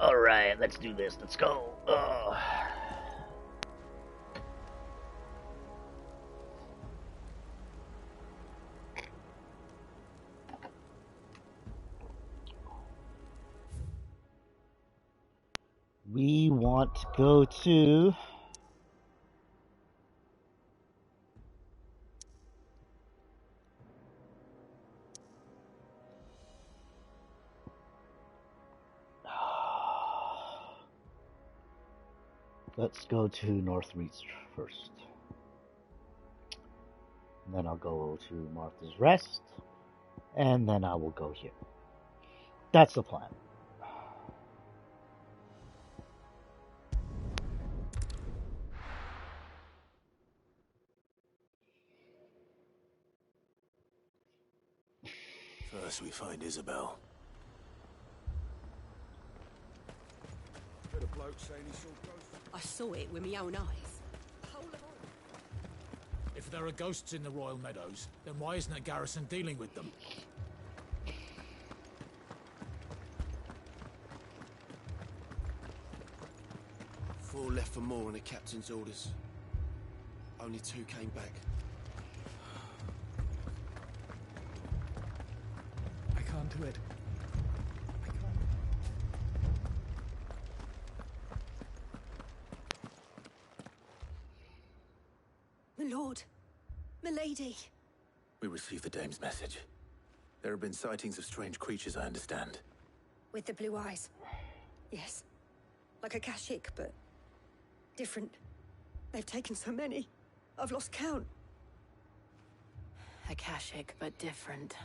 Alright, let's do this. Let's go. We want to go to... Let's go to Northreach first. And then I'll go to Martha's Rest. And then I will go here. That's the plan. First we find Isabel. Heard a bloke saying he saw ghosts. I saw it with my own eyes. If there are ghosts in the Royal Meadows, then why isn't a garrison dealing with them? Four left for more on the captain's orders. Only 2 came back. I can't do it. I can't. My lord, milady. We received the dame's message. There have been sightings of strange creatures, I understand. With the blue eyes. Yes. Like a Kashik, but different. They've taken so many. I've lost count. A Kashik, but different.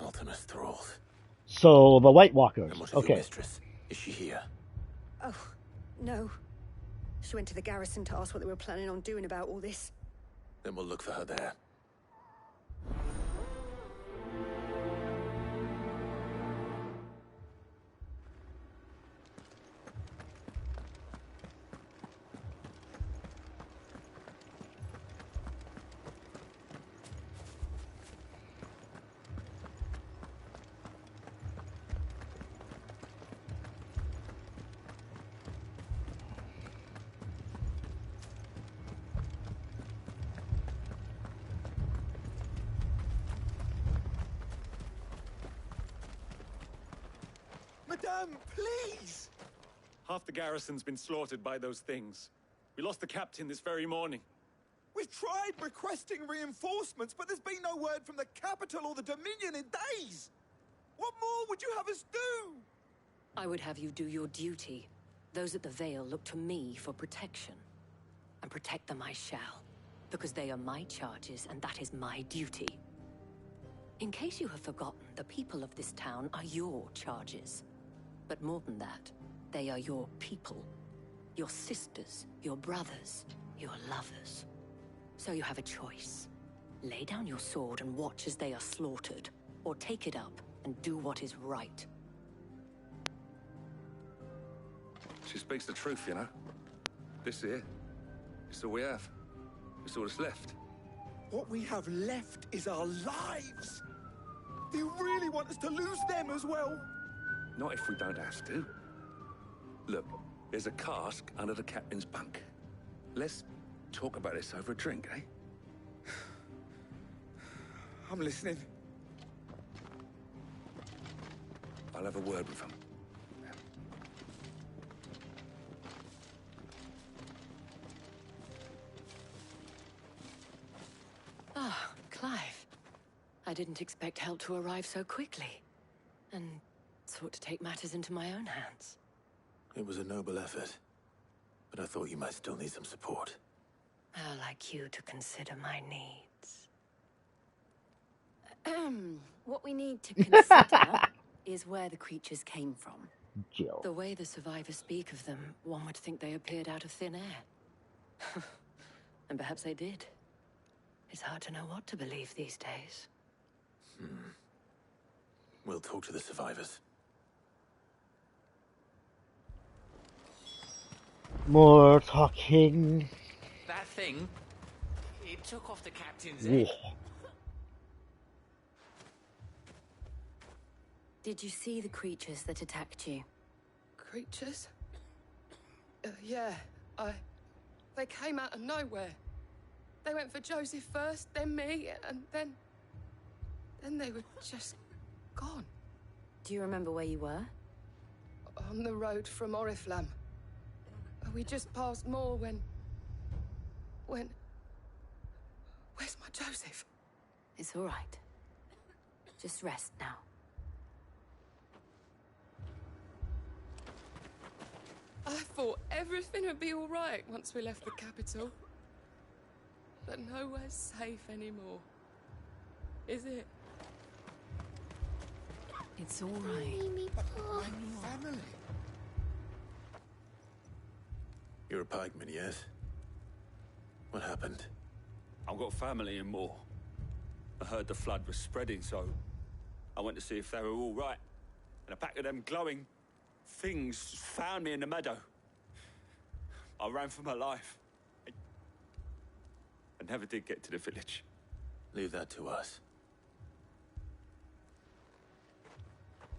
Ultimus thralls. So, the White Walkers. And what is Okay. your mistress? Is she here? Oh, no. She went to the garrison to ask what they were planning on doing about all this. Then we'll look for her there. Madame, please! Half the garrison's been slaughtered by those things. We lost the captain this very morning. We've tried requesting reinforcements, but there's been no word from the capital or the Dominion in days! What more would you have us do? I would have you do your duty. Those at the Vale look to me for protection. And protect them I shall. Because they are my charges, and that is my duty. In case you have forgotten, the people of this town are your charges. But more than that, they are your people. Your sisters, your brothers, your lovers. So you have a choice. Lay down your sword and watch as they are slaughtered, or take it up and do what is right. She speaks the truth, you know. This here, it's all we have. It's all that's left. What we have left is our lives! Do you really want us to lose them as well? Not if we don't have to. Look, there's a cask under the captain's bunk. Let's talk about this over a drink, eh? I'm listening. I'll have a word with him. Ah, Clive. I didn't expect help to arrive so quickly. And sought to take matters into my own hands. It was a noble effort. But I thought you might still need some support. I'd like you to consider my needs. What we need to consider is where the creatures came from. Jill. The way the survivors speak of them, one would think they appeared out of thin air. And perhaps they did. It's hard to know what to believe these days. We'll talk to the survivors. More talking. That thing, it took off the captain's Whoa. head. Did you see the creatures that attacked you? Creatures? Yeah, They came out of nowhere. They went for Joseph first, then me, and then they were just gone. Do you remember where you were? On the road from Oriflamme. We just passed Moor when... Where's my Joseph? It's all right. Just rest now. I thought everything would be all right once we left the capital. But nowhere's safe anymore. Is it? It's all right. Family. You're a pikeman, yes? What happened? I've got family in Moor. I heard the flood was spreading, so I went to see if they were all right. And a pack of them glowing things found me in the meadow. I ran for my life. I never did get to the village. Leave that to us.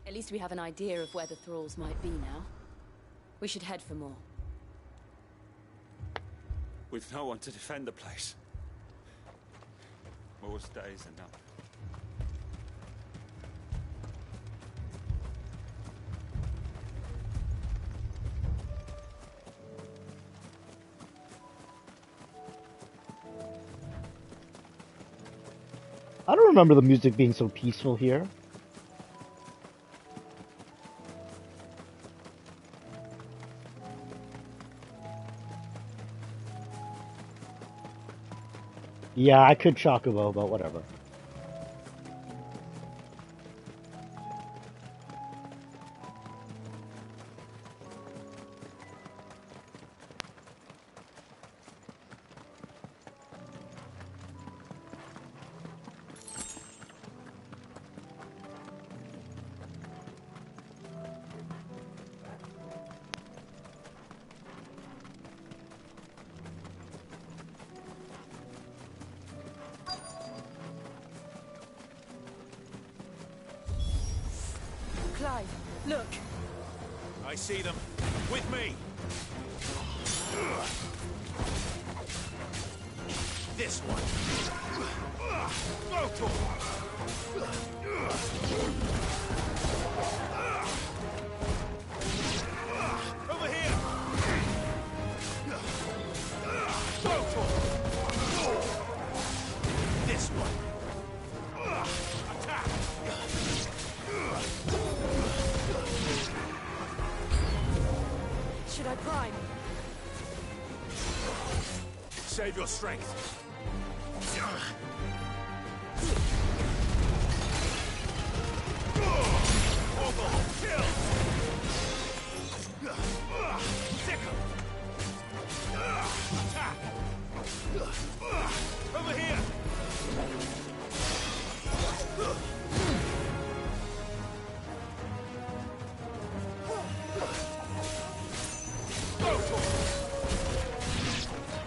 At least we have an idea of where the thralls might be now. We should head for more. With no one to defend the place. Moor's days enough. I don't remember the music being so peaceful here. Yeah, I could Chocobo, but whatever. Clive, look. I see them. With me. This one. Go to over here. Go to this one. Attack. Should I prime? Save your strength. Kill. Sickle. Attack. Over here.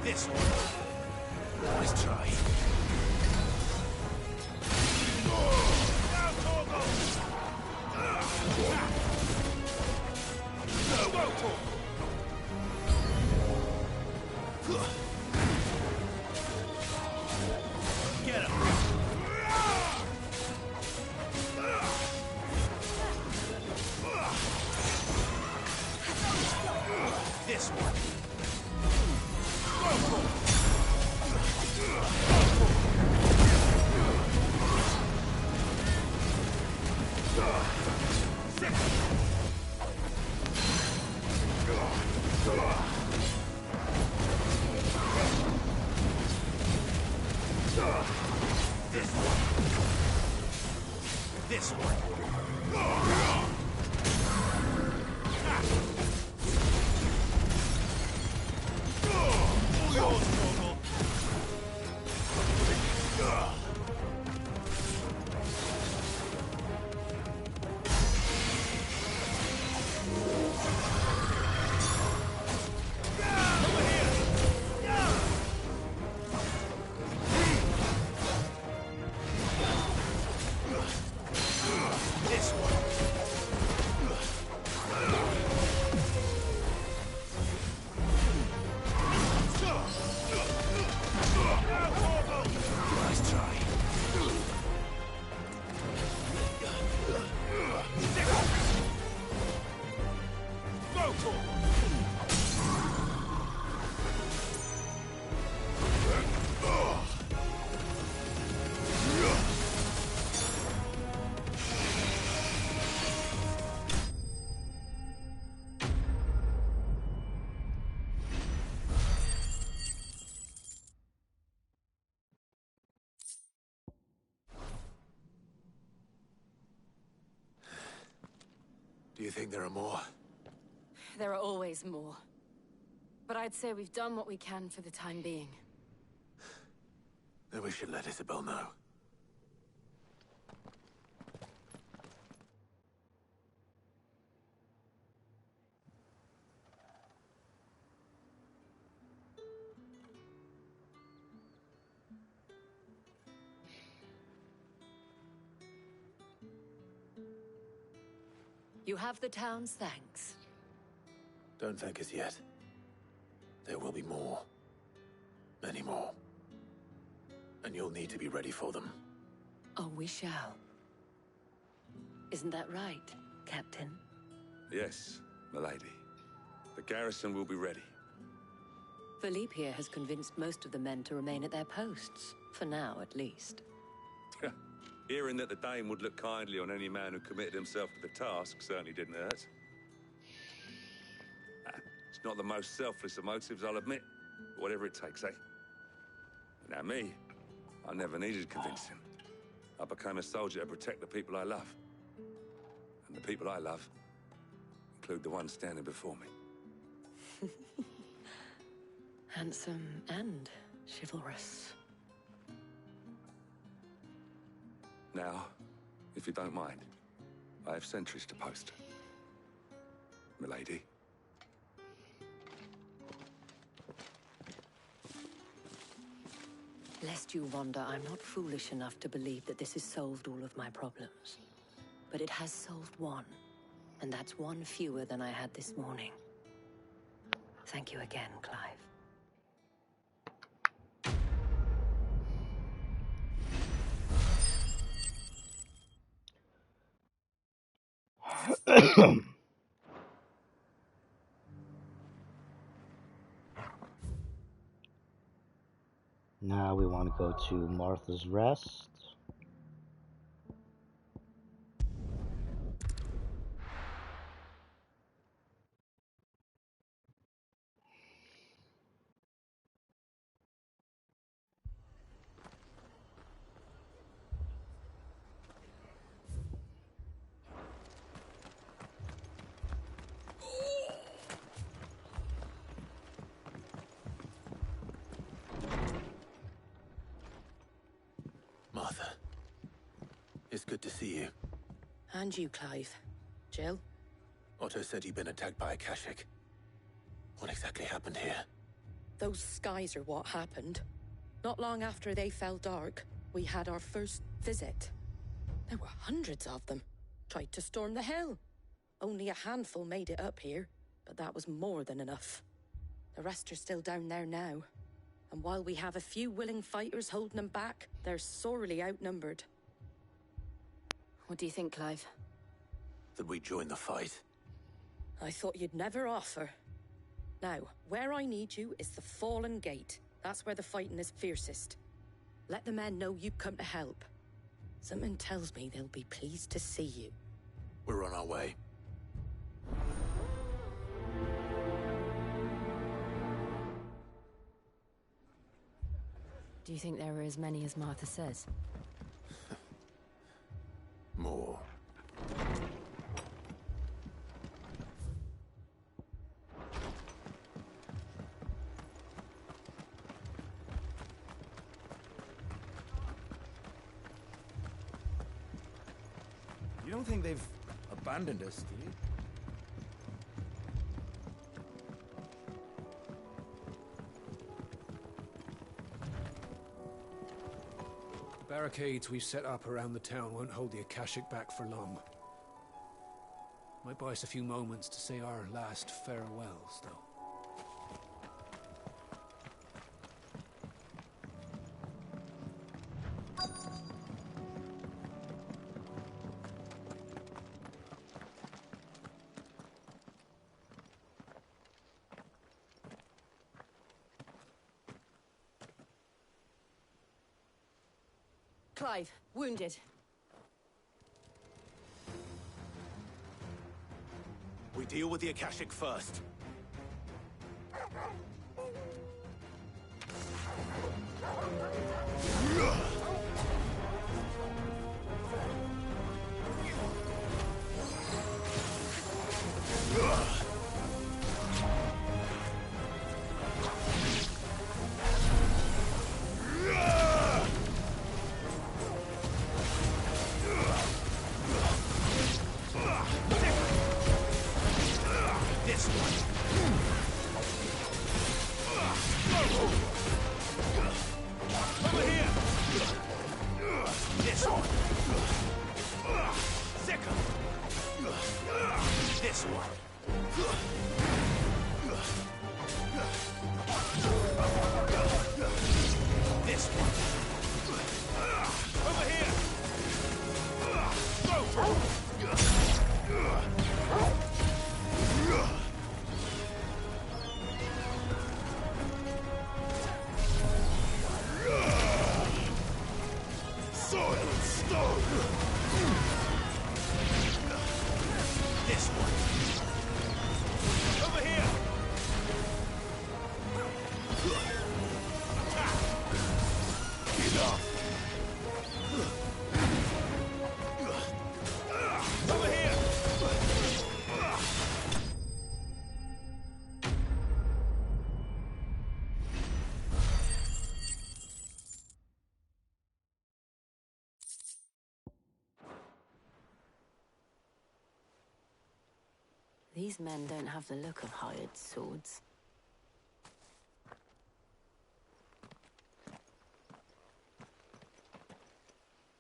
This one. Nice try. Now, Torgo! Go, Torgo! Get him! This one. This one. All yours, Torgal. Over here. This one. Do you think there are more? There are always more. But I'd say we've done what we can for the time being. Then we should let Isabel know. You have the town's thanks. Don't thank us yet. There will be more. Many more. And you'll need to be ready for them. Oh, we shall. Isn't that right, Captain? Yes, milady. The garrison will be ready. Philippe here has convinced most of the men to remain at their posts. For now, at least. Hearing that the Dame would look kindly on any man who committed himself to the task certainly didn't hurt. It's not the most selfless of motives, I'll admit. But whatever it takes, eh? Now me, I never needed convincing. I became a soldier to protect the people I love. And the people I love include the ones standing before me. Handsome and chivalrous. Now, if you don't mind, I have sentries to post. Milady. Lest you wonder, I'm not foolish enough to believe that this has solved all of my problems. But it has solved one, and that's one fewer than I had this morning. Thank you again, Clive. Now we want to go to Martha's Rest. Martha. It's good to see you. And you, Clive. Jill? Otto said you'd been attacked by a Akashic. What exactly happened here? Those skies are what happened. Not long after they fell dark, we had our first visit. There were hundreds of them. Tried to storm the hill. Only a handful made it up here, but that was more than enough. The rest are still down there now. And while we have a few willing fighters holding them back, they're sorely outnumbered. What do you think, Clive? That we join the fight? I thought you'd never offer. Now, where I need you is the Fallen Gate. That's where the fighting is fiercest. Let the men know you come to help. Something tells me they'll be pleased to see you. We're on our way. Do you think there are as many as Martha says? More. You don't think they've abandoned us, do you? The barricades we've set up around the town won't hold the Akashic back for long. Might buy us a few moments to say our last farewells, though. Clive, wounded. We deal with the Akashic first. This one. Second. This one. This one. Over here. Go for it. Soil and stone. This one. Over here. Enough. Over here. These men don't have the look of hired swords.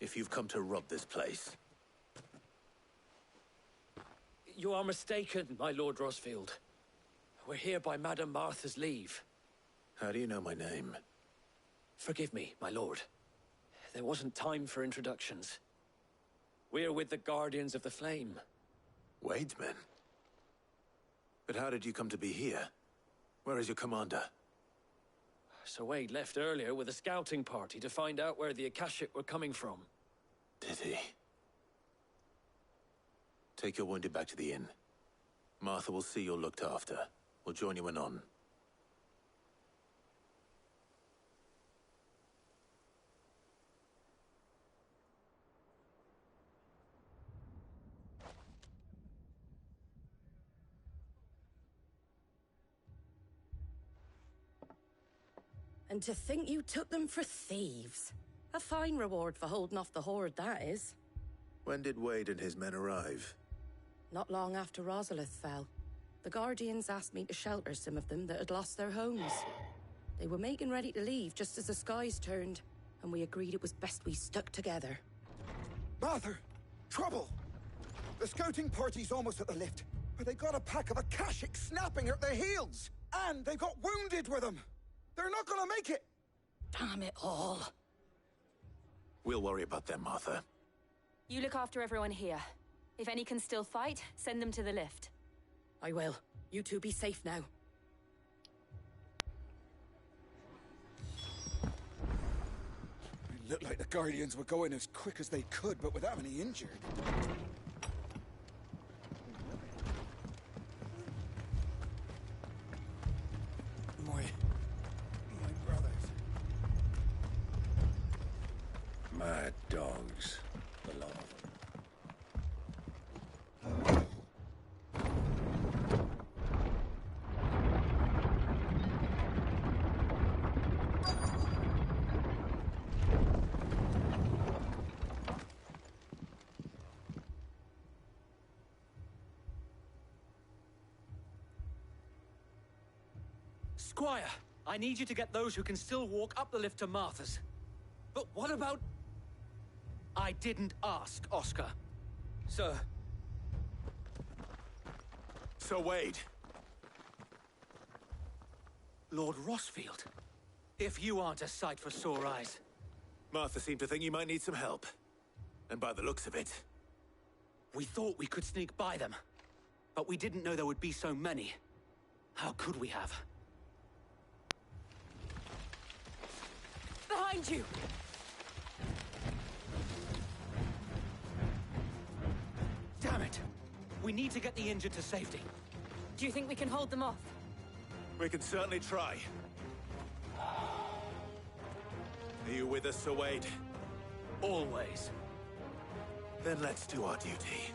If you've come to rob this place, You are mistaken, my Lord Rosfield. We're here by Madame Martha's leave. how do you know my name? Forgive me, my lord. There wasn't time for introductions. We're with the Guardians of the Flame. Wade's men? But how did you come to be here? Where is your commander? Sir Wade left earlier with a scouting party to find out where the Akashic were coming from. Did he? Take your wounded back to the inn. Martha will see you're looked after. We'll join you anon. And to think you took them for thieves. A fine reward for holding off the horde, that is. When did Wade and his men arrive? Not long after Rosalith fell. The Guardians asked me to shelter some of them that had lost their homes. They were making ready to leave just as the skies turned, and we agreed it was best we stuck together. Martha! Trouble! The scouting party's almost at the lift, but they got a pack of Akashic snapping at their heels! And they've got wounded with them! They're not gonna make it! Damn it all. We'll worry about them, Martha. You look after everyone here. If any can still fight, send them to the lift. I will. You two be safe now. It looked like the Guardians were going as quick as they could, but without any injured. My brothers. Mad dogs. The lot of them. Squire, I need you to get those who can still walk up the lift to Martha's. But what about... I didn't ask, Oscar. Sir. Sir Wade. Lord Rosfield. If you aren't a sight for sore eyes. Martha seemed to think you might need some help. And by the looks of it... We thought we could sneak by them. But we didn't know there would be so many. How could we have? Behind you! Damn it! We need to get the injured to safety. Do you think we can hold them off? We can certainly try. Are you with us, Sir Wade? Always. Then let's do our duty.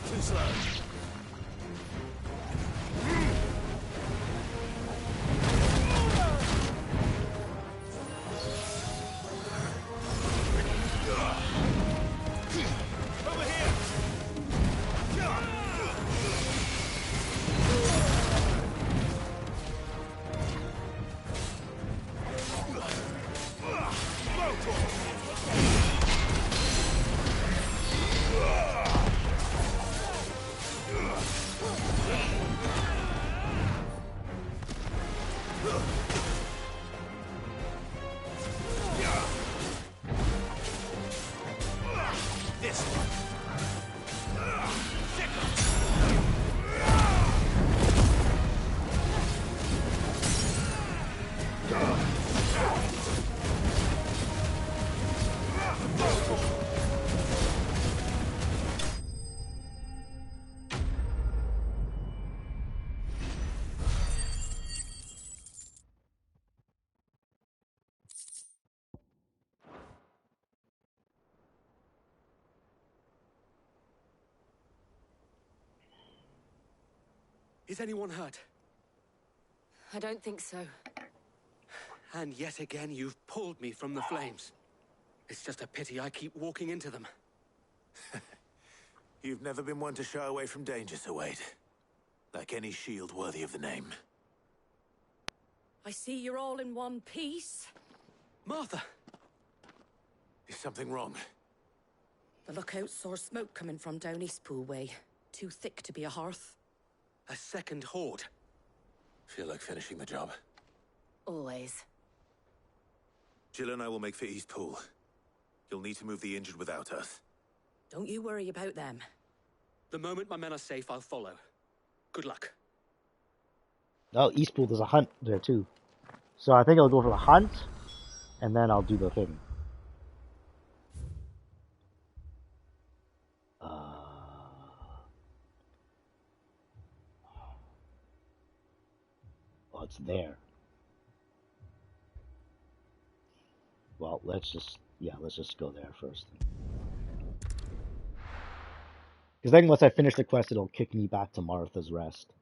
Too slow. Is anyone hurt? I don't think so. And yet again, you've pulled me from the flames. It's just a pity I keep walking into them. You've never been one to shy away from danger, Sir Wade. Like any shield worthy of the name. I see you're all in one piece. Martha! Is something wrong? The lookout saw smoke coming from down Eastpool way. Too thick to be a hearth. A second horde. Feel like finishing the job? Always. Jill and I will make for Eastpool. You'll need to move the injured without us. Don't you worry about them. The moment my men are safe, I'll follow. Good luck. Oh, Eastpool, there's a hunt there too. So I think I'll go for the hunt, and then I'll do the thing. Oh, it's there. Well, let's just go there first. Because then once I finish the quest, it'll kick me back to Martha's Rest.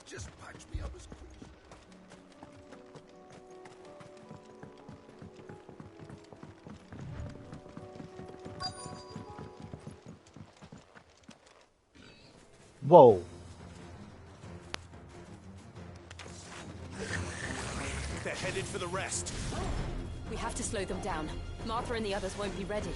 Just patch me up as quick. Whoa. They're headed for the rest. We have to slow them down. Martha and the others won't be ready.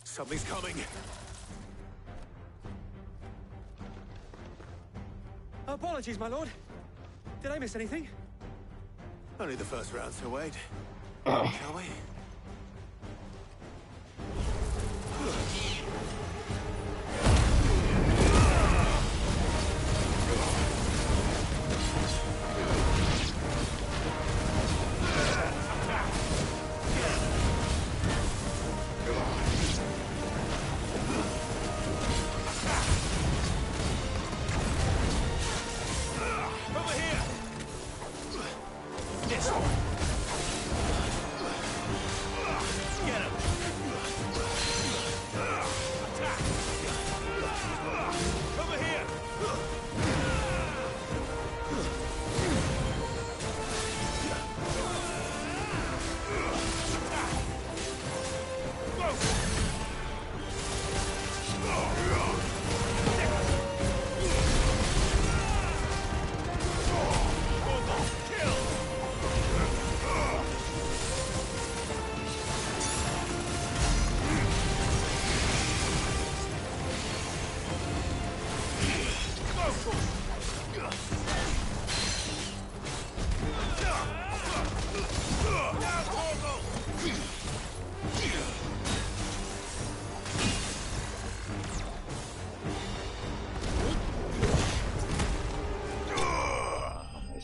Something's coming. Apologies, my lord. Did I miss anything? Only the first round, Sir Wade. Shall we?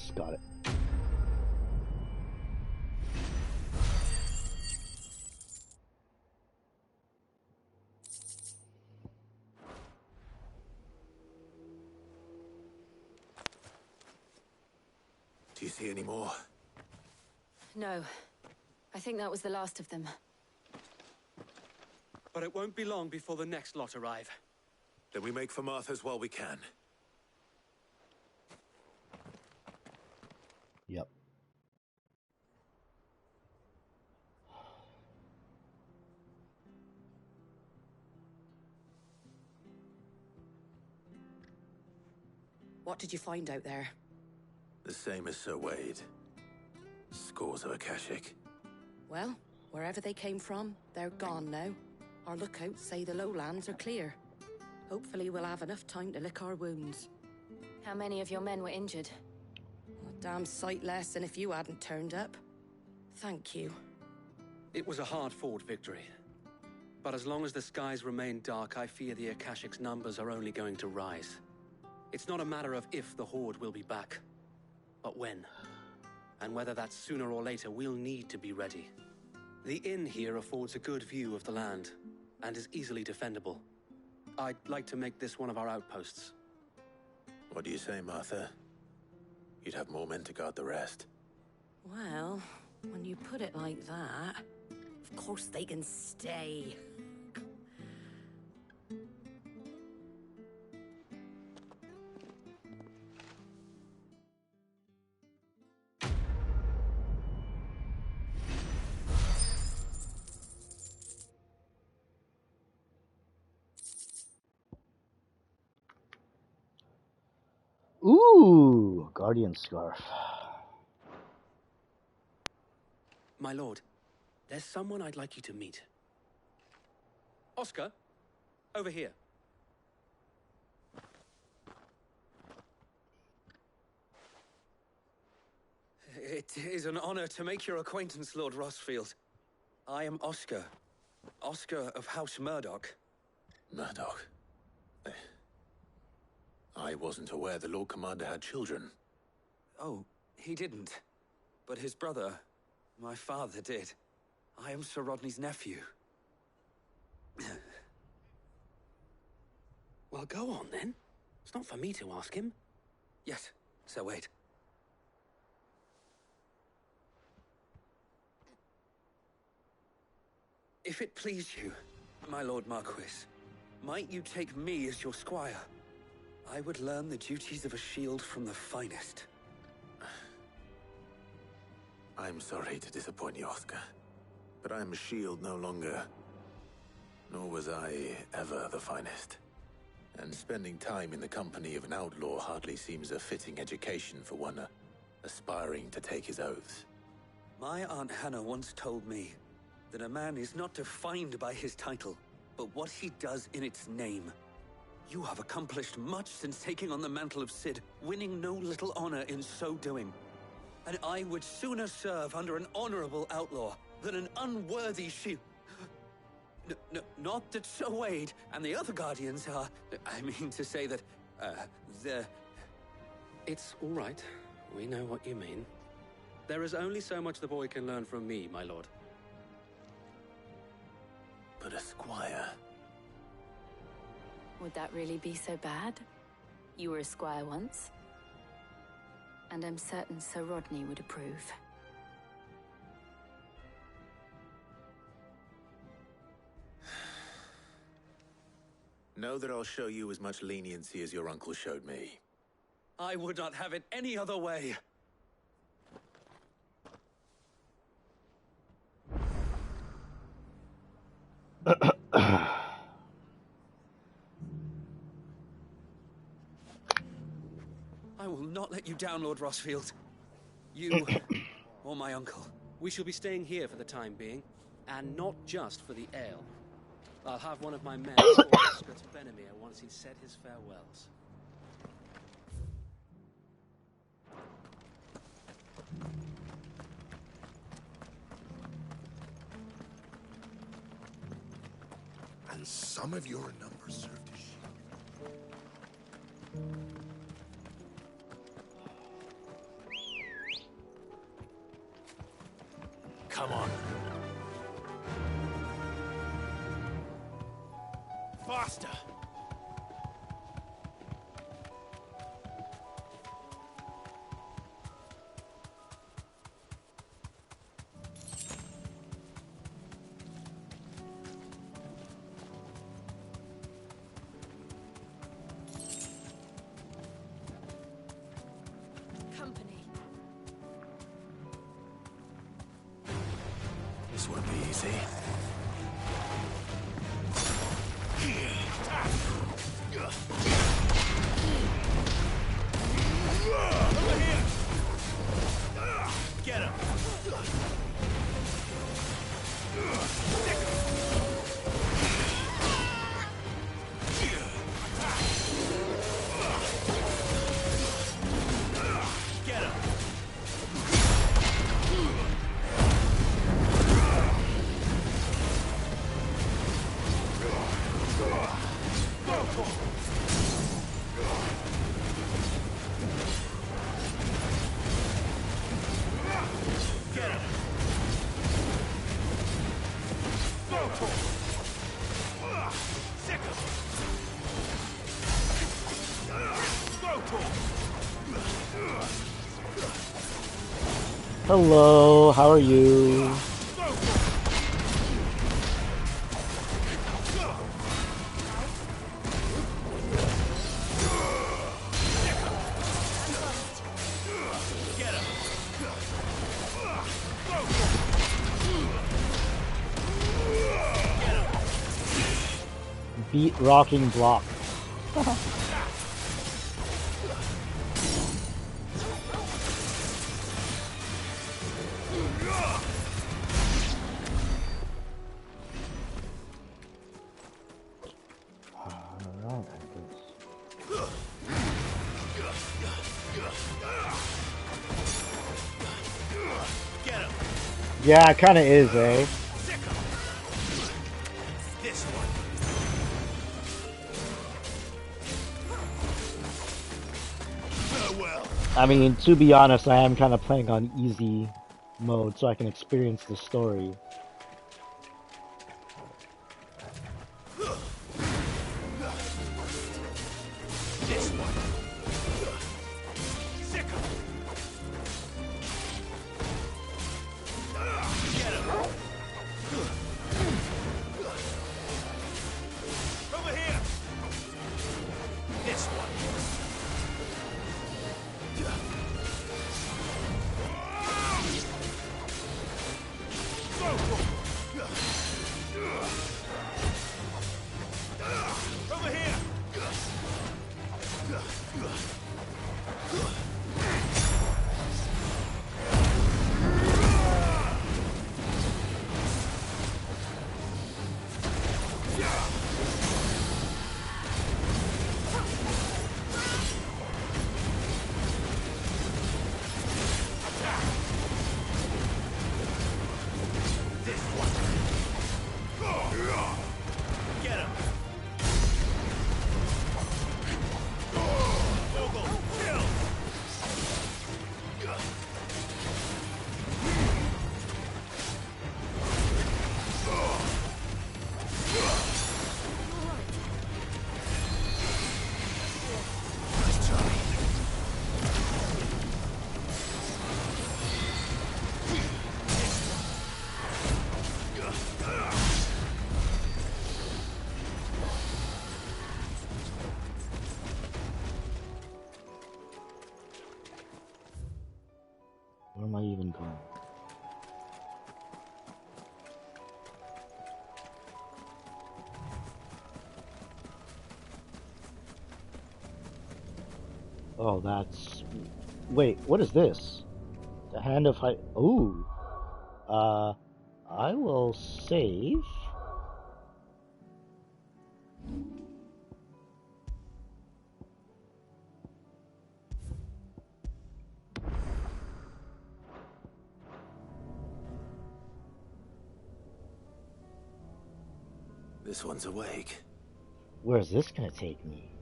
Nice, got it. Do you see any more? No. I think that was the last of them. But it won't be long before the next lot arrive. Then we make for Martha's while we can. Yep. What did you find out there? The same as Sir Wade. Scores of Akashic. Well, wherever they came from, they're gone now. Our lookouts say the lowlands are clear. Hopefully we'll have enough time to lick our wounds. How many of your men were injured? A damn sight less than if you hadn't turned up. Thank you. It was a hard-fought victory. But as long as the skies remain dark, I fear the Akashic's numbers are only going to rise. It's not a matter of if the Horde will be back, but when. And whether that's sooner or later, we'll need to be ready. The inn here affords a good view of the land, and is easily defendable. I'd like to make this one of our outposts. What do you say, Martha? You'd have more men to guard the rest. Well, when you put it like that, of course they can stay. Ooh, Guardian Scarf. My lord, there's someone I'd like you to meet. Oscar, over here. It is an honor to make your acquaintance, Lord Rossfield. I am Oscar. Oscar of House Murdoch. Murdoch? I wasn't aware the Lord Commander had children. Oh, he didn't. But his brother, my father, did. I am Sir Rodney's nephew. Well, go on, then. It's not for me to ask him. Yes, Sir Wade. If it please you, my Lord Marquis, might you take me as your squire? I would learn the duties of a shield from the finest. I'm sorry to disappoint you, Oscar, but I'm a shield no longer. Nor was I ever the finest. And spending time in the company of an outlaw hardly seems a fitting education for one aspiring to take his oaths. My Aunt Hannah once told me that a man is not defined by his title, but what he does in its name. You have accomplished much since taking on the mantle of Cid, winning no little honor in so doing. And I would sooner serve under an honorable outlaw than an unworthy shield. Not that Sir Wade and the other Guardians are... I mean to say that, It's all right. We know what you mean. There is only so much the boy can learn from me, my lord. But a squire... Would that really be so bad? You were a squire once. And I'm certain Sir Rodney would approve. Know that I'll show you as much leniency as your uncle showed me. I would not have it any other way. I will not let you down, Lord Rossfield. You or my uncle. We shall be staying here for the time being, and not just for the ale. I'll have one of my men escort Oscar to Benimir once he's said his farewells. And some of your numbers served as sheep. Come on. Faster! Company. This won't be easy. Over here! Get him! Get him! Hello, how are you? Beat rocking block. Yeah, it kind of is, eh? This one. Farewell. I mean, to be honest, I am kind of playing on easy mode so I can experience the story. This one. Sick of Get him. Over here. This one. Go for it. Where am I even going? Oh, that's... Wait, what is this? The Hand of High... Ooh. I will save. This one's awake. Where's this gonna take me?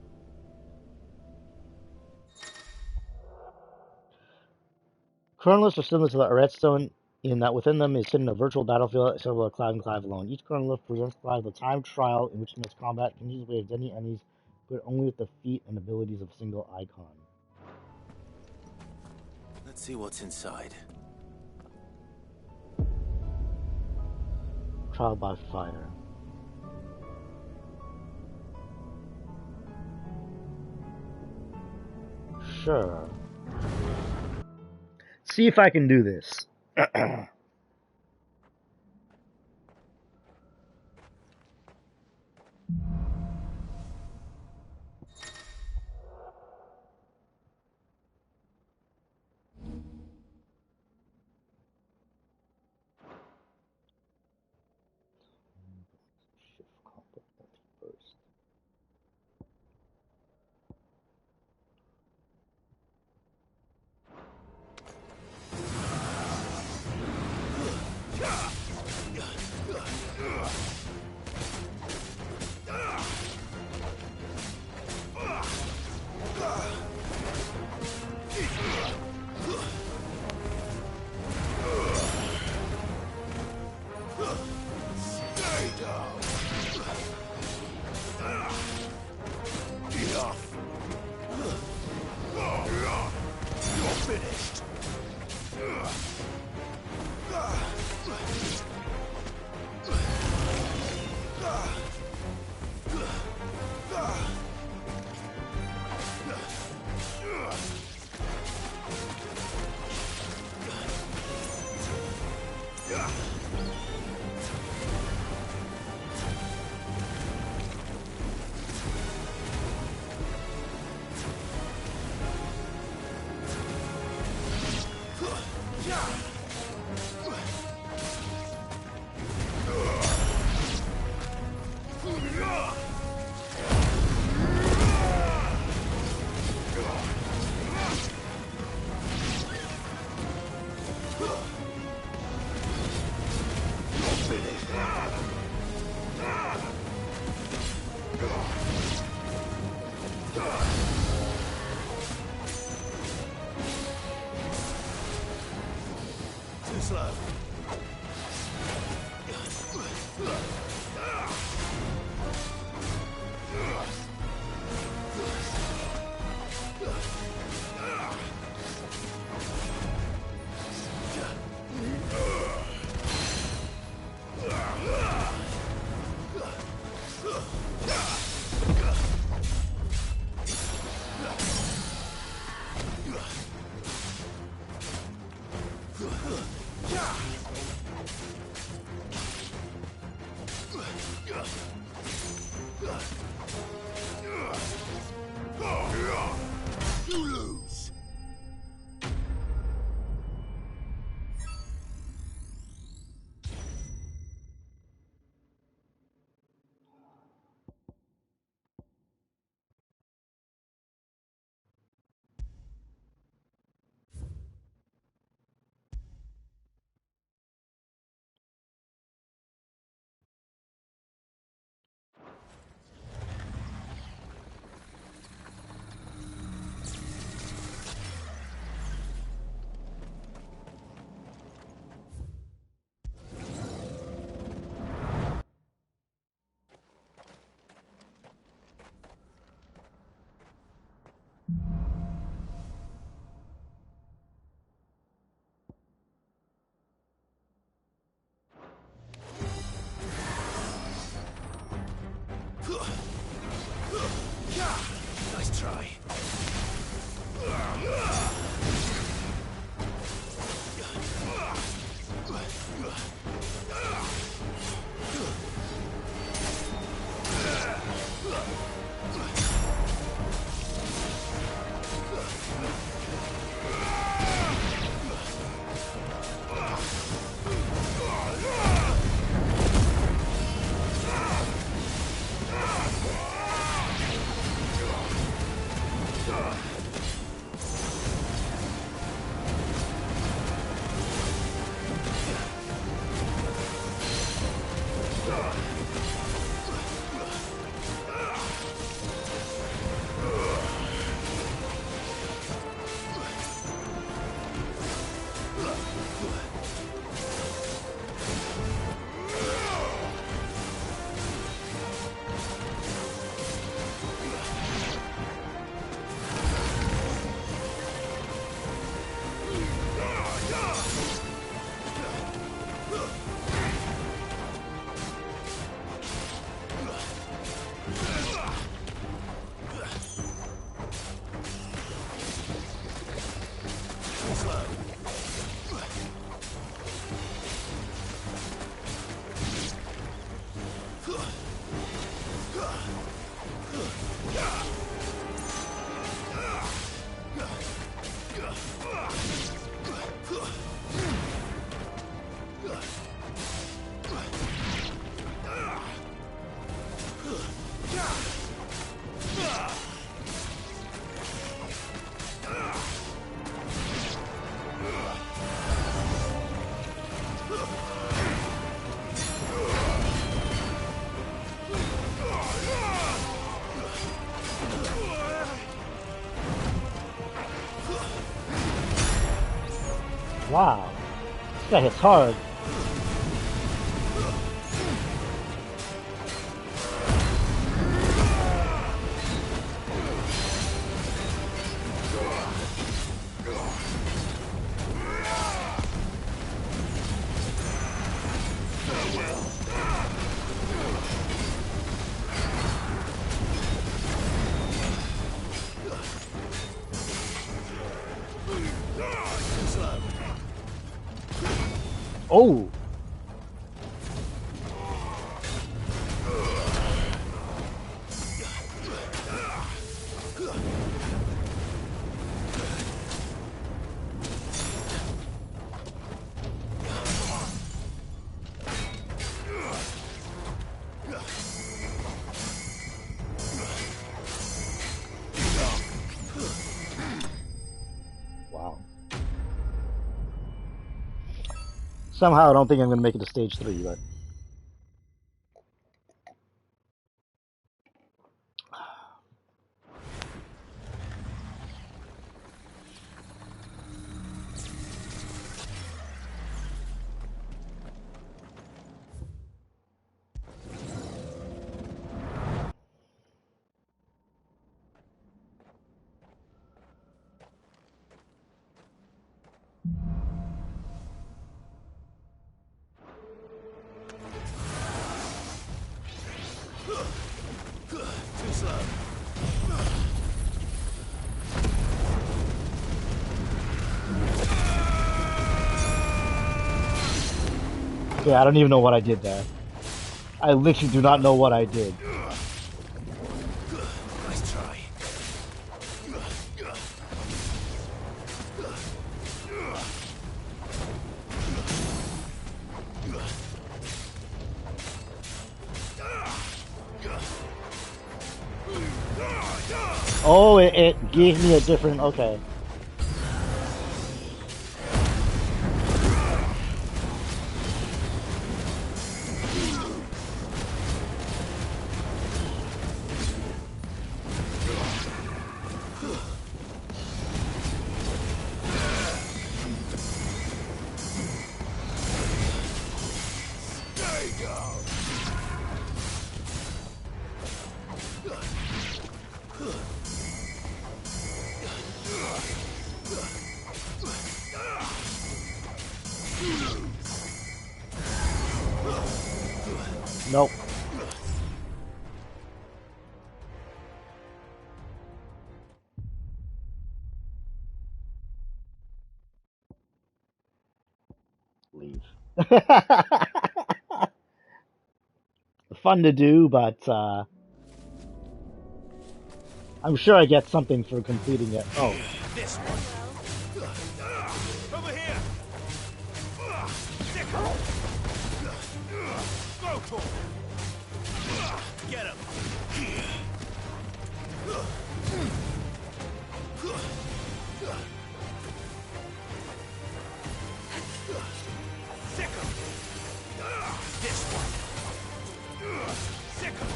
Chronoliths are similar to the Redstone in that within them is hidden a virtual battlefield similar to Clive and Clive alone. Each chronolith presents Clive a time trial in which he must combat continuously against any enemies, but only with the feat and abilities of a single icon. Let's see what's inside. Trial by fire. Sure. See if I can do this. slow. Wow, this guy hits hard. Oh! Wow. Somehow I don't think I'm going to make it to stage 3, but... Too slow. Okay, I don't even know what I did there. I literally do not know what I did. Nice try. Oh, it gave me a different... Okay. Nope. Leave. Fun to do, but I'm sure I get something for completing it. Oh. This one. Over here. Go for it. Get him. Sick him. This one. Sick him.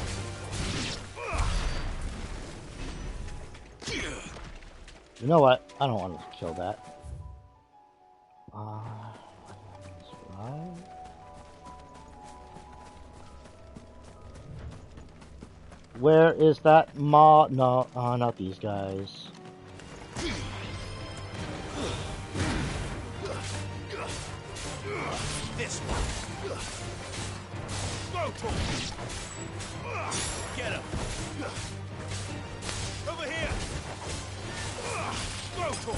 You know what? I don't want to kill that. Right. Where is that No, not these guys. This one. Go for it. Get him. Over here. Go for it.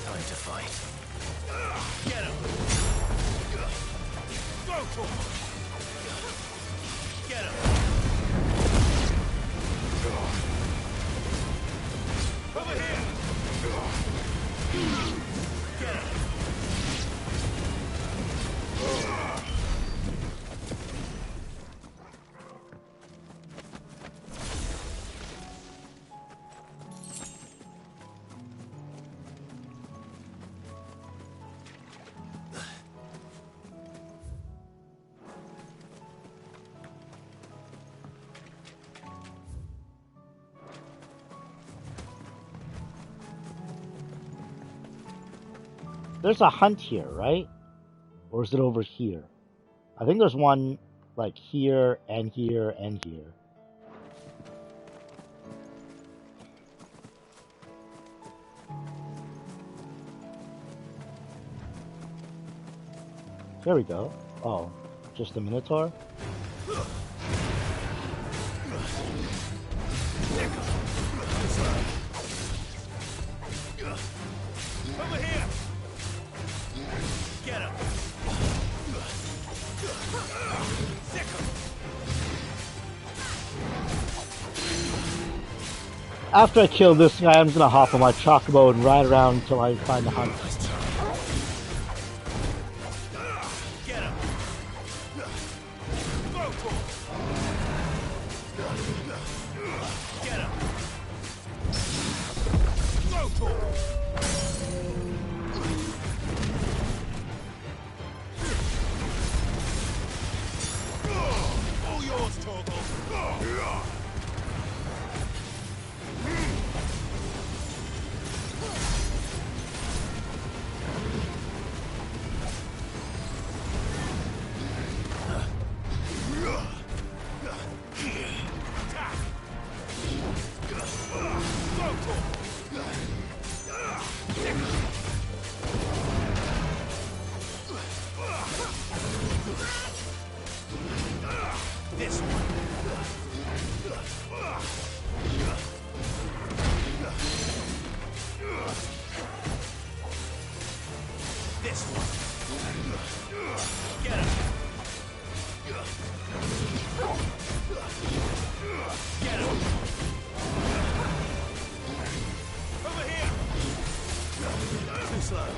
Time to fight. Get him! Go for him! Get him! Over here! Get him! There's a hunt here, right? Or is it over here? I think there's one like here and here and here. There we go. Oh, just a Minotaur? Over here! Get him! Sick him! After I kill this guy, I'm just gonna hop on my chocobo and ride around until I find the hunt. Get him! Go for him! Get him! Go for him! All yours, Torgal! This one. This one. Get him. Get him. Over here. Too slow.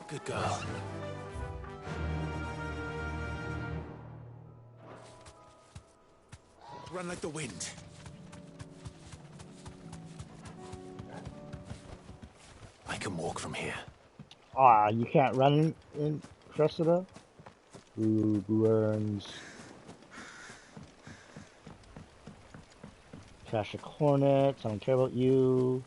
Good girl. Run like the wind. I can walk from here. Ah, you can't run in Cressida? Ooh, burns. Traffic Hornets, I don't care about you.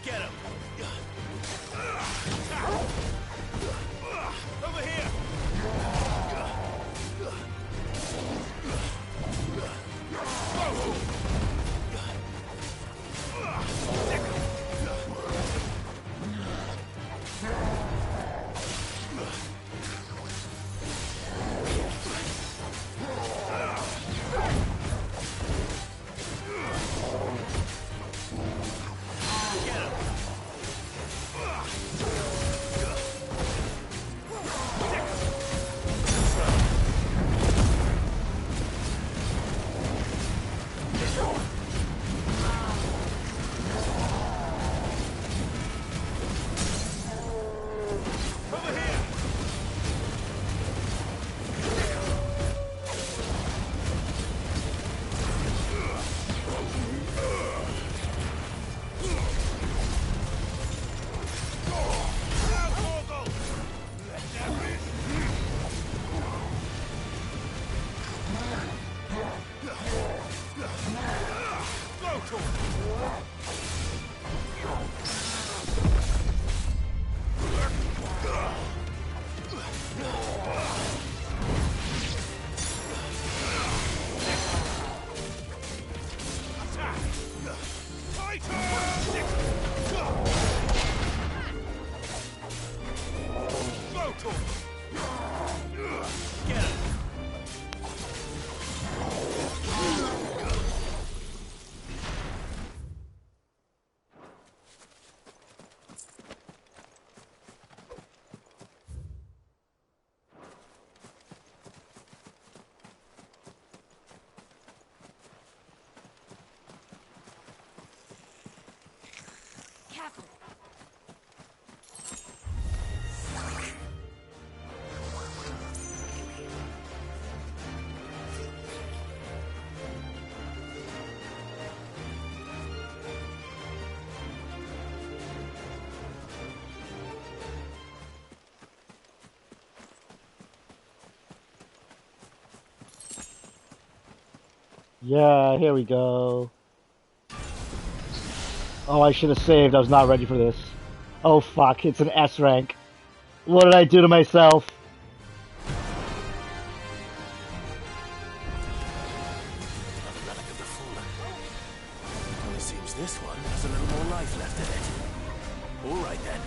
Get him. Over here. Go. Careful. Yeah, here we go. Oh, I should have saved. I was not ready for this. Oh fuck, it's an S rank. What did I do to myself? Another relic of the fallen. Only seems this one has a little more life left in it. All right then.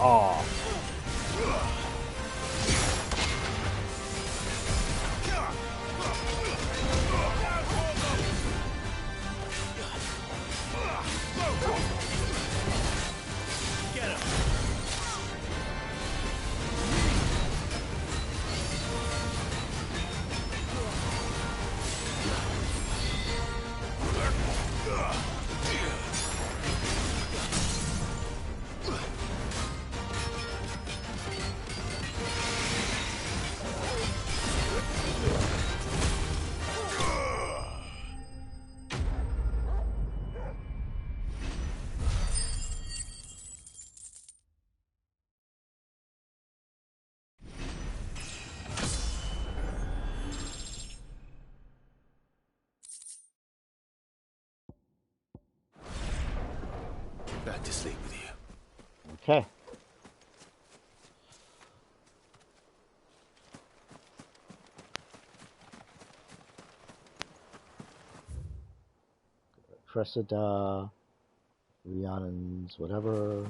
Oh. Get him! Back to sleep with you. Okay. Cressida, Rhiannon's, whatever.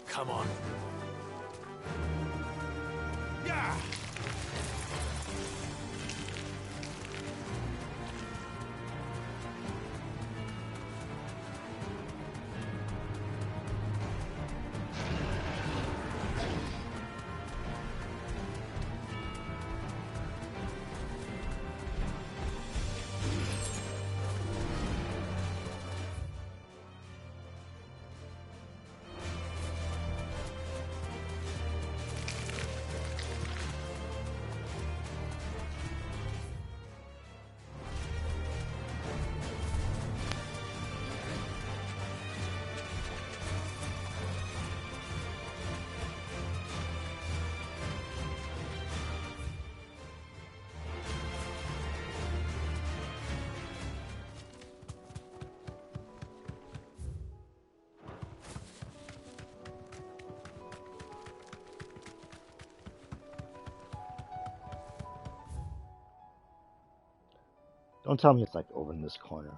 Come on. Yeah! Don't tell me it's like over in this corner.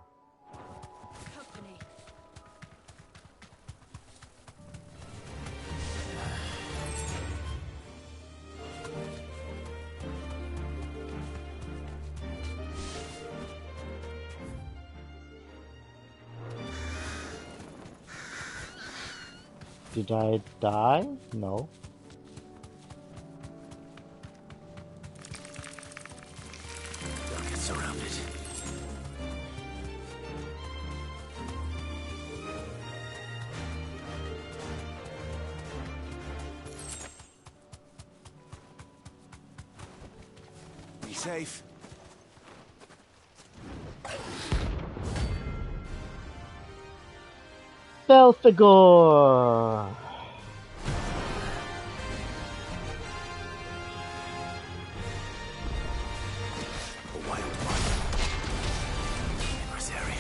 Did I die? No. Don't get surrounded. Be safe. Belphegor! A wild one. Where's Harry?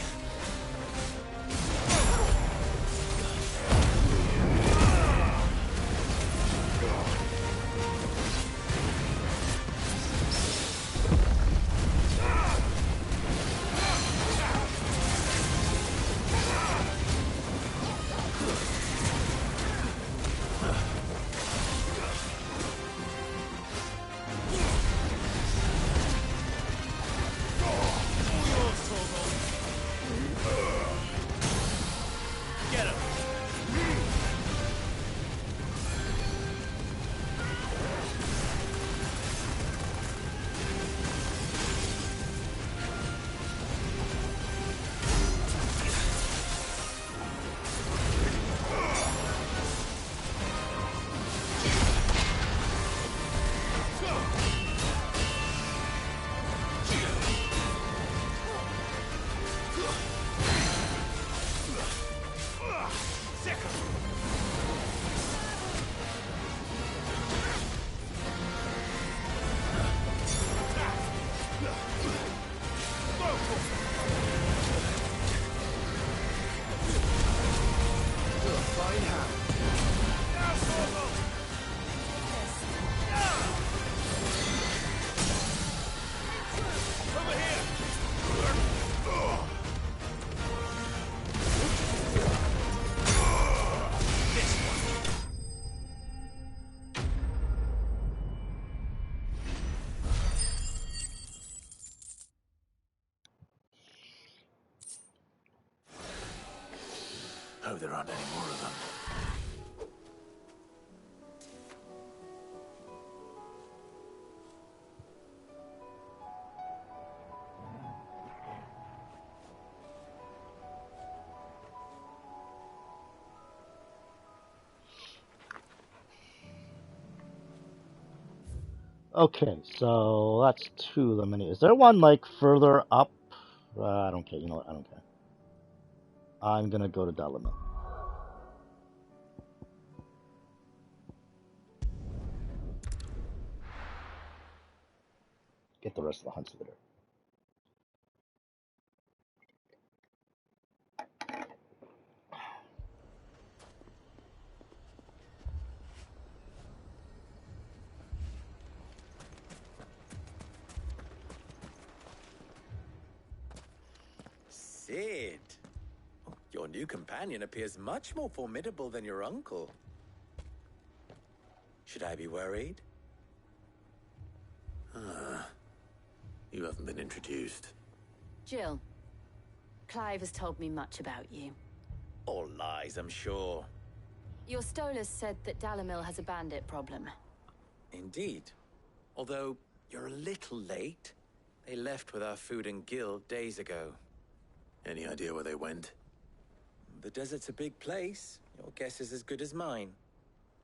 hope there aren't any more of them. Okay, so that's 2 eliminated. Is there one, like, further up? I don't care. You know what? I don't care. I'm gonna go to Delamil. Get the rest of the hunts later. Sid, your new companion appears much more formidable than your uncle. Should I be worried? You haven't been introduced. Jill, Clive has told me much about you. All lies, I'm sure. Your Stolas said that Dalamil has a bandit problem. Indeed. Although, you're a little late. They left with our food and guild days ago. Any idea where they went? The desert's a big place. Your guess is as good as mine.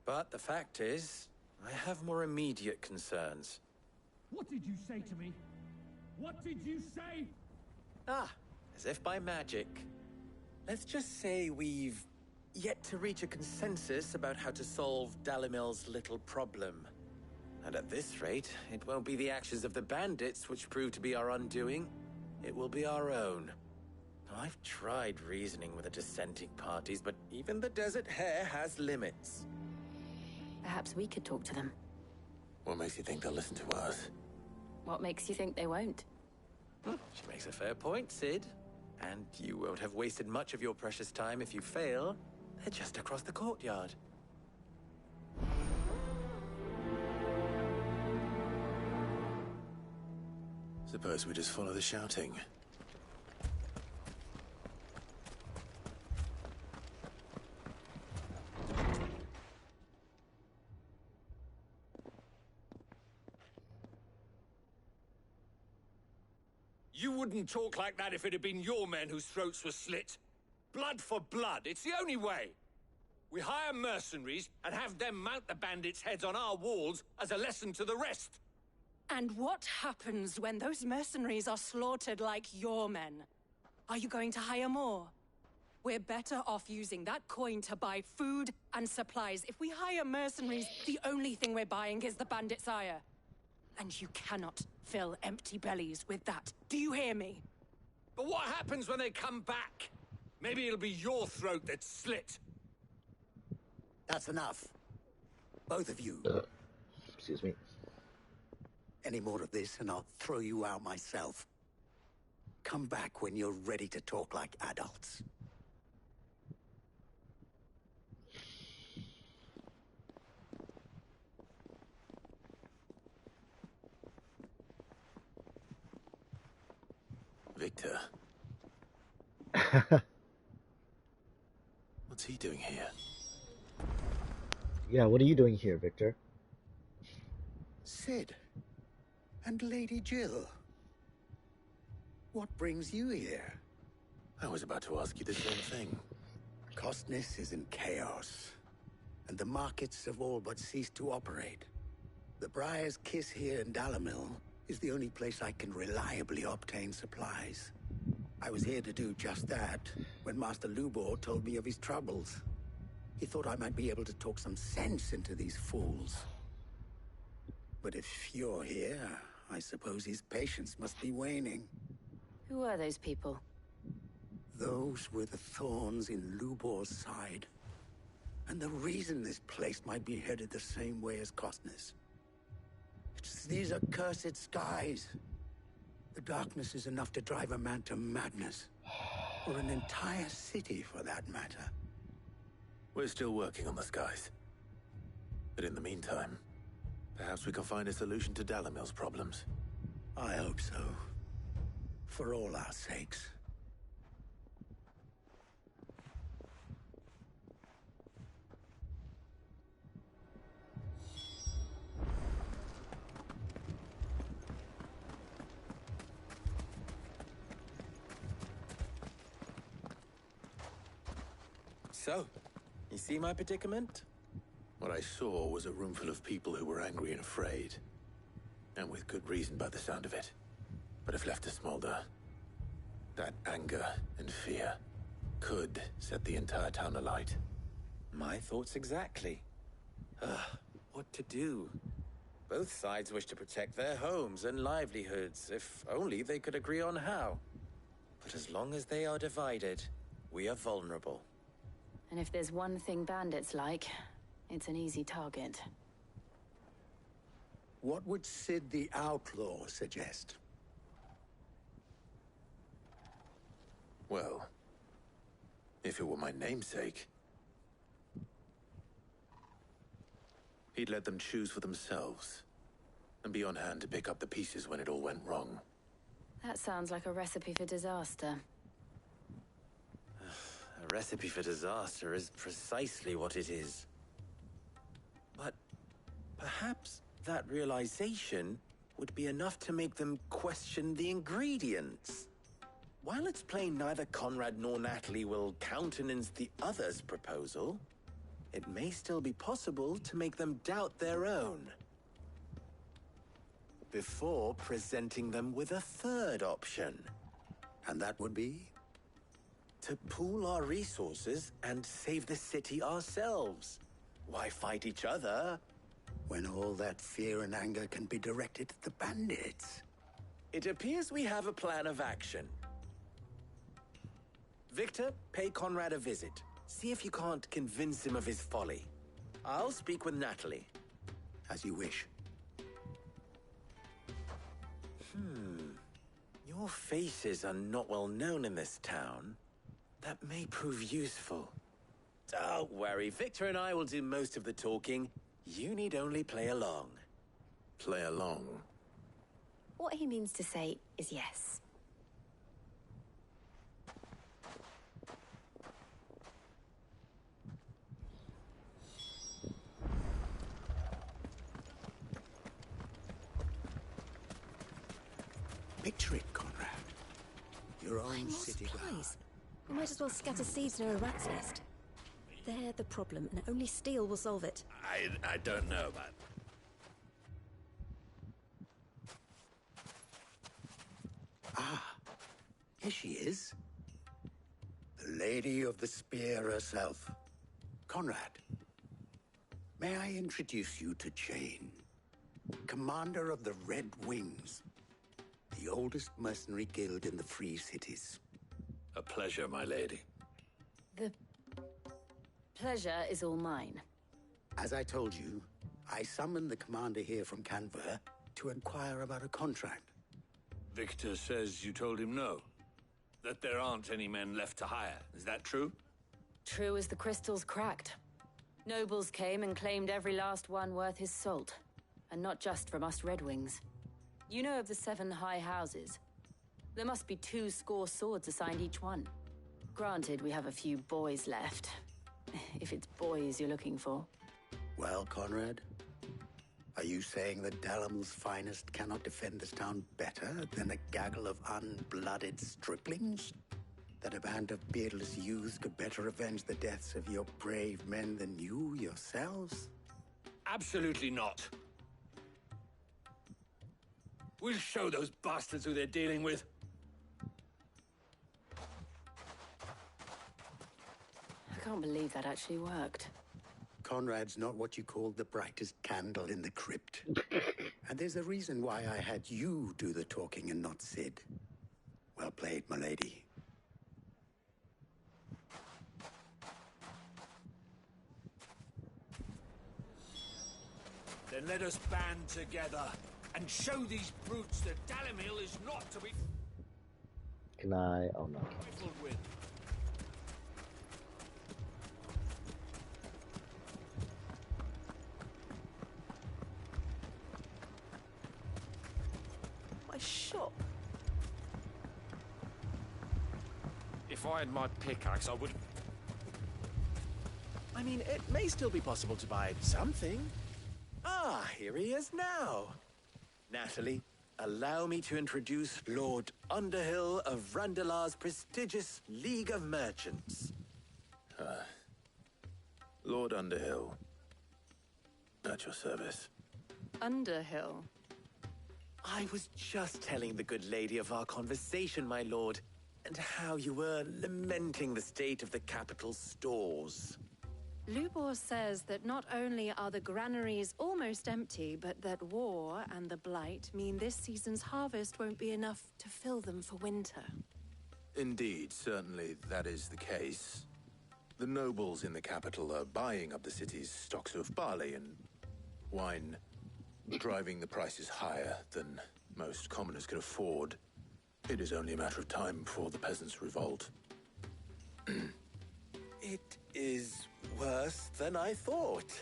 But the fact is, I have more immediate concerns. What did you say to me? What did you say? Ah, as if by magic. Let's just say we've yet to reach a consensus about how to solve Dalimil's little problem. And at this rate, it won't be the actions of the bandits which prove to be our undoing. It will be our own. I've tried reasoning with the dissenting parties, but even the Desert Hare has limits. Perhaps we could talk to them. What makes you think they'll listen to us? What makes you think they won't? She makes a fair point, Sid. And you won't have wasted much of your precious time if you fail. They're just across the courtyard. Suppose we just follow the shouting. You wouldn't talk like that if it had been your men whose throats were slit. Blood for blood, it's the only way. We hire mercenaries and have them mount the bandits' heads on our walls as a lesson to the rest. And what happens when those mercenaries are slaughtered like your men? Are you going to hire more? We're better off using that coin to buy food and supplies. If we hire mercenaries, the only thing we're buying is the bandits' ire. And you cannot fill empty bellies with that. Do you hear me? But what happens when they come back? Maybe it'll be your throat that's slit. That's enough. Both of you. Excuse me. Any more of this and I'll throw you out myself. Come back when you're ready to talk like adults. Victor. What's he doing here? Yeah, what are you doing here, Victor? Sid. And Lady Jill. What brings you here? I was about to ask you the same thing. Costness is in chaos, and the markets have all but ceased to operate. The Briar's Kiss here in Dalamil is the only place I can reliably obtain supplies. I was here to do just that when Master Lubor told me of his troubles. He thought I might be able to talk some sense into these fools. But if you're here, I suppose his patience must be waning. Who are those people? Those were the thorns in Lubor's side. And the reason this place might be headed the same way as Costness. It's these accursed skies. The darkness is enough to drive a man to madness. Or an entire city, for that matter. We're still working on the skies. But in the meantime, perhaps we can find a solution to Dalamil's problems. I hope so. For all our sakes. So, you see my predicament? What I saw was a room full of people who were angry and afraid. And with good reason by the sound of it. But if left to smolder, that anger and fear could set the entire town alight. My thoughts exactly. What to do? Both sides wish to protect their homes and livelihoods, if only they could agree on how. But as long as they are divided, we are vulnerable. And if there's one thing bandits like, it's an easy target. What would Sid the Outlaw suggest? Well, if it were my namesake, he'd let them choose for themselves, and be on hand to pick up the pieces when it all went wrong. That sounds like a recipe for disaster. A recipe for disaster is precisely what it is. But perhaps that realization would be enough to make them question the ingredients. While it's plain neither Conrad nor Natalie will countenance the other's proposal, it may still be possible to make them doubt their own. Before presenting them with a third option. And that would be? To pool our resources and save the city ourselves. Why fight each other? When all that fear and anger can be directed at the bandits. It appears we have a plan of action. Victor, pay Conrad a visit. See if you can't convince him of his folly. I'll speak with Natalie. As you wish. Your faces are not well known in this town. That may prove useful. Don't worry, Victor and I will do most of the talking. You need only play along. Play along? What he means to say is yes. Picture it, Conrad. Your own More city guard. supplies. We might as well scatter seeds near a rat's nest. They're the problem, and only steel will solve it. I don't know about... Here she is. The Lady of the Spear herself. Conrad, may I introduce you to Jane, commander of the Red Wings, the oldest mercenary guild in the Free Cities. A pleasure, my lady. The pleasure is all mine. As I told you, I summoned the commander here from Canver to inquire about a contract. Victor says you told him no. That there aren't any men left to hire. Is that true? True as the crystals cracked. Nobles came and claimed every last one worth his salt. And not just from us Red Wings. You know of the 7 high houses. There must be 2 swords assigned each one. Granted, we have a few boys left. If it's boys you're looking for. Well, Conrad, are you saying that Dalamil's finest cannot defend this town better than a gaggle of unblooded striplings? That a band of beardless youths could better avenge the deaths of your brave men than you yourselves? Absolutely not. We'll show those bastards who they're dealing with. I can't believe that actually worked. Conrad's not what you call the brightest candle in the crypt. And there's a reason why I had you do the talking and not Sid. Well played, my lady. Then let us band together and show these brutes that Dalimil is not to be Can I? Oh no. trifled with. My shop. If I had my pickaxe, I would... I mean, it may still be possible to buy something. Ah, here he is now. Natalie, allow me to introduce Lord Underhill of Randalar's prestigious League of Merchants. Lord Underhill. At your service. Underhill. I was just telling the good lady of our conversation, my lord, and how you were lamenting the state of the capital's stores. Lubor says that not only are the granaries almost empty, but that war and the Blight mean this season's harvest won't be enough to fill them for winter. Indeed, certainly that is the case. The nobles in the capital are buying up the city's stocks of barley and wine, driving the prices higher than most commoners can afford. It is only a matter of time before the peasants revolt. It is worse than I thought.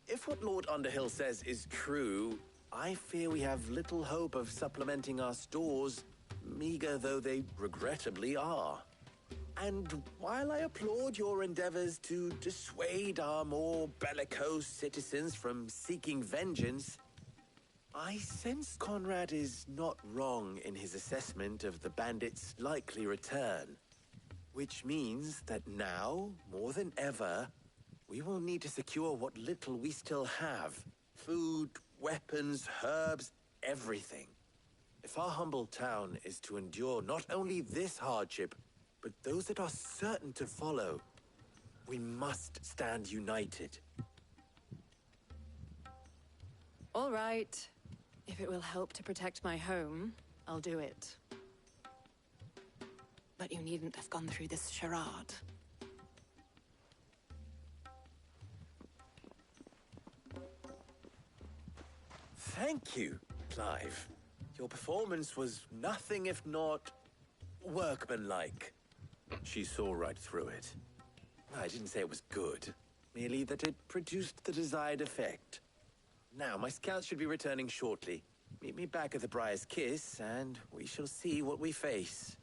If what Lord Underhill says is true, I fear we have little hope of supplementing our stores, meager though they regrettably are. And while I applaud your endeavors to dissuade our more bellicose citizens from seeking vengeance, I sense Conrad is not wrong in his assessment of the bandits' likely return. Which means that now, more than ever, we will need to secure what little we still have. Food, weapons, herbs, everything. If our humble town is to endure not only this hardship, but those that are certain to follow, we must stand united. All right. If it will help to protect my home, I'll do it. But you needn't have gone through this charade. Thank you, Clive. Your performance was nothing if not workmanlike. She saw right through it. I didn't say it was good, merely that it produced the desired effect. Now, my scouts should be returning shortly. Meet me back at the Briar's Kiss, and we shall see what we face.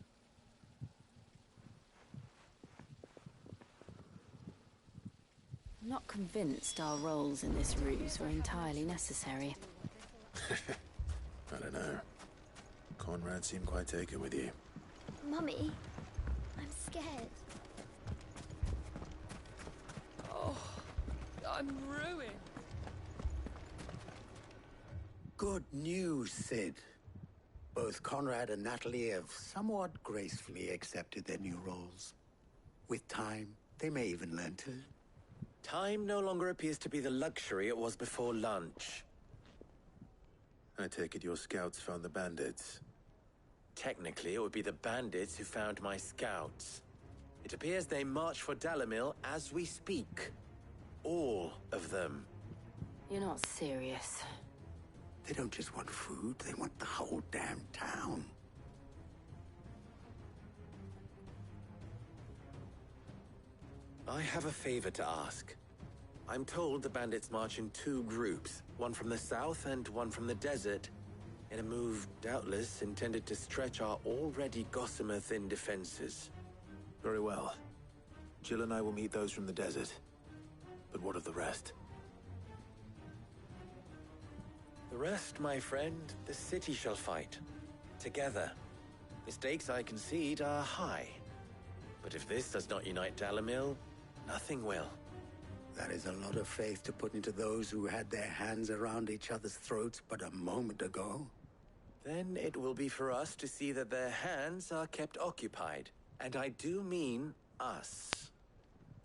I'm not convinced our roles in this ruse were entirely necessary. I don't know. Conrad seemed quite taken with you. Mummy, I'm scared. Oh, I'm ruined. Good news, Sid. Both Conrad and Natalie have somewhat gracefully accepted their new roles. With time, they may even learn to. Time no longer appears to be the luxury it was before lunch. I take it your scouts found the bandits. Technically, it would be the bandits who found my scouts. It appears they march for Dalimil as we speak. All of them. You're not serious. They don't just want food, they want the whole damn town. I have a favor to ask. I'm told the bandits march in two groups, one from the south and one from the desert, in a move doubtless intended to stretch our already gossamer-thin defenses. Very well. Jill and I will meet those from the desert. But what of the rest? The rest, my friend, the city shall fight. Together. The stakes, I concede, are high. But if this does not unite Dalimil, nothing will. That is a lot of faith to put into those who had their hands around each other's throats but a moment ago. Then it will be for us to see that their hands are kept occupied. And I do mean us.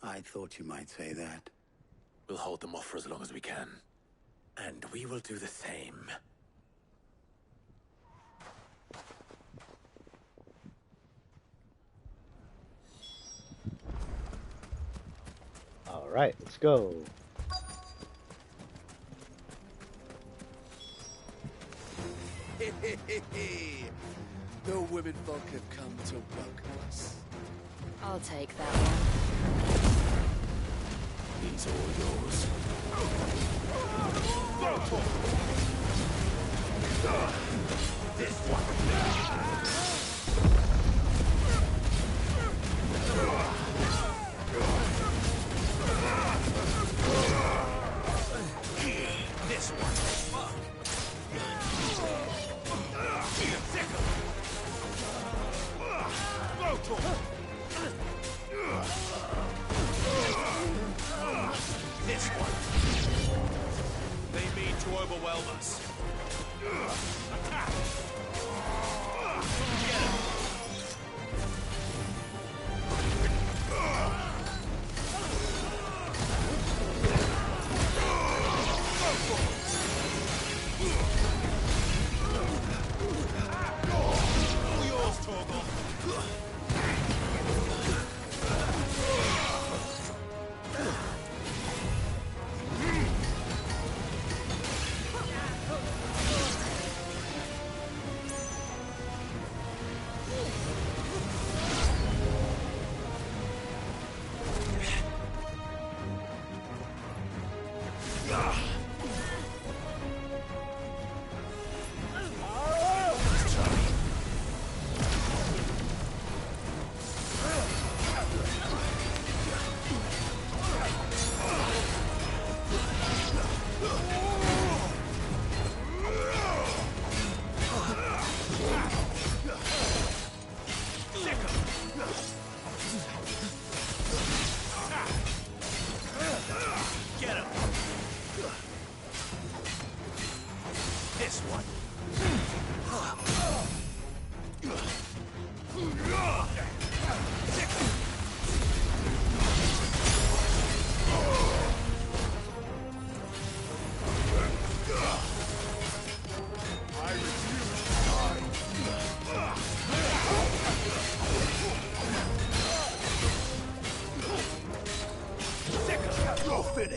I thought you might say that. We'll hold them off for as long as we can. And we will do the same. All right, let's go. The women folk have come to welcome us. I'll take that one. He's all yours. This one. This one. Tickle.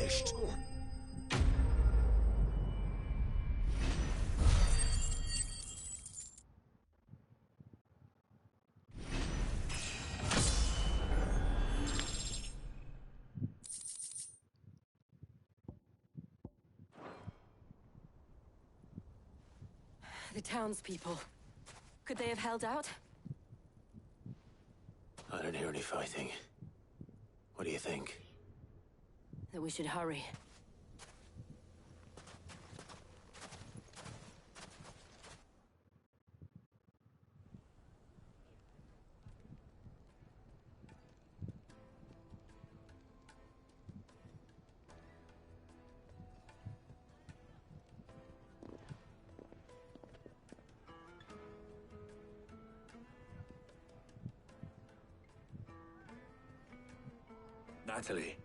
finished. The townspeople. Could they have held out? I don't hear any fighting. What do you think? That we should hurry. Natalie,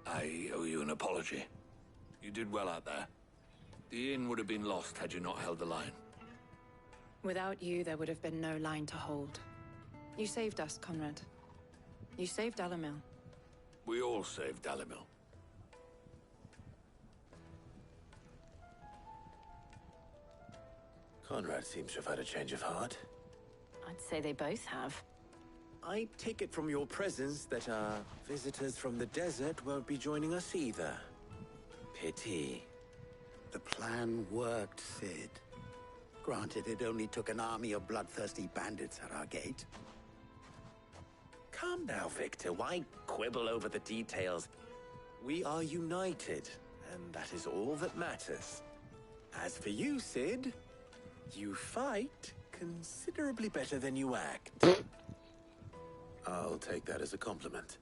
I owe you an apology. You did well out there. The inn would have been lost had you not held the line. Without you, there would have been no line to hold. You saved us, Conrad. You saved Dalimil. We all saved Dalimil. Conrad seems to have had a change of heart. I'd say they both have. I take it from your presence that our visitors from the desert won't be joining us either. Pity. The plan worked, Sid. Granted, it only took an army of bloodthirsty bandits at our gate. Calm now, Victor. Why quibble over the details? We are united, and that is all that matters. As for you, Sid, you fight considerably better than you act. I'll take that as a compliment.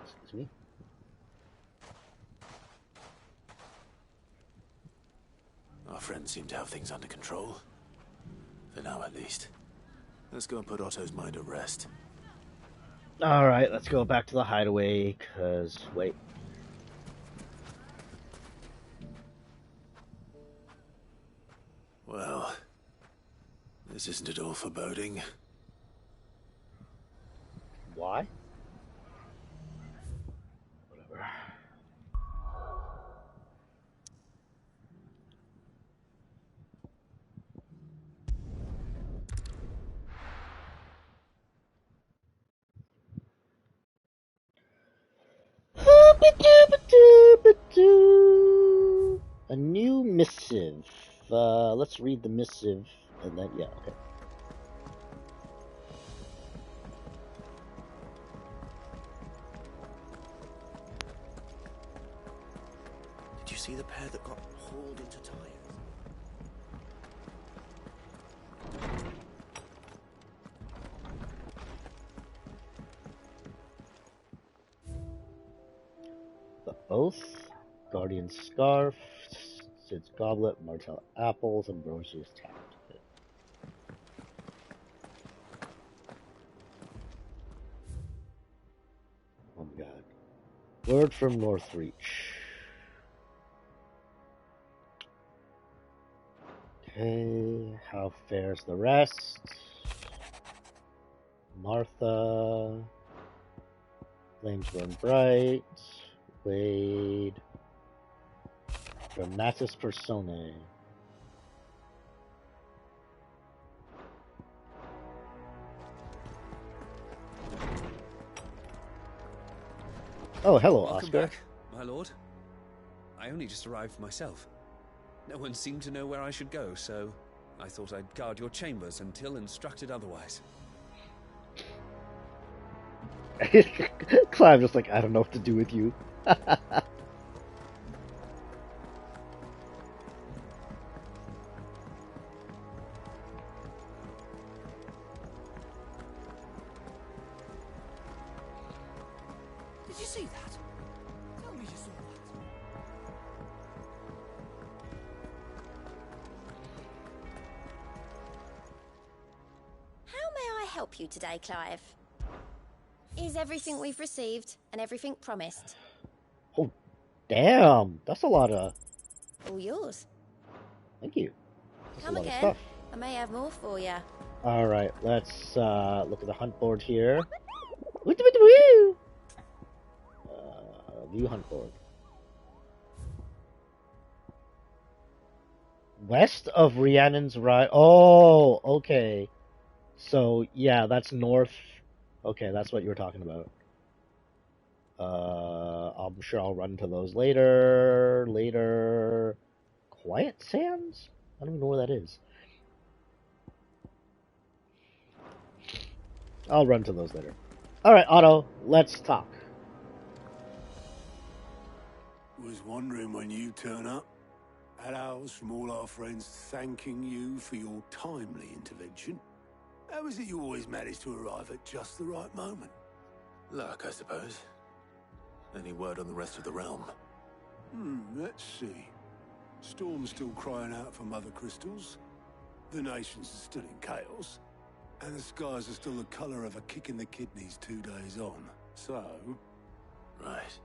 Excuse me. Our friends seem to have things under control. For now, at least. Let's go and put Otto's mind at rest. Alright, let's go back to the hideaway, cause, wait. Well, this isn't at all foreboding. Why? Whatever. A new missive. Let's read the missive, and then, yeah, okay. Did you see the pair that got hauled into tires? The Oath, Guardian's Scarf, Sid's Goblet, Martell Apples, and Ambrosia's Talent. Oh my god. Word from Northreach. Okay, how fares the rest? Martha. Flames burn bright. Wade. Dramatis Personae. Oh, hello, Welcome Oscar. back, my lord. I only just arrived myself. No one seemed to know where I should go, so I thought I'd guard your chambers until instructed otherwise. Clive just like, I don't know what to do with you. Did you see that? Tell me you saw that. How may I help you today, Clive? Is everything we've received and everything promised? Damn, that's a lot of. All yours. Thank you. That's Come a lot of again. stuff. I may have more for ya. All right, let's look at the hunt board here. Woo! View hunt board. West of Rhiannon's Rise. Oh, okay. So yeah, that's north. Okay, that's what you were talking about. I'm sure I'll run to those later. Later. Quiet Sands? I don't even know where that is. I'll run to those later. Alright, Otto, let's talk. Was wondering when you turn up. Had ours from all our friends thanking you for your timely intervention. How is it you always manage to arrive at just the right moment? Luck, I suppose. Any word on the rest of the realm? Let's see. Storm's still crying out for mother crystals. The nations are still in chaos. And the skies are still the colour of a kick in the kidneys 2 days on. So... Right.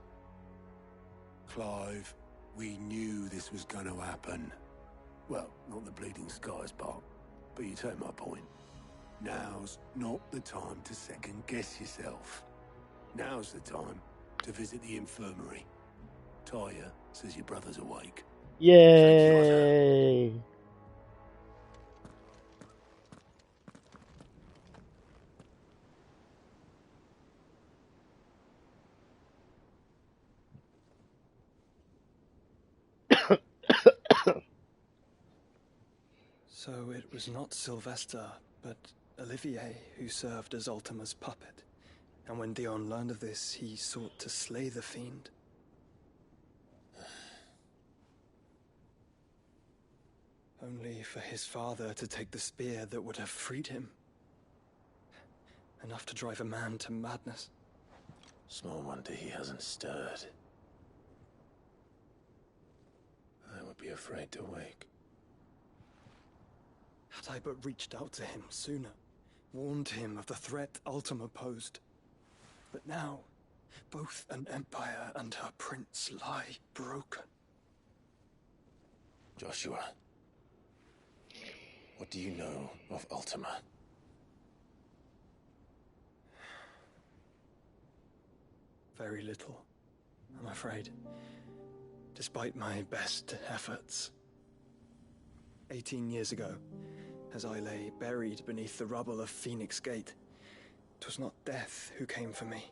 Clive, we knew this was going to happen. Well, not the bleeding skies part, but you take my point. Now's not the time to second-guess yourself. Now's the time to visit the infirmary. Talia says your brother's awake. Yay! So it was not Sylvester, but Olivier who served as Ultima's puppet. And when Dion learned of this, he sought to slay the fiend. Only for his father to take the spear that would have freed him. Enough to drive a man to madness. Small wonder he hasn't stirred. I would be afraid to wake. Had I but reached out to him sooner, warned him of the threat Ultima posed. But now, both an empire and her prince lie broken. Joshua, what do you know of Ultima? Very little, I'm afraid. Despite my best efforts. 18 years ago, as I lay buried beneath the rubble of Phoenix Gate, 'twas not death who came for me,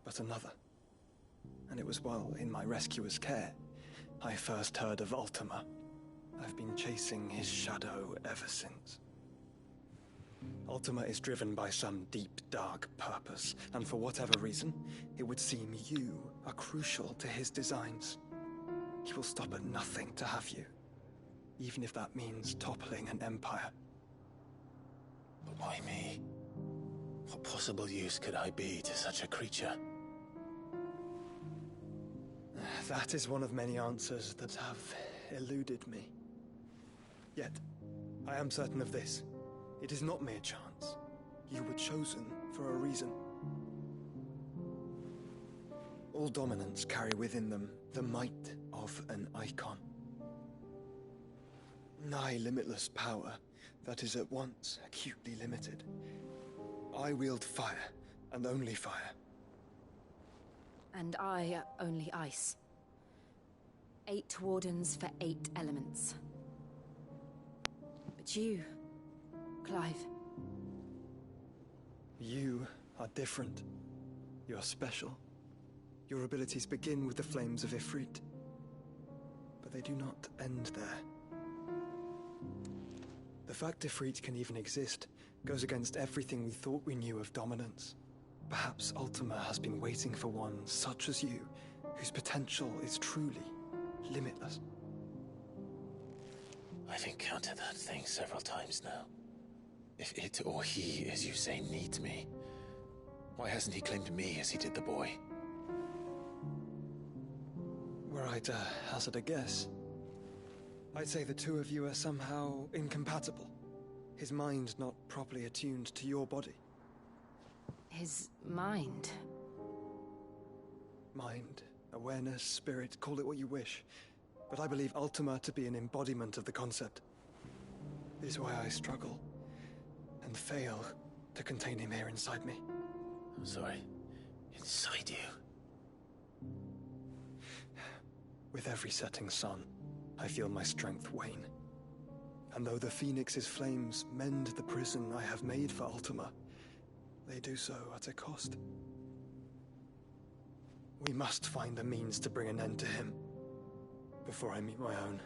but another. And it was while in my rescuer's care, I first heard of Ultima. I've been chasing his shadow ever since. Ultima is driven by some deep, dark purpose, and for whatever reason, it would seem you are crucial to his designs. He will stop at nothing to have you, even if that means toppling an empire. But why me? What possible use could I be to such a creature? That is one of many answers that have eluded me. Yet, I am certain of this. It is not mere chance. You were chosen for a reason. All dominants carry within them the might of an icon. Nigh limitless power that is at once acutely limited. I wield fire, and only fire. And I only ice. 8 wardens for 8 elements. But you, Clive. You are different. You're special. Your abilities begin with the flames of Ifrit. But they do not end there. The fact Ifrit can even exist goes against everything we thought we knew of dominance. Perhaps Ultima has been waiting for one such as you, whose potential is truly limitless. I've encountered that thing several times now. If it or he, as you say, needs me, why hasn't he claimed me as he did the boy? Were I to hazard a guess, I'd say the two of you are somehow incompatible. His mind not properly attuned to your body. His mind? Mind awareness, spirit, call it what you wish. But I believe Ultima to be an embodiment of the concept. This is why I struggle and fail to contain him here inside me. I'm sorry. Inside you? With every setting sun, I feel my strength wane. And though the Phoenix's flames mend the prison I have made for Ultima, they do so at a cost. We must find a means to bring an end to him before I meet my own.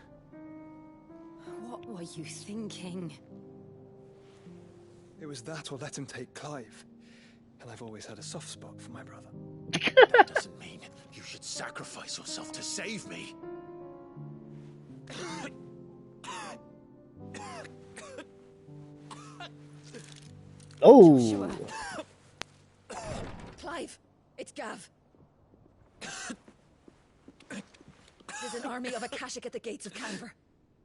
What were you thinking? It was that or let him take Clive. And I've always had a soft spot for my brother. That doesn't mean you should sacrifice yourself to save me. Oh! Joshua. Clive, it's Gav. There's an army of Akashic at the gates of Canver.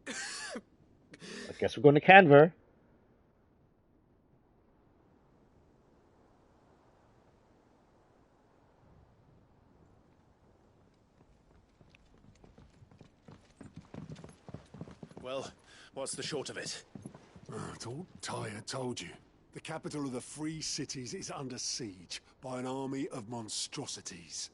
I guess we're going to Canver. Well, what's the short of it? It's all Tyre told you. The capital of the Free Cities is under siege by an army of monstrosities.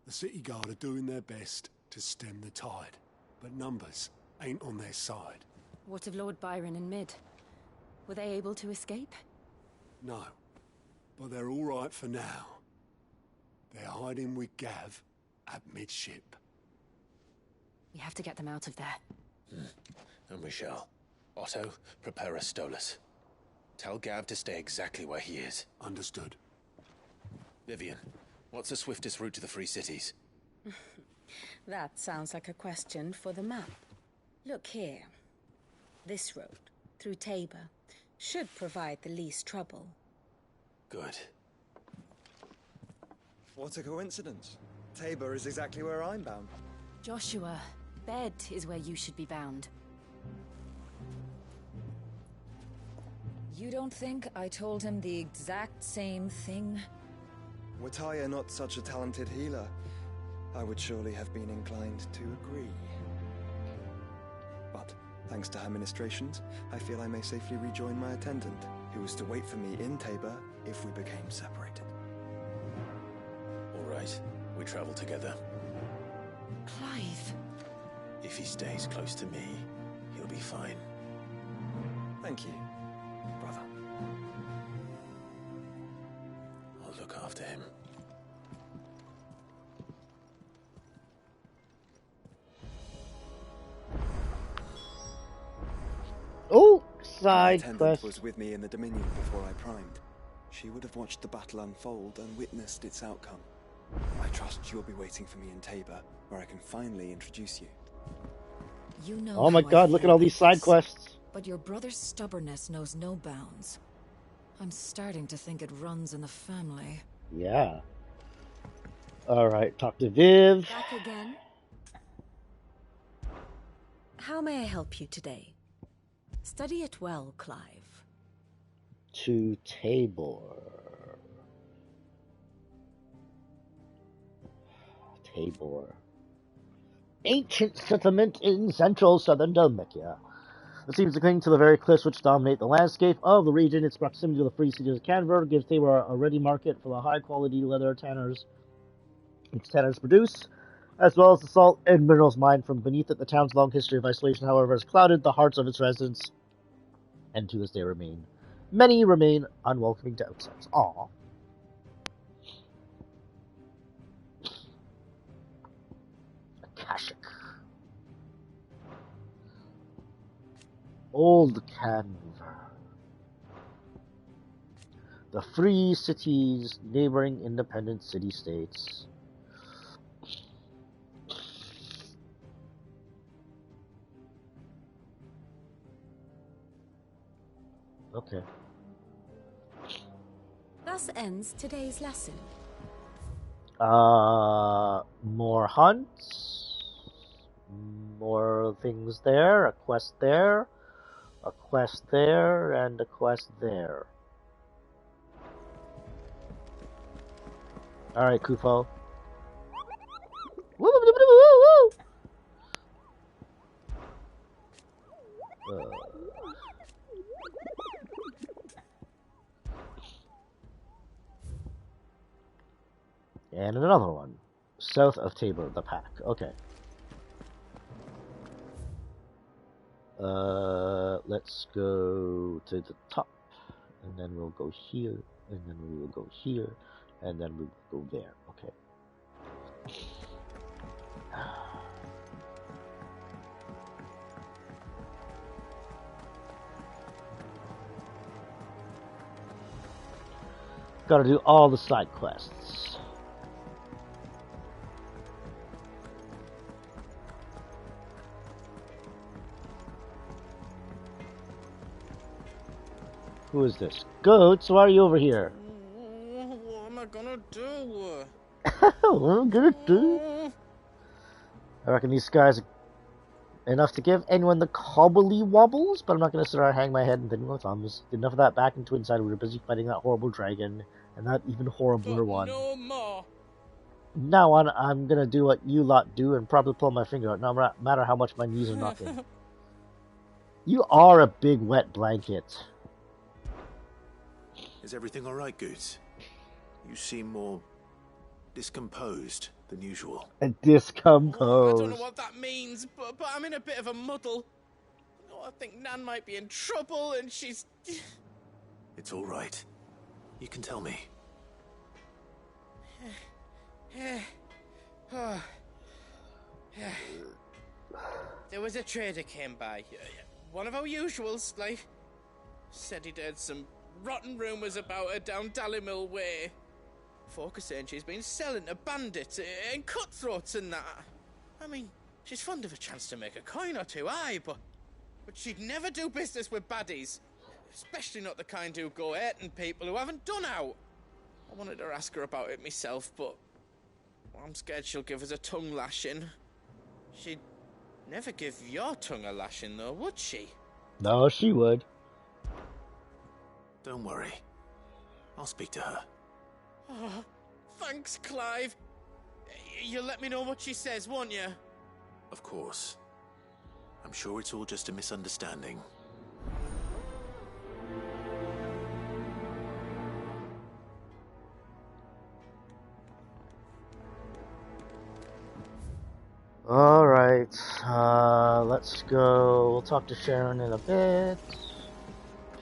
The city guard are doing their best to stem the tide, but numbers ain't on their side. What of Lord Byron and Mid? Were they able to escape? No, but they're all right for now. They're hiding with Gav at midship. We have to get them out of there. And we shall. Otto, prepare a Stolas. Tell Gav to stay exactly where he is. Understood. Vivian, what's the swiftest route to the Free Cities? That sounds like a question for the map. Look here. This road, through Tabor, should provide the least trouble. Good. What a coincidence. Tabor is exactly where I'm bound. Joshua, bed is where you should be bound. You don't think I told him the exact same thing? Were Tyre not such a talented healer, I would surely have been inclined to agree. But, thanks to her ministrations, I feel I may safely rejoin my attendant, who was to wait for me in Tabor if we became separated. All right, we travel together. Clive. If he stays close to me, he'll be fine. Thank you, brother. I'll look after him. Oh, My side attendant quest. was with me in the Dominion before I primed. She would have watched the battle unfold and witnessed its outcome. I trust you'll be waiting for me in Tabor, where I can finally introduce you. You know Oh my how I god, look feel at all about these side this, quests. But your brother's stubbornness knows no bounds. I'm starting to think it runs in the family. Yeah. Alright, talk to Viv. Back again? How may I help you today? Study it well, Clive. To Tabor. Tabor. Ancient settlement in central southern Dalmatia. It seems to cling to the very cliffs which dominate the landscape of the region. Its proximity to the free cities of Canver gives Tabor a ready market for the high-quality leather tanners its tanners produce, as well as the salt and minerals mined from beneath it. The town's long history of isolation, however, has clouded the hearts of its residents, and to this day many remain unwelcoming to outsiders. Aww. Akashic. Old Canver. The free cities, neighboring independent city-states. Okay. Thus ends today's lesson. More hunts, more things there, a quest there, a quest there, and a quest there. Alright, Kufo. And another one. South of Tabor, the pack. Okay. Let's go to the top. And then we'll go here. And then we will go here. And then we will go there. Okay. Gotta do all the side quests. Who is this? Goats, why are you over here? What am I gonna do? What am I gonna do? I reckon these guys are enough to give anyone the cobbly wobbles, but I'm not gonna sit around and hang my head and twiddle my thumbs. Did enough of that back in Twinside. We were busy fighting that horrible dragon, and that even horribler one. No more. Now on, I'm gonna do what you lot do and probably pull my finger out, no matter how much my knees are knocking. You are a big wet blanket. Is everything all right, Goose? You seem more discomposed than usual. Discomposed. I don't know what that means, but I'm in a bit of a muddle. Oh, I think Nan might be in trouble, and she's... It's all right. You can tell me. There was a trader came by. One of our usuals, like... Said he'd heard some rotten rumours about her down Dallymill Way. Folk are saying she's been selling to bandits and cutthroats and that. I mean, she's fond of a chance to make a coin or two, aye, but she'd never do business with baddies. Especially not the kind who go hurting people who haven't done out. I wanted to ask her about it myself, but I'm scared she'll give us a tongue lashing. She'd never give your tongue a lashing, though, would she? No, she would. Don't worry. I'll speak to her. Oh, thanks, Clive. You'll let me know what she says, won't you? Of course. I'm sure it's all just a misunderstanding. Alright, let's go. We'll talk to Sharon in a bit.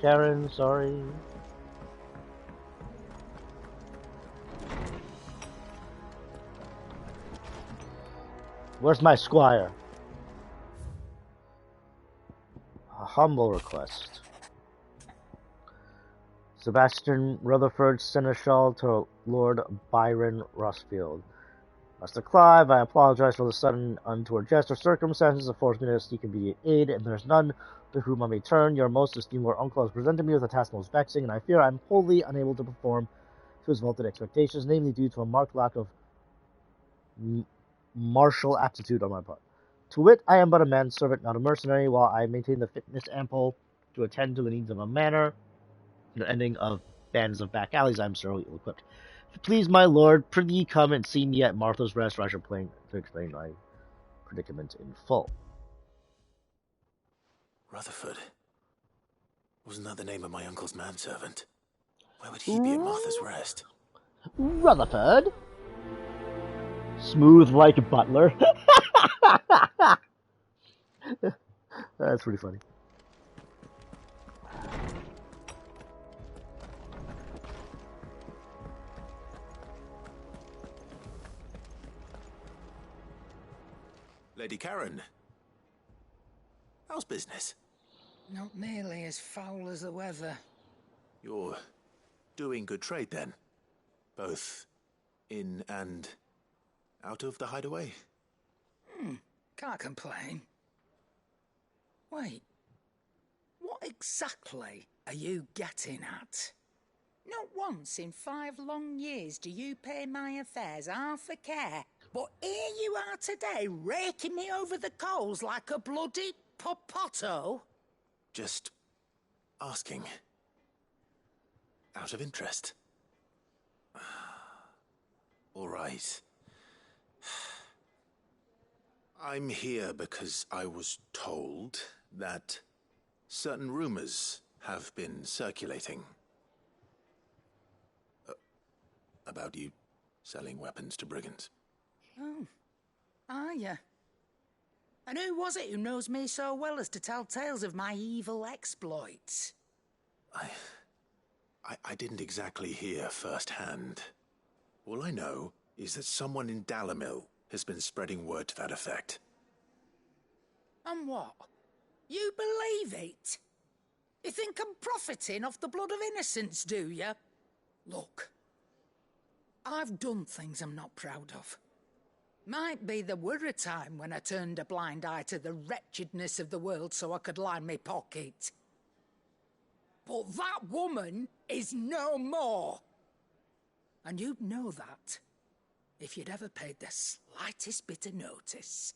Sharon, sorry. Where's my squire? A humble request. Sebastian Rutherford, Seneschal to Lord Byron Rossfield. Master Clive, I apologize for the sudden untoward jest or circumstances that forced me to seek immediate aid, and there is none to whom I may turn. Your most esteemed Lord Uncle has presented me with a task most vexing, and I fear I am wholly unable to perform to his vaulted expectations, namely due to a marked lack of martial aptitude on my part. To wit, I am but a manservant, not a mercenary, while I maintain the fitness ample to attend to the needs of a manor. The ending of bands of back alleys, I am sorely ill-equipped. Please, my lord, prithee come and see me at Martha's Rest, where I shall plan to explain my predicament in full. Rutherford? Wasn't that the name of my uncle's manservant? Why would he be at Martha's Rest? Rutherford? Smooth like a butler. That's pretty funny. Lady Karen, how's business? Not nearly as foul as the weather. You're doing good trade then? Both in and out of the hideaway? Can't complain. Wait, what exactly are you getting at? Not once in 5 long years do you pay my affairs half a care, but here you are today, raking me over the coals like a bloody popoto? Just asking. Out of interest. All right. I'm here because I was told that certain rumors have been circulating. About you selling weapons to brigands. Oh, are you? And who was it who knows me so well as to tell tales of my evil exploits? I didn't exactly hear firsthand. All I know is that someone in Dalimil has been spreading word to that effect. And what? You believe it? You think I'm profiting off the blood of innocents, do you? Look, I've done things I'm not proud of. Might be there were a time when I turned a blind eye to the wretchedness of the world so I could line my pocket. But that woman is no more. And you'd know that if you'd ever paid the slightest bit of notice.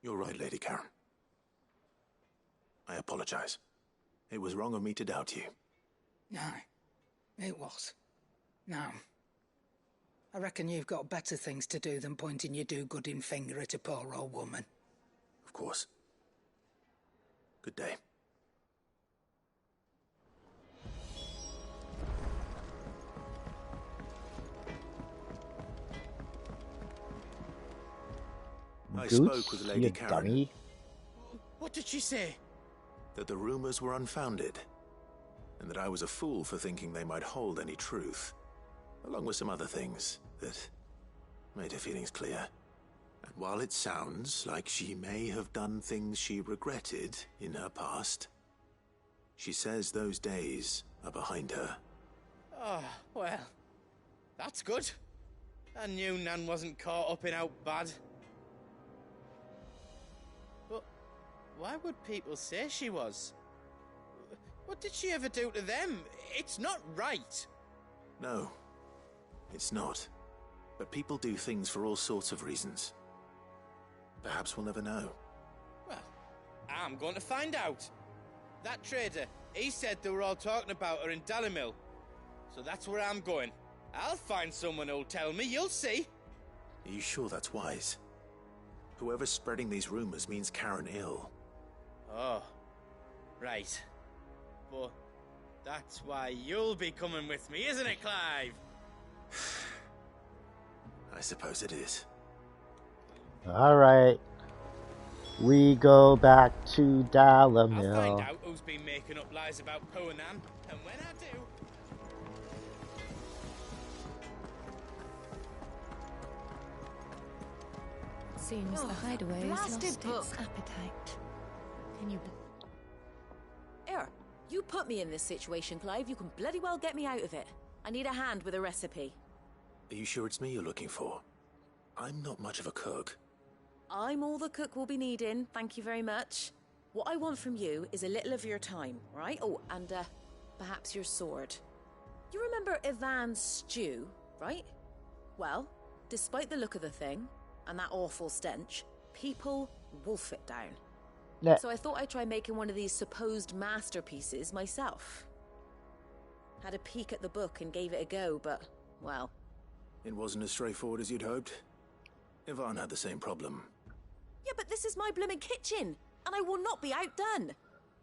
You're right, Lady Karen. I apologize. It was wrong of me to doubt you. Aye, it was. Now, I reckon you've got better things to do than pointing your do-gooding finger at a poor old woman. Of course. Good day. I spoke with Lady Karen. Dummy. What did she say? That the rumors were unfounded, and that I was a fool for thinking they might hold any truth, along with some other things that made her feelings clear. And while it sounds like she may have done things she regretted in her past, she says those days are behind her. Oh, well, that's good. I knew Nan wasn't caught up in out bad. But why would people say she was? What did she ever do to them? It's not right. No, it's not. But people do things for all sorts of reasons. Perhaps we'll never know. Well, I'm going to find out. That trader, he said they were all talking about her in Dalimil. So that's where I'm going. I'll find someone who'll tell me, you'll see. Are you sure that's wise? Whoever's spreading these rumors means Karen ill. Oh, right. But that's why you'll be coming with me, isn't it, Clive? I suppose it is. Alright. We go back to Dalimil. I'll find out who's been making up lies about Poe and Anne, and when I do... Seems the hideaway has lost its appetite. Can you... Here, you put me in this situation, Clive. You can bloody well get me out of it. I need a hand with a recipe. Are you sure it's me you're looking for? I'm not much of a cook. I'm all the cook will be needing, thank you very much. What I want from you is a little of your time, right? Oh, and perhaps your sword. You remember Ivan's stew, right? Well, despite the look of the thing, and that awful stench, people wolf it down. Yeah. So I thought I'd try making one of these supposed masterpieces myself. Had a peek at the book and gave it a go, but, well... It wasn't as straightforward as you'd hoped? Ivan had the same problem. Yeah, but this is my blimmin' kitchen, and I will not be outdone.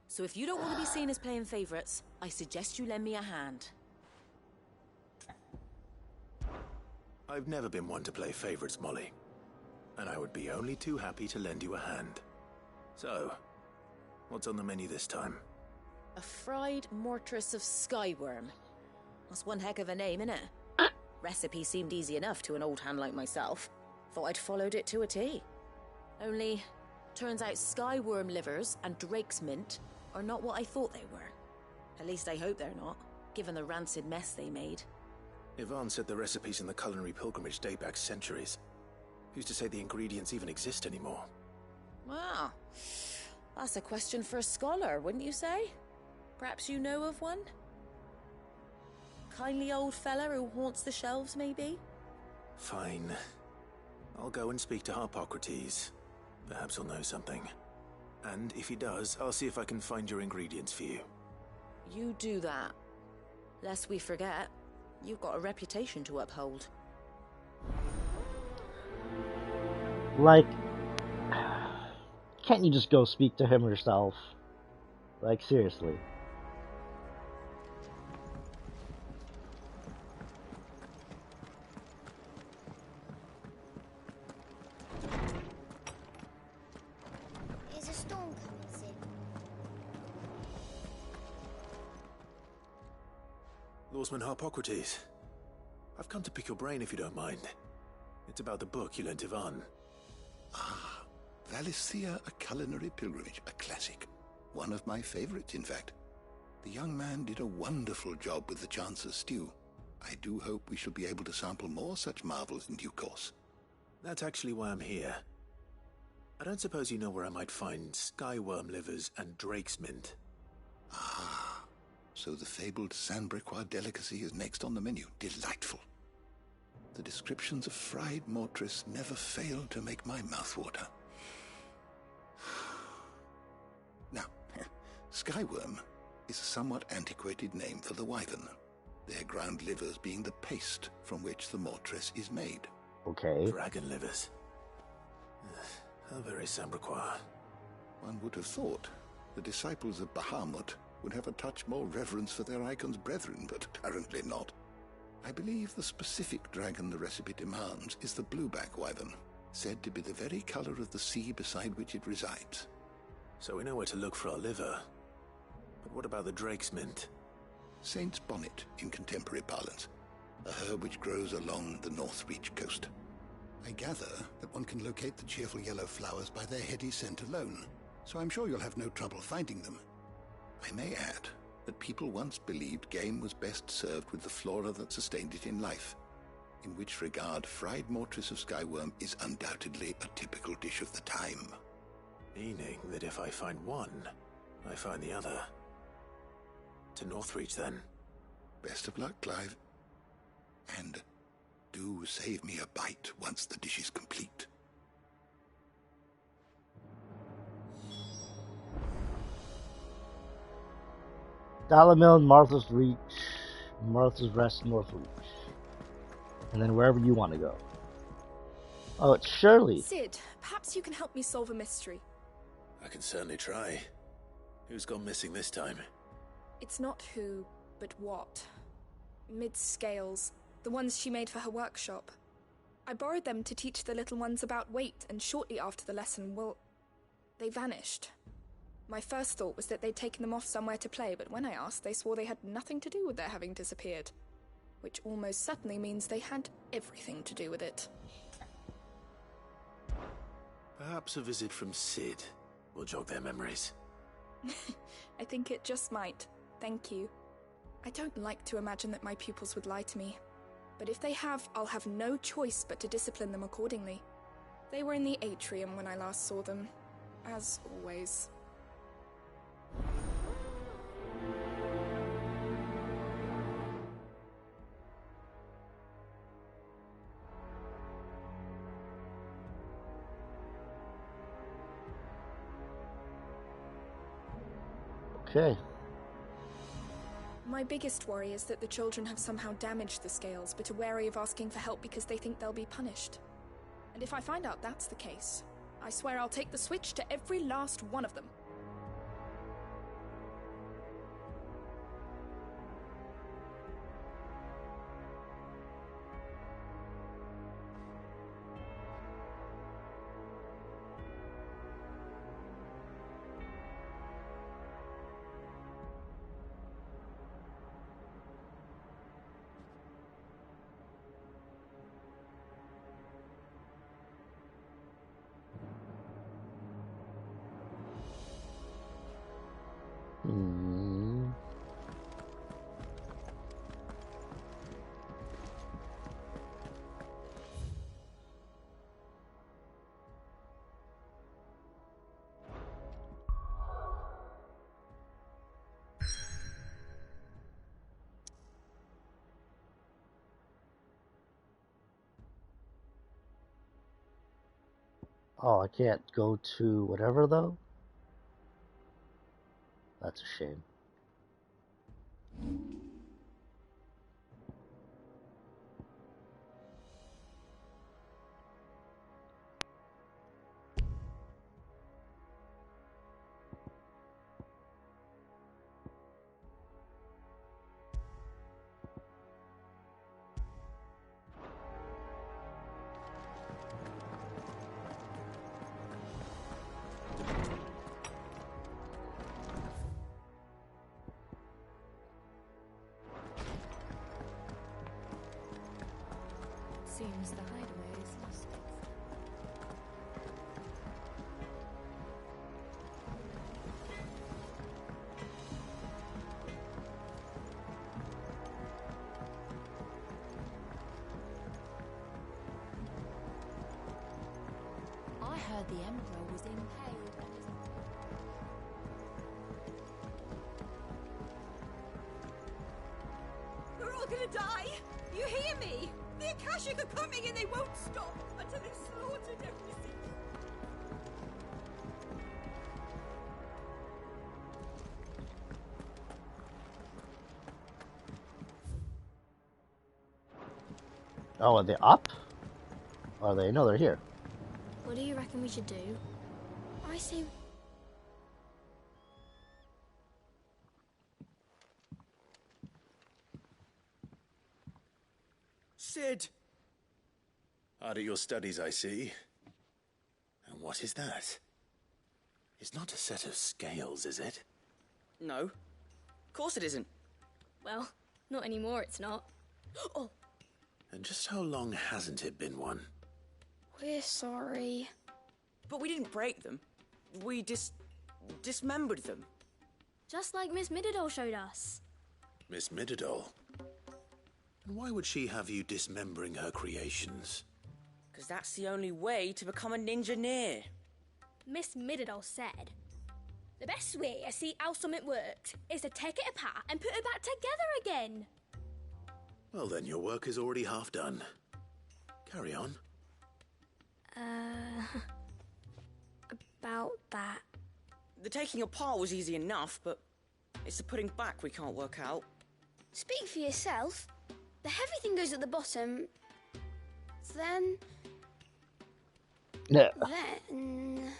So if you don't want to be seen as playing favourites, I suggest you lend me a hand. I've never been one to play favourites, Molly. And I would be only too happy to lend you a hand. So, what's on the menu this time? A fried mortress of skyworm. That's one heck of a name, innit? Recipe seemed easy enough to an old hand like myself. Thought I'd followed it to a T. Only, turns out skyworm livers and drake's mint are not what I thought they were. At least I hope they're not, given the rancid mess they made. Ivan said the recipes in the culinary pilgrimage date back centuries. Who's to say the ingredients even exist anymore? Wow. That's a question for a scholar, wouldn't you say? Perhaps you know of one? Kindly old fella who haunts the shelves, maybe? Fine. I'll go and speak to Harpocrates. Perhaps he'll know something. And if he does, I'll see if I can find your ingredients for you. You do that. Lest we forget, you've got a reputation to uphold. Like, can't you just go speak to him yourself? Like, seriously. Lawsman Harpocrates. I've come to pick your brain if you don't mind. It's about the book you lent Ivan. Ah, Valisthea, A Culinary Pilgrimage, a classic. One of my favorites, in fact. The young man did a wonderful job with the Chance's stew. I do hope we shall be able to sample more such marvels in due course. That's actually why I'm here. I don't suppose you know where I might find skyworm livers and drake's mint. Ah, so the fabled Sanbriquois delicacy is next on the menu. Delightful. The descriptions of fried mortris never fail to make my mouth water. Now, skyworm is a somewhat antiquated name for the wyvern, their ground livers being the paste from which the mortris is made. Okay. Dragon livers. How very Sambriquois. One would have thought the disciples of Bahamut would have a touch more reverence for their icon's brethren, but apparently not. I believe the specific dragon the recipe demands is the blueback wyvern, said to be the very color of the sea beside which it resides. So we know where to look for our liver. But what about the drake's mint? Saint's bonnet in contemporary parlance, a herb which grows along the North Reach coast. I gather that one can locate the cheerful yellow flowers by their heady scent alone, so I'm sure you'll have no trouble finding them. I may add that people once believed game was best served with the flora that sustained it in life, in which regard fried mortris of skyworm is undoubtedly a typical dish of the time. Meaning that if I find one, I find the other. To Northreach, then. Best of luck, Clive. And do save me a bite once the dish is complete. Dalamil, Martha's Reach, Martha's Rest, Northreach. And then wherever you want to go. Oh, it's Shirley. Sid, perhaps you can help me solve a mystery. I can certainly try. Who's gone missing this time? It's not who, but what. Mid's scales, the ones she made for her workshop. I borrowed them to teach the little ones about weight, and shortly after the lesson, well, they vanished. My first thought was that they'd taken them off somewhere to play, but when I asked, they swore they had nothing to do with their having disappeared. Which almost certainly means they had everything to do with it. Perhaps a visit from Sid will jog their memories. I think it just might. Thank you. I don't like to imagine that my pupils would lie to me. But if they have, I'll have no choice but to discipline them accordingly. They were in the atrium when I last saw them. As always. Okay. My biggest worry is that the children have somehow damaged the scales, but are wary of asking for help because they think they'll be punished. And if I find out that's the case, I swear I'll take the switch to every last one of them. Oh, I can't go to whatever, though? That's a shame. Seems the hideaway is lost. I heard the Emperor was impaled on his... We're all gonna die! You hear me? The Akashic are coming and they won't stop until they've slaughtered everything. Oh, are they up? Are they? No, they're here. What do you reckon we should do? I say... Sid! Hard at your studies, I see. And what is that? It's not a set of scales, is it? No. Of course it isn't. Well, not anymore, it's not. Oh, And just how long hasn't it been one? we're sorry. But we didn't break them. We dismembered them. Just like Miss Mididol showed us. Miss Mididol? And why would she have you dismembering her creations? Because that's the only way to become a ninja-near. Miss Mididol said, the best way to see how something works is to take it apart and put it back together again. Well then, your work is already half done. Carry on. About that. The taking apart was easy enough, but it's the putting back we can't work out. Speak for yourself. The heavy thing goes at the bottom. Then... Yeah. Then...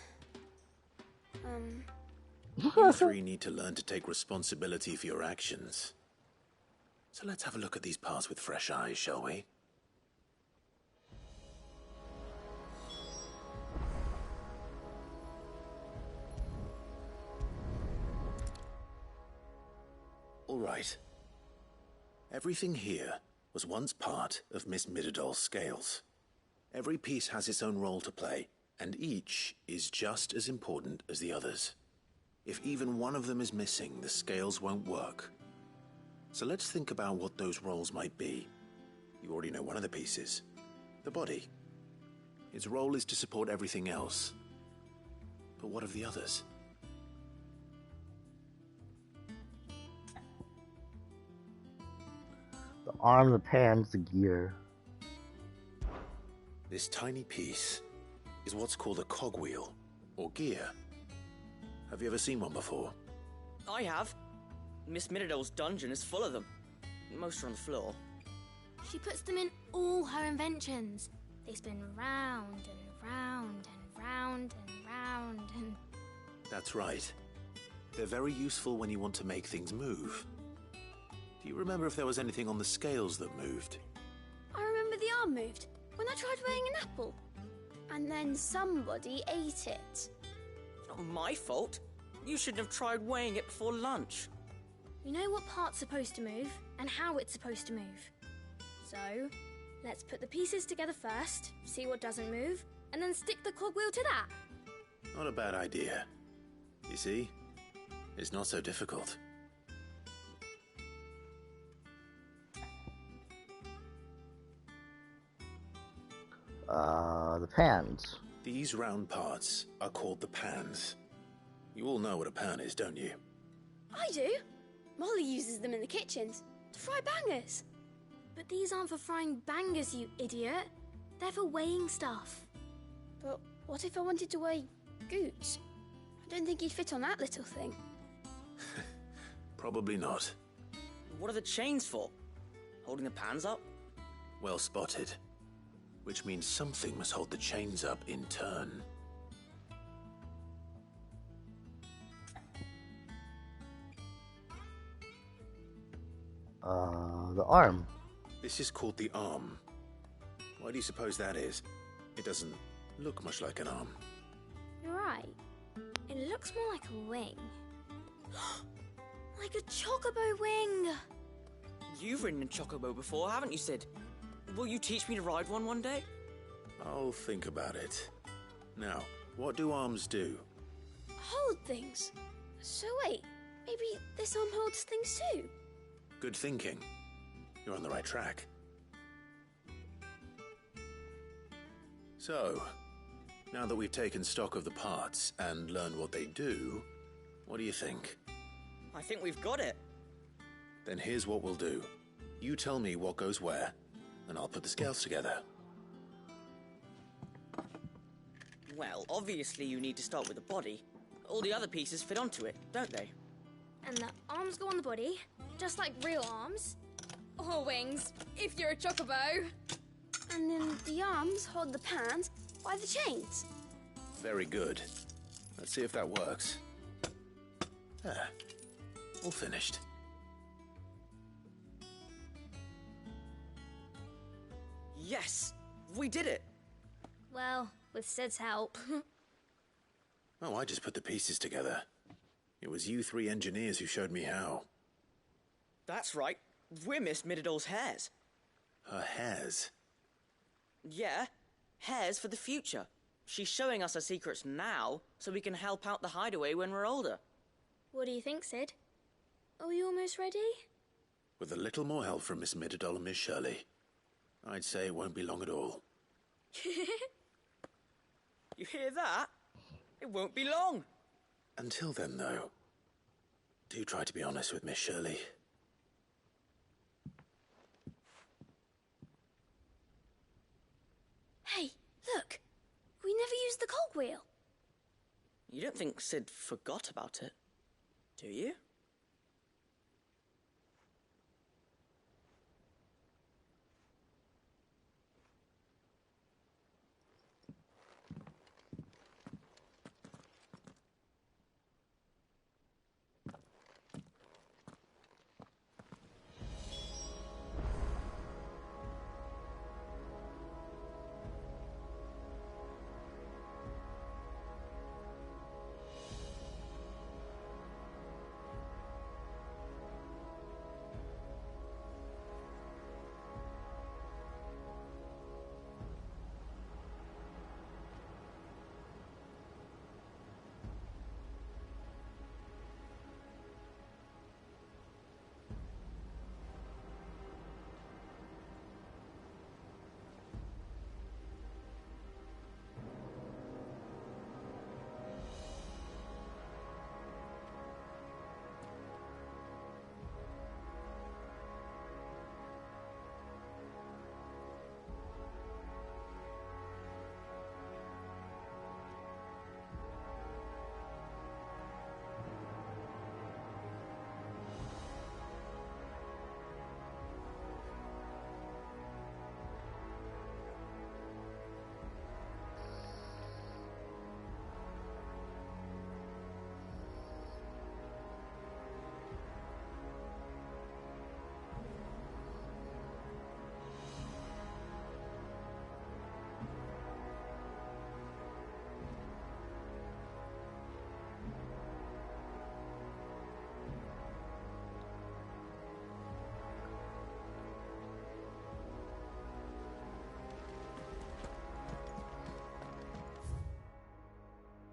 You three need to learn to take responsibility for your actions. So let's have a look at these parts with fresh eyes, shall we? All right. Everything here was once part of Miss Mididol's scales. Every piece has its own role to play, and each is just as important as the others. If even one of them is missing, the scales won't work. So let's think about what those roles might be. You already know one of the pieces. The body. Its role is to support everything else. But what of the others? The arm, the pans, the gear. This tiny piece is what's called a cogwheel, or gear. Have you ever seen one before? I have. Miss Mididol's dungeon is full of them. Most are on the floor. She puts them in all her inventions. They spin round and round and round and round and... That's right. They're very useful when you want to make things move. Do you remember if there was anything on the scales that moved? I remember the arm moved when I tried weighing an apple. And then somebody ate it. Not my fault. You shouldn't have tried weighing it before lunch. You know what part's supposed to move and how it's supposed to move. So, let's put the pieces together first, see what doesn't move, and then stick the cogwheel to that. Not a bad idea. You see? It's not so difficult. The pans. These round parts are called the pans. You all know what a pan is, don't you? I do. Molly uses them in the kitchens to fry bangers. But these aren't for frying bangers, you idiot. They're for weighing stuff. But what if I wanted to weigh Goots? I don't think he'd fit on that little thing. Probably not. What are the chains for? Holding the pans up? Well spotted. Which means something must hold the chains up in turn. The arm. This is called the arm. Why do you suppose that is? It doesn't look much like an arm. You're right. It looks more like a wing. Like a chocobo wing! You've ridden a chocobo before, haven't you, Sid? Will you teach me to ride one day? I'll think about it. Now, what do arms do? Hold things. So wait, maybe this arm holds things too? Good thinking. You're on the right track. So, now that we've taken stock of the parts and learned what they do, what do you think? I think we've got it. Then here's what we'll do. You tell me what goes where, and I'll put the scales together. Well, obviously you need to start with the body. All the other pieces fit onto it, don't they? And the arms go on the body, just like real arms. Or wings, if you're a chocobo. And then the arms hold the pans by the chains. Very good. Let's see if that works. There. All finished. Yes! We did it! Well, with Sid's help. Oh, I just put the pieces together. It was you three engineers who showed me how. That's right. We're Miss Mididol's hares. Her hairs? Yeah, hares for the future. She's showing us her secrets now, so we can help out the hideaway when we're older. What do you think, Sid? Are we almost ready? With a little more help from Miss Mididol and Miss Shirley, I'd say it won't be long at all. You hear that? It won't be long. Until then, though, do try to be honest with Miss Shirley. Hey, look! We never used the cogwheel. You don't think Sid forgot about it, do you?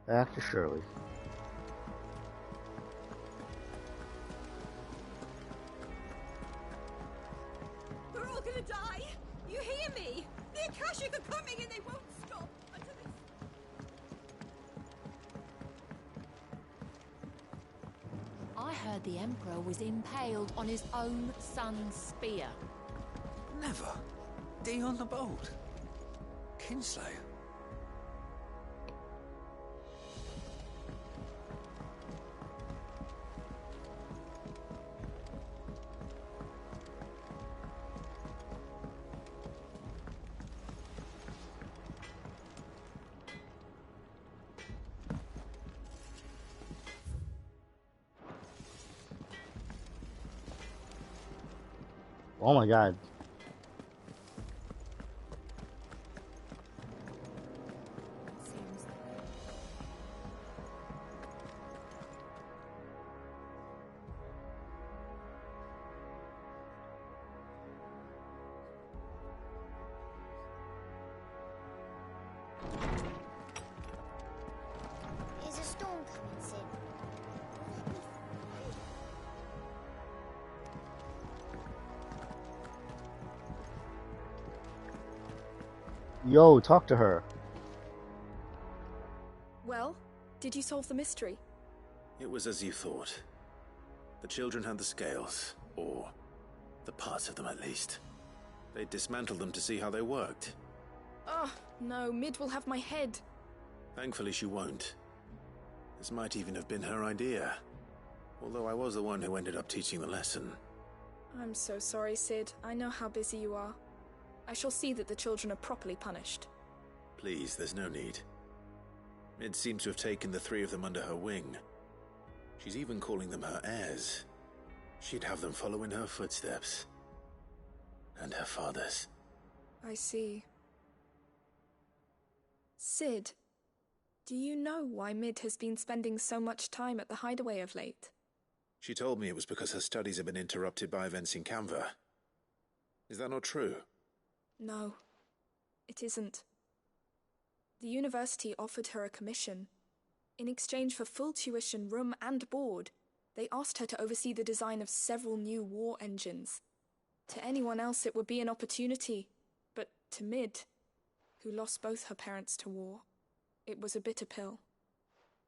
Back to Shirley. We're all gonna die! You hear me? The Akashic are coming and they won't stop until they... I heard the Emperor was impaled on his own son's spear. Never. Dion the Bold. Kinslayer. Oh my god. Yo, talk to her. Well, did you solve the mystery? It was as you thought. The children had the scales, or the parts of them at least. They dismantled them to see how they worked. Oh, no, Mid will have my head. Thankfully she won't. This might even have been her idea. Although I was the one who ended up teaching the lesson. I'm so sorry, Sid. I know how busy you are. I shall see that the children are properly punished. Please, there's no need. Mid seems to have taken the three of them under her wing. She's even calling them her heirs. She'd have them follow in her footsteps. And her father's. I see. Sid, do you know why Mid has been spending so much time at the hideaway of late? She told me it was because her studies have been interrupted by events in Canva. Is that not true? No, it isn't. The university offered her a commission. In exchange for full tuition, room and board, they asked her to oversee the design of several new war engines. To anyone else it would be an opportunity, but to Mid, who lost both her parents to war, it was a bitter pill.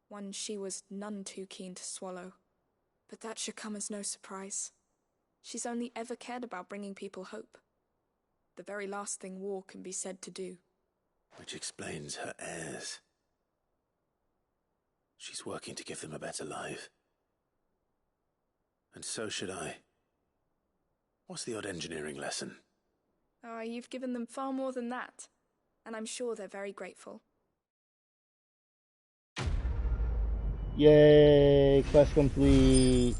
One she was none too keen to swallow. But that should come as no surprise. She's only ever cared about bringing people hope. The very last thing war can be said to do. Which explains her heirs. She's working to give them a better life. And so should I. What's the odd engineering lesson? Ah, you've given them far more than that. And I'm sure they're very grateful. Yay, quest complete.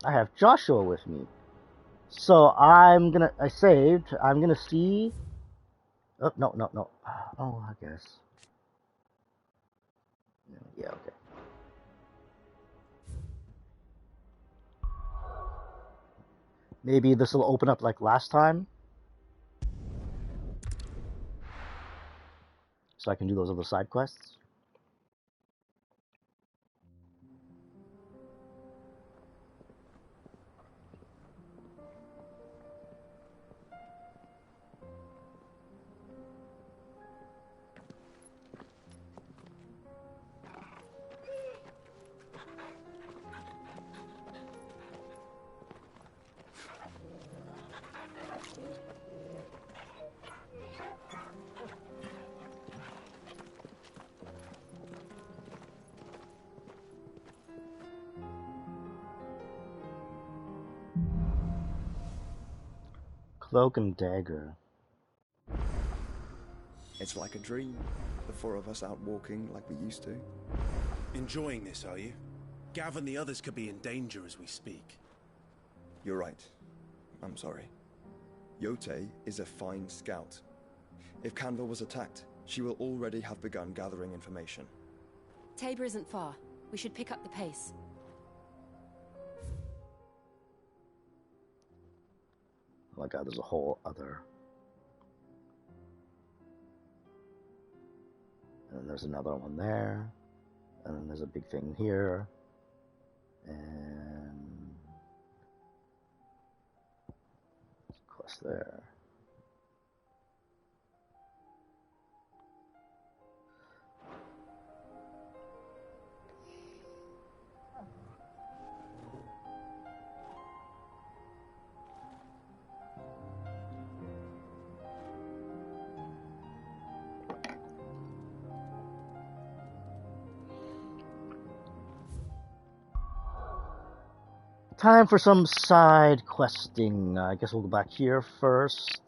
I have Joshua with me. So I saved. I'm gonna see. Oh, no. Oh, I guess. Yeah, okay. Maybe this will open up like last time. So I can do those other side quests. Cloak and dagger. It's like a dream. The four of us out walking like we used to. Enjoying this, are you? Gav and the others could be in danger as we speak. You're right. I'm sorry. Yote is a fine scout. If Canva was attacked, she will already have begun gathering information. Tabor isn't far. We should pick up the pace. Oh my god, there's a whole other. And then there's another one there. And then there's a big thing here. And quest there. Time for some side questing. I guess we'll go back here first.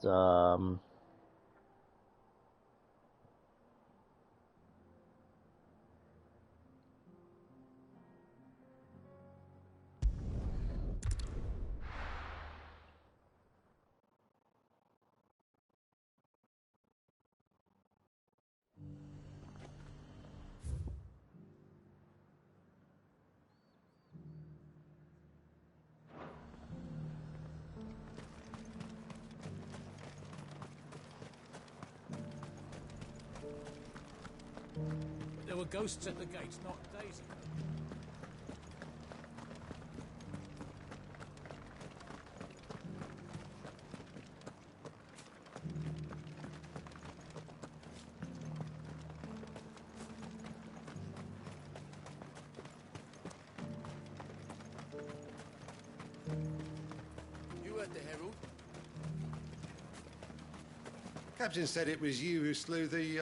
ghosts at the gates, not Daisy. You heard the Herald? Captain said it was you who slew the,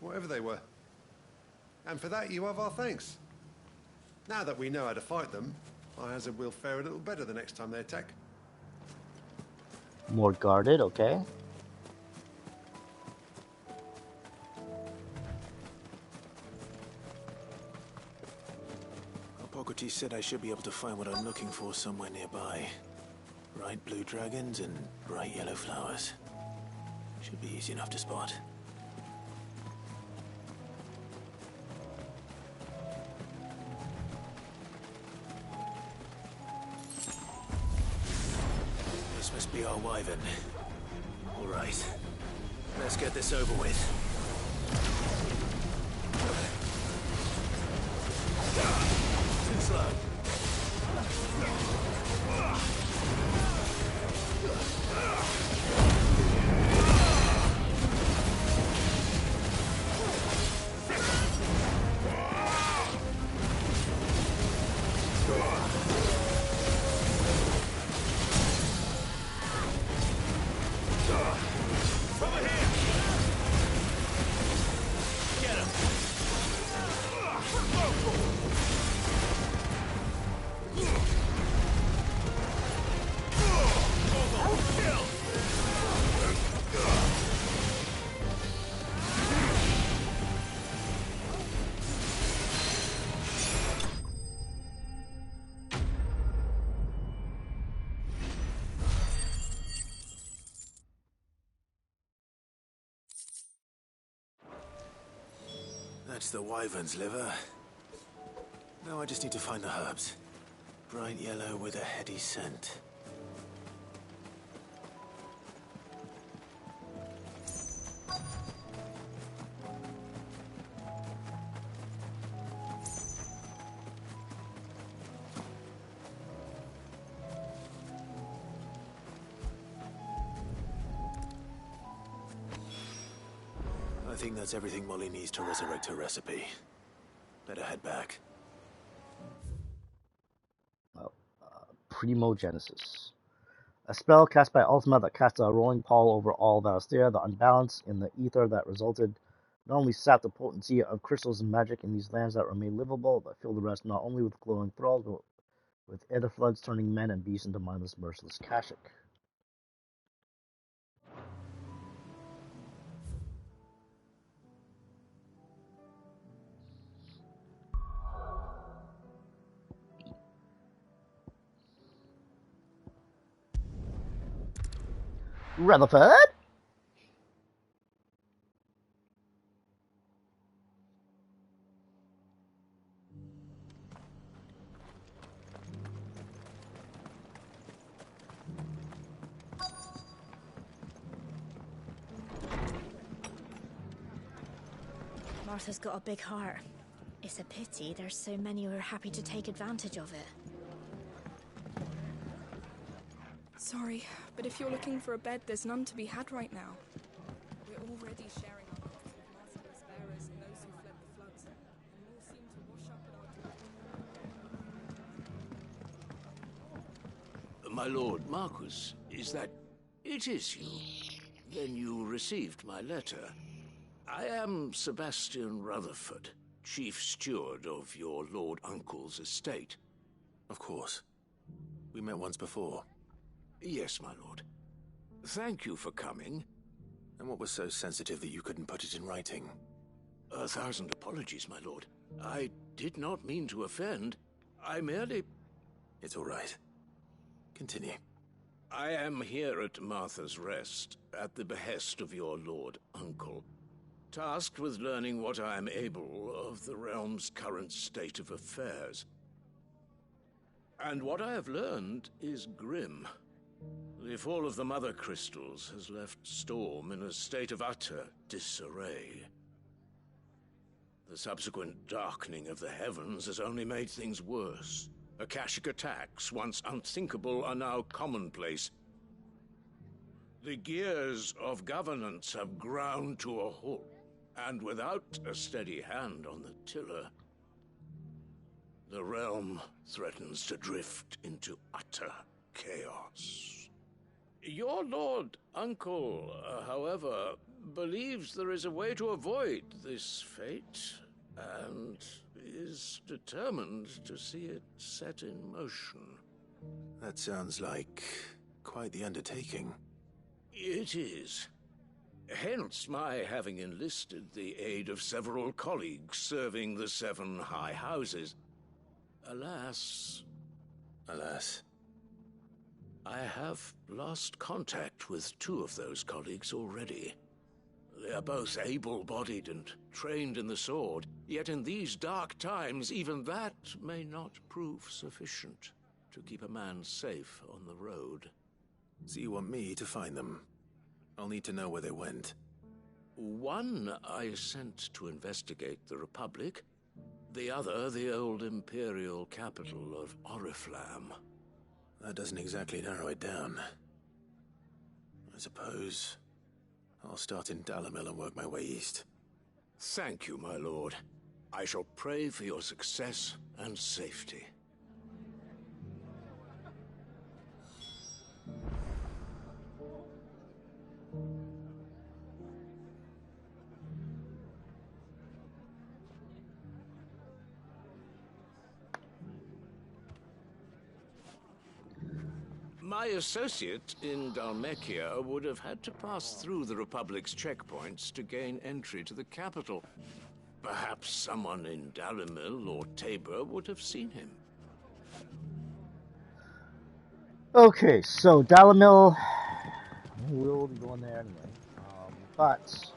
whatever they were. And for that, you have our thanks. Now that we know how to fight them, I hazard we'll fare a little better the next time they attack. More guarded, okay. Hippocrates said I should be able to find what I'm looking for somewhere nearby. Bright blue dragons and bright yellow flowers. Should be easy enough to spot. This must be our wyvern. All right. Let's get this over with. Too slow. That's the wyvern's liver. Now I just need to find the herbs. Bright yellow with a heady scent. I think that's everything Molly needs to resurrect her recipe. Better head back. Primogenesis. A spell cast by Ultima that cast a rolling pall over all Valestia. The unbalance in the ether that resulted not only sapped the potency of crystals and magic in these lands that remain livable, but filled the rest not only with glowing thralls, but with ether floods turning men and beasts into mindless, merciless Kashik. Rutherford? Martha's got a big heart. It's a pity there's so many who are happy to take advantage of it. Sorry, but if you're looking for a bed, there's none to be had right now. We're already sharing our lots with masterless bearers and those who fled the floods, and all seem to wash up at our door. My lord Marquis, is that... It is you. Then you received my letter. I am Sebastian Rutherford, chief steward of your lord uncle's estate. Of course. We met once before. Yes, my lord. Thank you for coming. And what was so sensitive that you couldn't put it in writing? 1,000 apologies, my lord. I did not mean to offend. I merely... It's all right. Continue. I am here at Martha's Rest, at the behest of your lord uncle, tasked with learning what I am able of the realm's current state of affairs. And what I have learned is grim. The fall of the Mother Crystals has left Storm in a state of utter disarray. The subsequent darkening of the heavens has only made things worse. Akashic attacks, once unthinkable, are now commonplace. The gears of governance have ground to a halt, and without a steady hand on the tiller, the realm threatens to drift into utter chaos. Your Lord Uncle, however, believes there is a way to avoid this fate, and is determined to see it set in motion. That sounds like quite the undertaking. It is. Hence my having enlisted the aid of several colleagues serving the 7 high houses. Alas, I have lost contact with 2 of those colleagues already. They are both able-bodied and trained in the sword, yet in these dark times even that may not prove sufficient to keep a man safe on the road. So you want me to find them? I'll need to know where they went. One I sent to investigate the Republic, the other the old Imperial capital of Oriflamme. That doesn't exactly narrow it down. I suppose I'll start in Dalimil and work my way east. Thank you, my lord. I shall pray for your success and safety. My associate in Dhalmekia would have had to pass through the Republic's checkpoints to gain entry to the capital. Perhaps someone in Dalimil or Tabor would have seen him. Okay, so Dalimil, we'll be going there anyway. But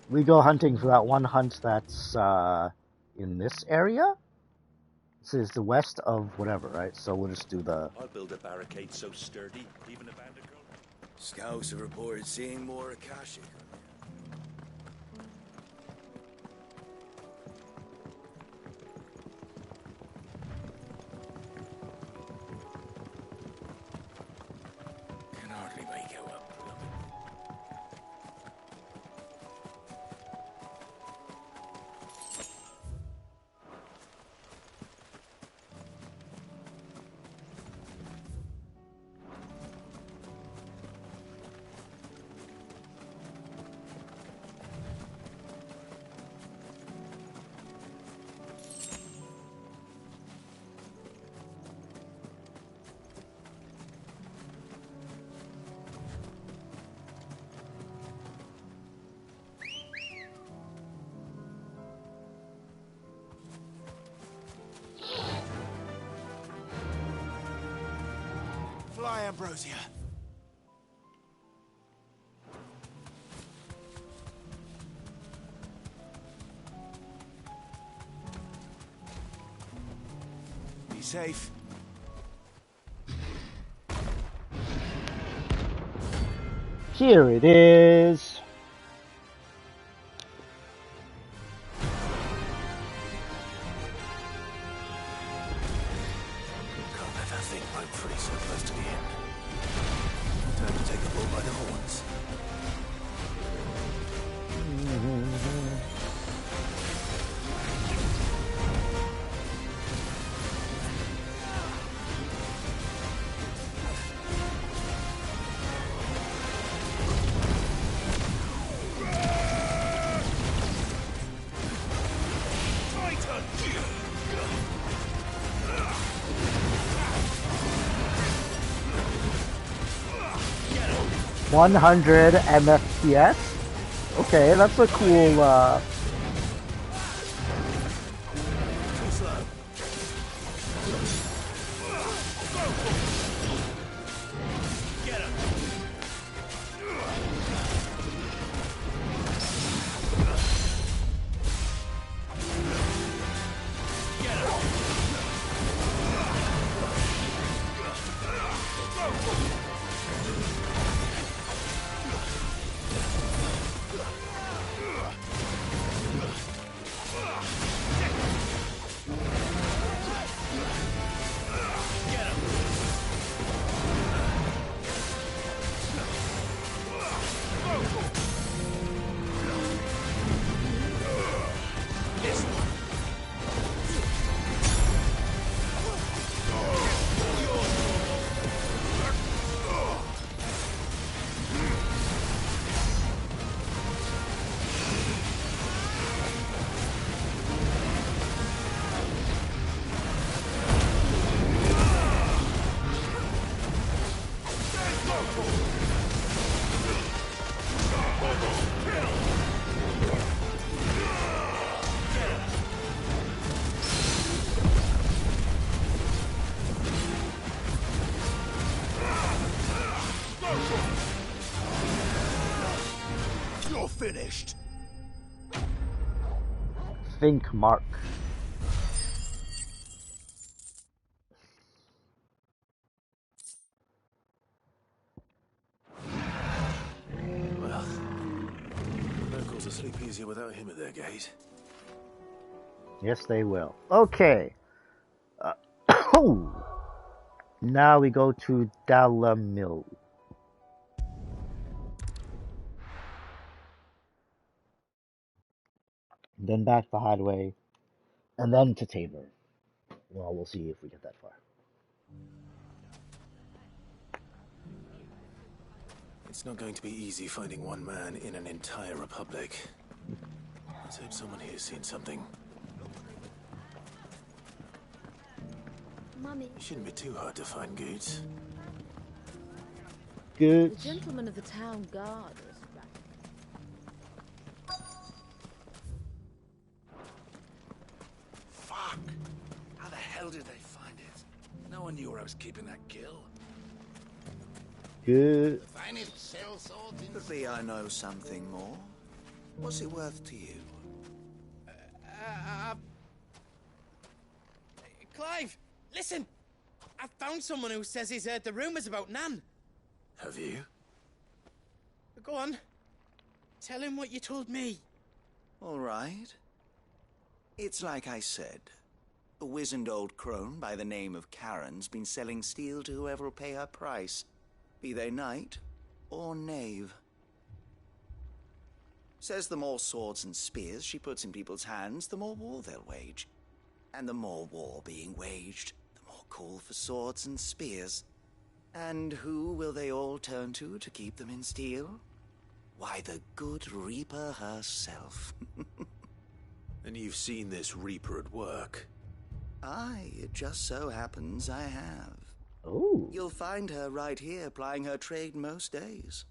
we go hunting for that one hunt that's in this area. This is the west of whatever, right? So we'll just do the... I'll build a barricade so sturdy, even a band of Scouts have reported seeing more Akashic. Can hardly make out up. Fly, Ambrosia. Be safe. Here it is. Titan! 100 MFPS. Okay, that's a cool, finished. Think, Mark. Well, locals will sleep easier without him at their gate. Yes, they will. Okay. Now we go to Dalamil. Then back to the Hideaway, and then to Tabor. Well, we'll see if we get that far. It's not going to be easy finding one man in an entire republic. Let's hope someone here's seen something. Mummy. It shouldn't be too hard to find Goods. Good. The gentleman of the town guard is back. Fuck! How the hell did they find it? No one knew where I was keeping that kill. Good. Finest cell sword in... Could be I know something more. What's it worth to you? Clive, listen! I found someone who says he's heard the rumours about Nan. Have you? Go on. Tell him what you told me. All right. It's like I said. A wizened old crone by the name of Karen's been selling steel to whoever will pay her price, be they knight or knave. Says the more swords and spears she puts in people's hands, the more war they'll wage. And the more war being waged, the more call for swords and spears. And who will they all turn to keep them in steel? Why, the good Reaper herself. And you've seen this Reaper at work? Aye, it just so happens I have. Oh. You'll find her right here plying her trade most days.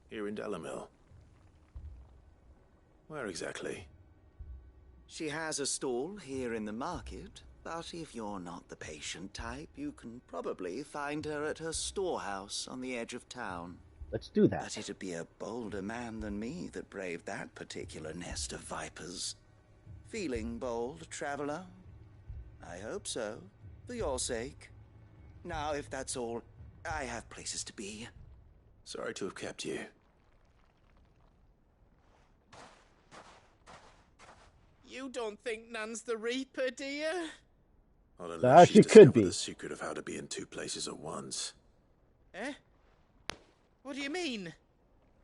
Here in Dalamil? Where exactly? She has a stall here in the market, but if you're not the patient type, you can probably find her at her storehouse on the edge of town. Let's do that. But it'd be a bolder man than me that braved that particular nest of vipers. Feeling bold, traveler? I hope so, for your sake. Now, if that's all, I have places to be. Sorry to have kept you. You don't think Nan's the Reaper, do you? Not That unless actually she's could discovered be. the secret of how to be in two places at once. Eh? What do you mean?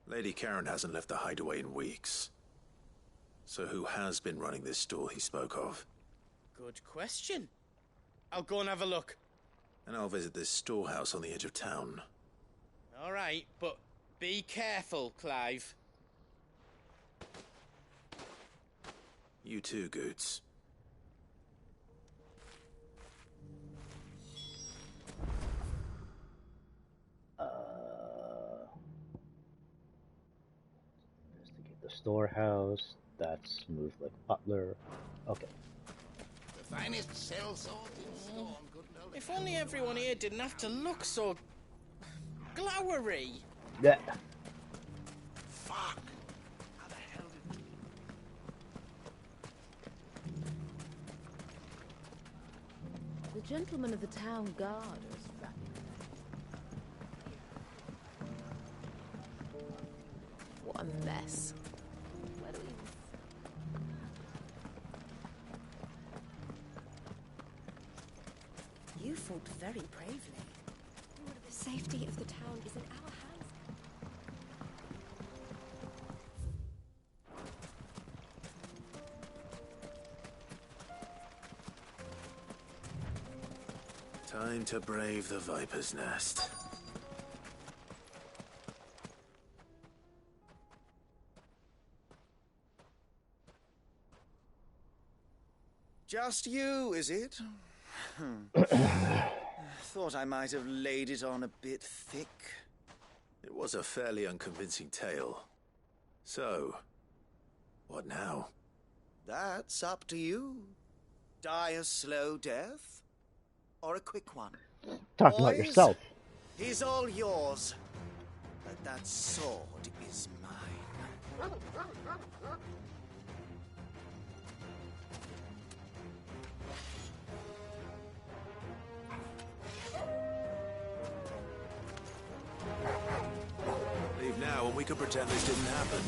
Lady Karen hasn't left the Hideaway in weeks. So who has been running this store he spoke of? Good question. I'll go and have a look. And I'll visit this storehouse on the edge of town. All right, but be careful, Clive. You too, Goods. Investigate the storehouse. That's move like butler. Okay. The finest cell sword in Storm. If only everyone here didn't have to look so glowery. Yeah. Fuck! How the hell did... The gentleman of the town guard is back. What a mess. Where do we... You fought very bravely. The safety of the town is in our hands. Time to brave the Viper's Nest. Just you, is it? Thought I might have laid it on a bit thick. It was a fairly unconvincing tale. So, what now? That's up to you. Die a slow death, or a quick one. Talk about Boys, yourself. He's all yours. But that sword is mine. Leave now and we could pretend this didn't happen.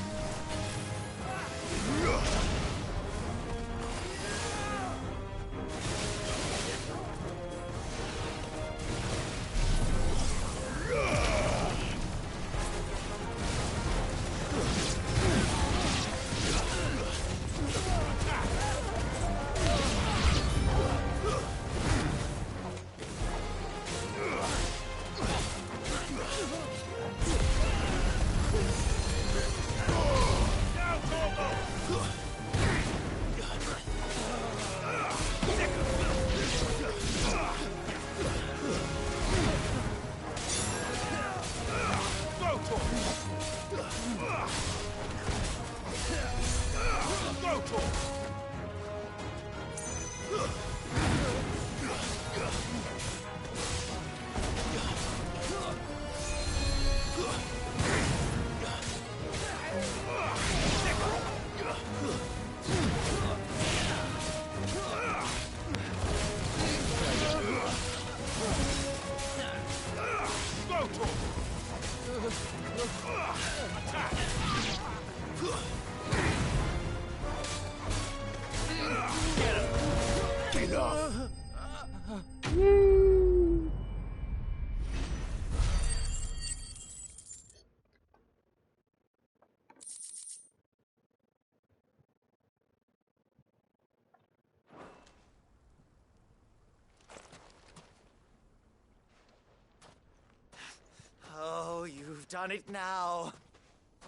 Oh, you've done it now.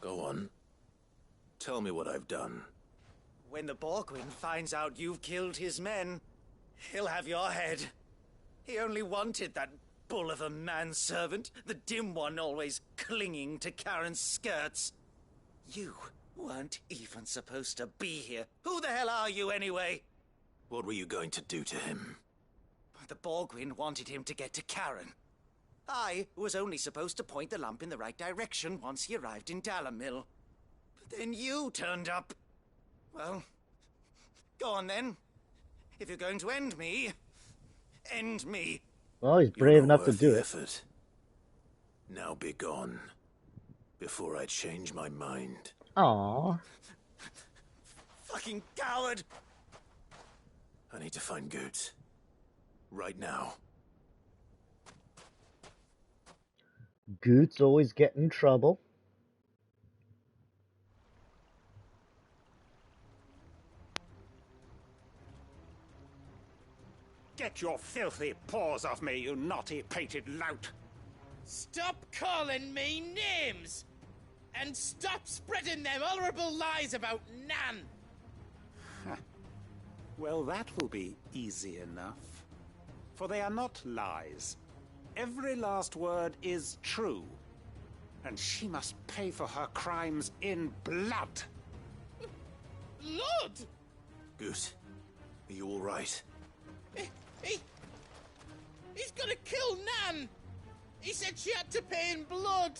Go on. Tell me what I've done. When the Borgwyn finds out you've killed his men, he'll have your head. He only wanted that bull of a manservant, the dim one always clinging to Karen's skirts. You weren't even supposed to be here. Who the hell are you anyway? What were you going to do to him? The Borgwyn wanted him to get to Karen. I was only supposed to point the lamp in the right direction once he arrived in Dalamil. But then you turned up. Well, go on then. If you're going to end me, end me. Well, he's brave enough to do it. Effort. Now be gone, before I change my mind. Aww. Fucking coward! I need to find Goots. Right now. Goots always get in trouble. Get your filthy paws off me, you naughty-pated lout! Stop calling me names! And stop spreading them horrible lies about Nan! Well, that will be easy enough. For they are not lies. Every last word is true. And she must pay for her crimes in blood. Blood? Goot, are you all right? He's gonna kill Nan! He said she had to pay in blood!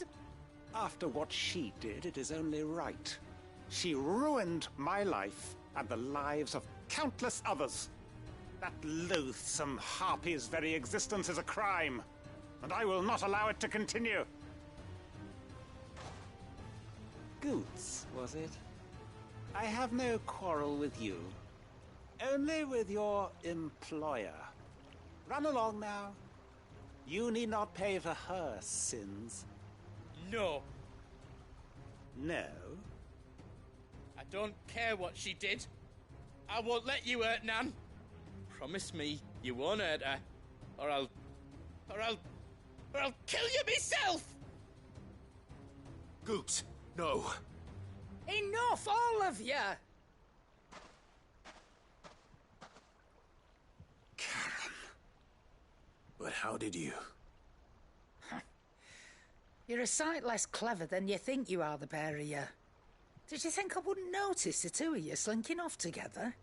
After what she did, it is only right. She ruined my life and the lives of countless others. That loathsome harpy's very existence is a crime, and I will not allow it to continue. Goots, was it? I have no quarrel with you. Only with your employer. Run along now. You need not pay for her sins. No. No? I don't care what she did. I won't let you hurt Nan. Promise me you won't hurt her, or I'll kill you myself! Goots, no. Enough, all of you! Karen. But how did you? You're a sight less clever than you think you are, the pair of you. Did you think I wouldn't notice the two of you slinking off together?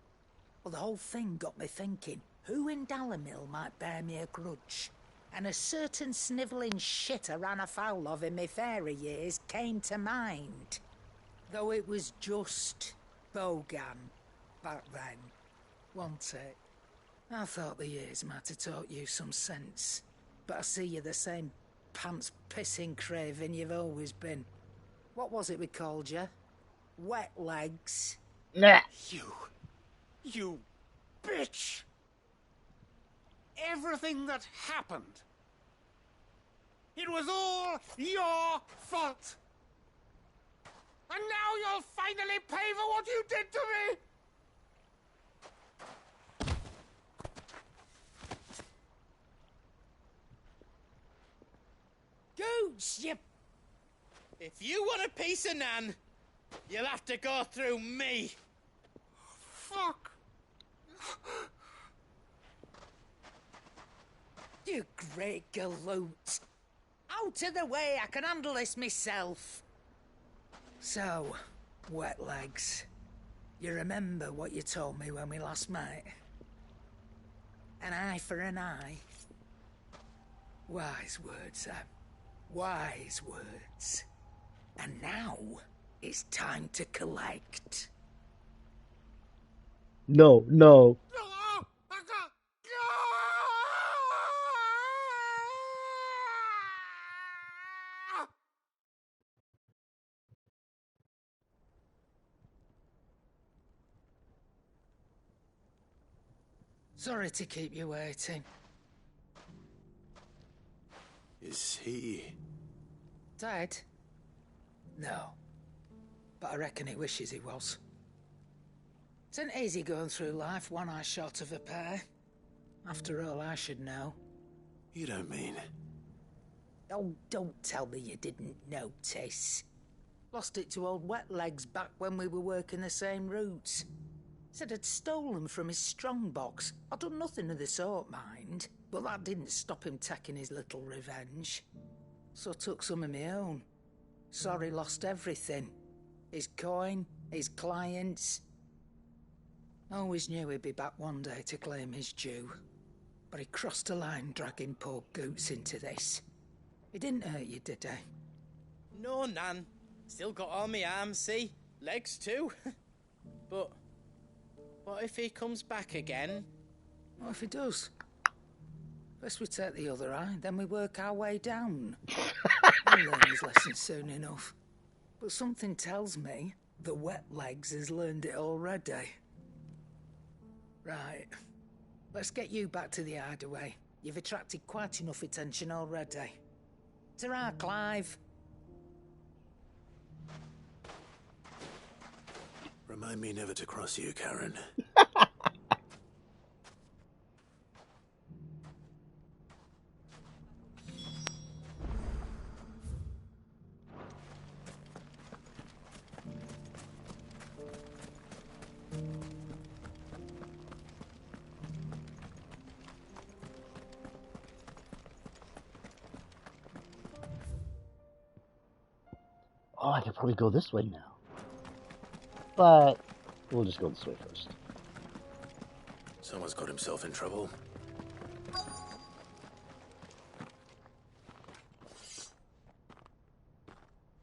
Well, the whole thing got me thinking, who in Dalamil might bear me a grudge? And a certain snivelling shit I ran afoul of in my fairy years came to mind. Though it was just Bogan back then, wasn't it? I thought the years might have taught you some sense, but I see you're the same pants-pissing craven you've always been. What was it we called you? Wet legs? Nah. You bitch! Everything that happened, it was all your fault! And now you'll finally pay for what you did to me! Gooch, you... If you want a piece of Nan, you'll have to go through me. Fuck. You great galoot. Out of the way, I can handle this myself. So, wet legs, you remember what you told me when we last met? An eye for an eye. Wise words, Sam. Wise words. And now, it's time to collect. No, no. Sorry to keep you waiting. Is he... Dead? No. But I reckon he wishes he was. It ain't easy going through life one eye short of a pair. After all, I should know. You don't mean... Oh, don't tell me you didn't notice. Lost it to old Wet Legs back when we were working the same routes. Said I'd stolen from his strongbox. I'd done nothing of the sort, mind. But that didn't stop him taking his little revenge. So I took some of my own. Sorry, lost everything. His coin, his clients. Always knew he'd be back one day to claim his due. But he crossed a line dragging poor Goots into this. He didn't hurt you, did he? No, Nan. Still got all my arms, see? Legs too. But what if he comes back again? What if he does? First we take the other eye, then we work our way down. He'll learn his lesson soon enough. But something tells me the Wet Legs has learned it already. Right. Let's get you back to the hideaway. You've attracted quite enough attention already. Ta-ra, Clive. Remind me never to cross you, Karen. Oh, I could probably go this way now. But we'll just go this way first. Someone's got himself in trouble.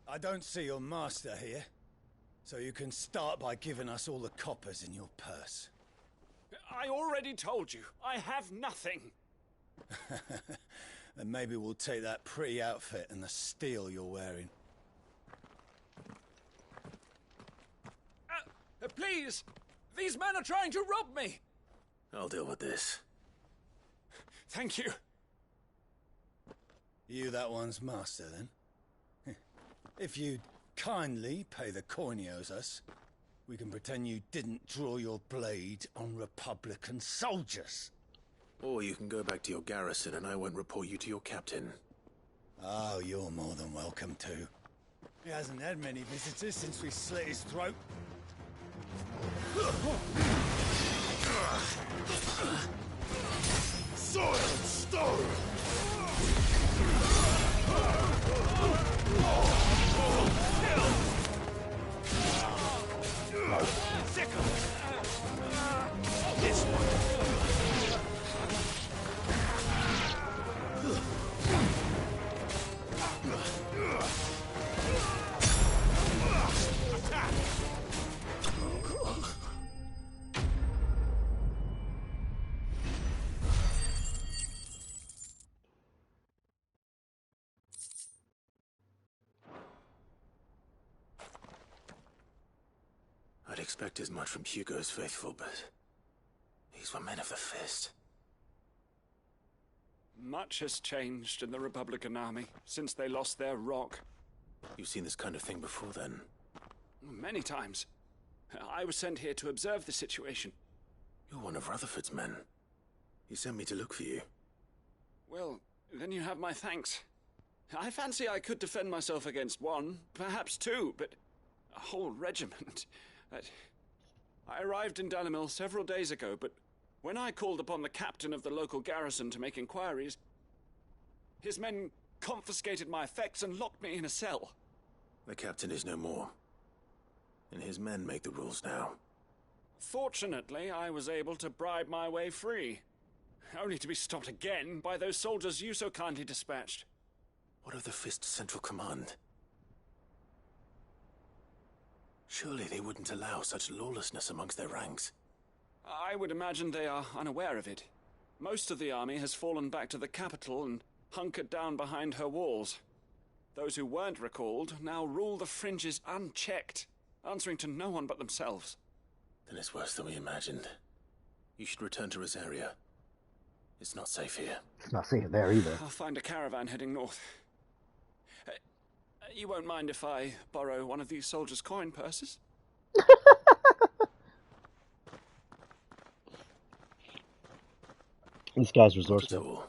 I don't see your master here, so you can start by giving us all the coppers in your purse. I already told you, I have nothing. Then maybe we'll take that pretty outfit and the steel you're wearing. Please! These men are trying to rob me! I'll deal with this. Thank you. You that one's master, then? If you'd kindly pay the coin he owes us, we can pretend you didn't draw your blade on Republican soldiers. Or you can go back to your garrison and I won't report you to your captain. Oh, you're more than welcome to. He hasn't had many visitors since we slit his throat. Sword and stone! Sick of it! This one! Attack! I'd expect as much from Hugo's faithful, but these were men of the fist. Much has changed in the Republican army since they lost their rock. You've seen this kind of thing before, then? Many times. I was sent here to observe the situation. You're one of Rutherford's men. He sent me to look for you. Well, then you have my thanks. I fancy I could defend myself against one, perhaps two, but a whole regiment. I arrived in Dalimil several days ago, but when I called upon the captain of the local garrison to make inquiries, his men confiscated my effects and locked me in a cell. The captain is no more, and his men make the rules now. Fortunately, I was able to bribe my way free, only to be stopped again by those soldiers you so kindly dispatched. What of the Fist's Central Command? Surely they wouldn't allow such lawlessness amongst their ranks. I would imagine they are unaware of it. Most of the army has fallen back to the capital and hunkered down behind her walls. Those who weren't recalled now rule the fringes unchecked, answering to no one but themselves. Then it's worse than we imagined. You should return to Rosaria. It's not safe here. It's not safe there either. I'll find a caravan heading north. You won't mind if I borrow one of these soldiers' coin purses? This guy's resourceful.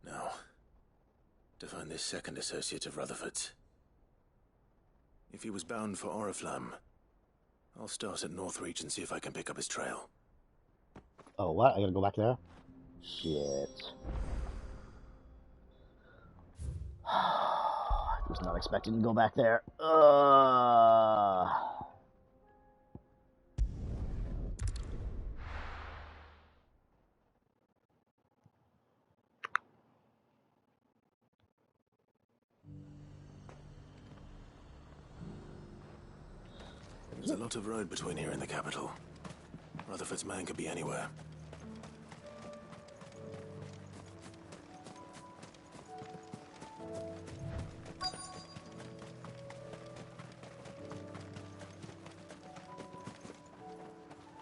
Now, to find this second associate of Rutherford's. If he was bound for Oriflamme, I'll start at Northreach and see if I can pick up his trail. Oh, what? I gotta go back there? Shit. I was not expecting to go back there. There's a lot of road between here and the capital. Rutherford's man could be anywhere.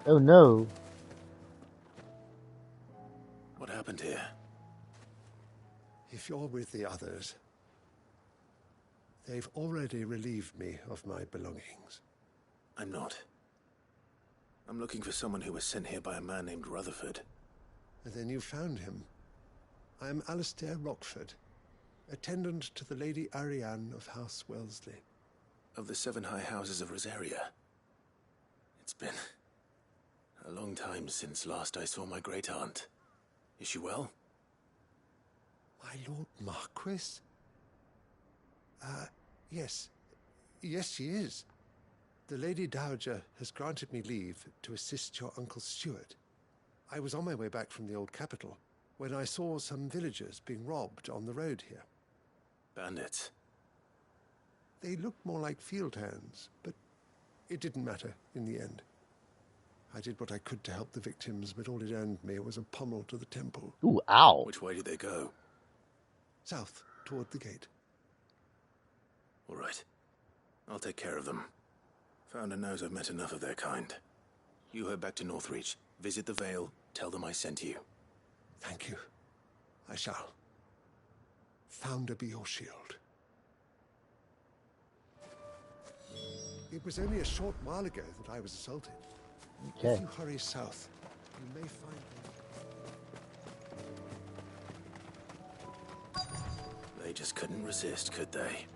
Oh no. What happened here? If you're with the others, they've already relieved me of my belongings. I'm not. I'm looking for someone who was sent here by a man named Rutherford. And then you found him. I am Alistair Rockford, attendant to the Lady Ariane of House Wellesley. Of the 7 high houses of Rosaria. It's been a long time since last I saw my great-aunt. Is she well? My Lord Marquis? Yes. Yes, she is. The Lady Dowager has granted me leave to assist your Uncle Stuart. I was on my way back from the old capital when I saw some villagers being robbed on the road here. Bandits? They looked more like field hands, but it didn't matter in the end. I did what I could to help the victims, but all it earned me was a pummel to the temple. Ooh, ow. Which way did they go? South, toward the gate. All right. I'll take care of them. Founder knows I've met enough of their kind. You head back to Northreach, visit the Vale, tell them I sent you. Thank you. I shall. Founder be your shield. It was only a short while ago that I was assaulted. Okay. If you hurry south, you may find me. They just couldn't resist, could they?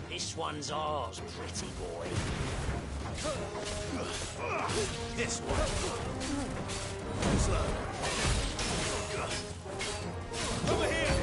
This one's ours, pretty boy. This one. Slow. Over here!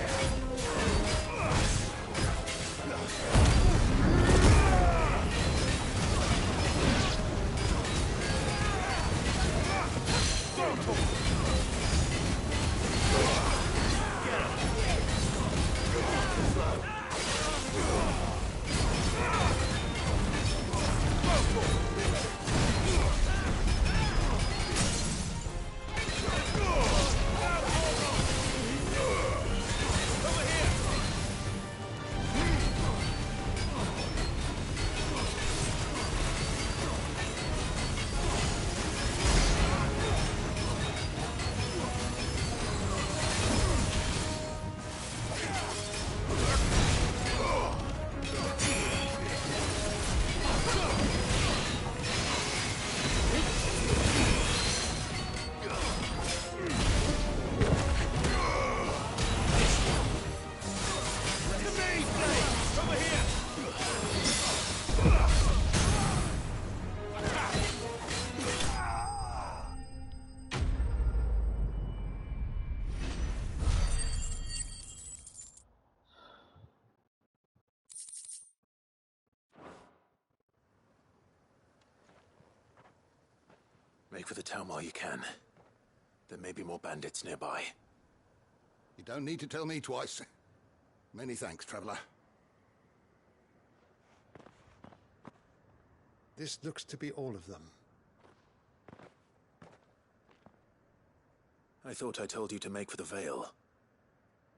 Make for the town while you can. There may be more bandits nearby. You don't need to tell me twice. Many thanks, traveler. This looks to be all of them. I thought I told you to make for the Vale.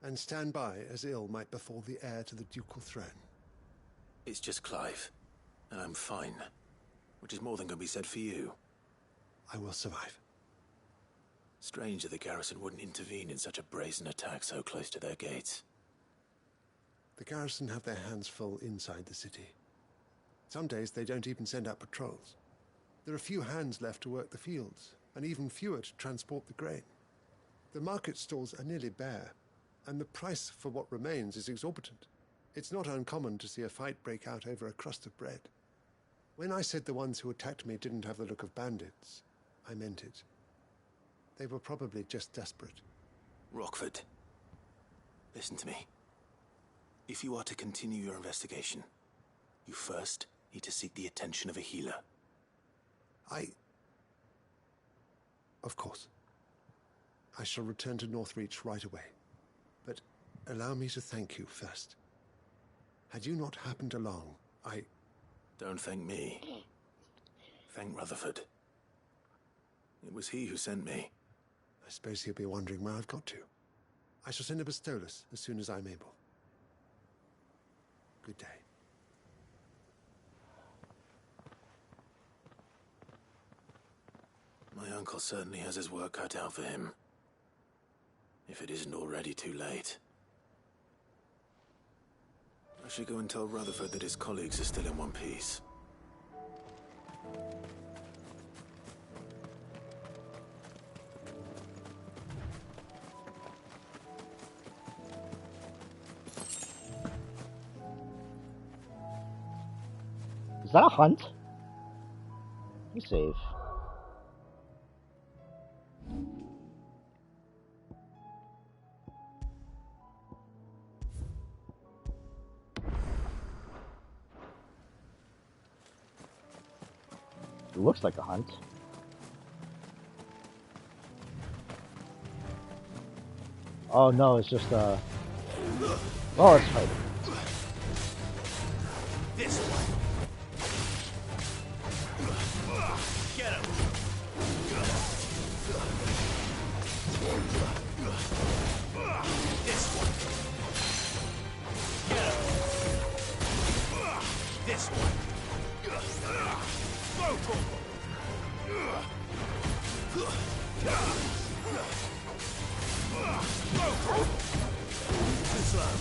And stand by as ill might befall the heir to the ducal throne. It's just Clive, and I'm fine. Which is more than can be said for you. I will survive. Strange that the garrison wouldn't intervene in such a brazen attack so close to their gates. The garrison have their hands full inside the city. Some days they don't even send out patrols. There are few hands left to work the fields, and even fewer to transport the grain. The market stalls are nearly bare, and the price for what remains is exorbitant. It's not uncommon to see a fight break out over a crust of bread. When I said the ones who attacked me didn't have the look of bandits, I meant it. They were probably just desperate. Rockford, listen to me. If you are to continue your investigation, you first need to seek the attention of a healer. Of course. I shall return to Northreach right away. But allow me to thank you first. Had you not happened along, Don't thank me. Thank Rutherford. It was he who sent me. I suppose he'll be wondering where I've got to. I shall send a Bistolus as soon as I'm able. Good day. My uncle certainly has his work cut out for him. If it isn't already too late. I should go and tell Rutherford that his colleagues are still in one piece. Is that a hunt? Let me save. It looks like a hunt. Oh no, it's just oh, it's fighting. This one. Get him. This one. Get him. This one. Go for him. Too slow.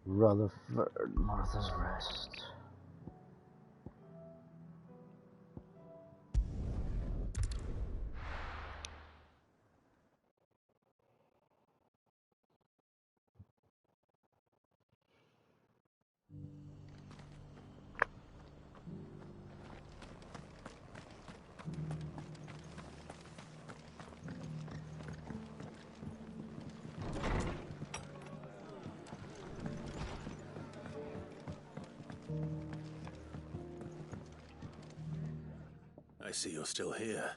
Rutherford, Martha's Rest. I see you're still here.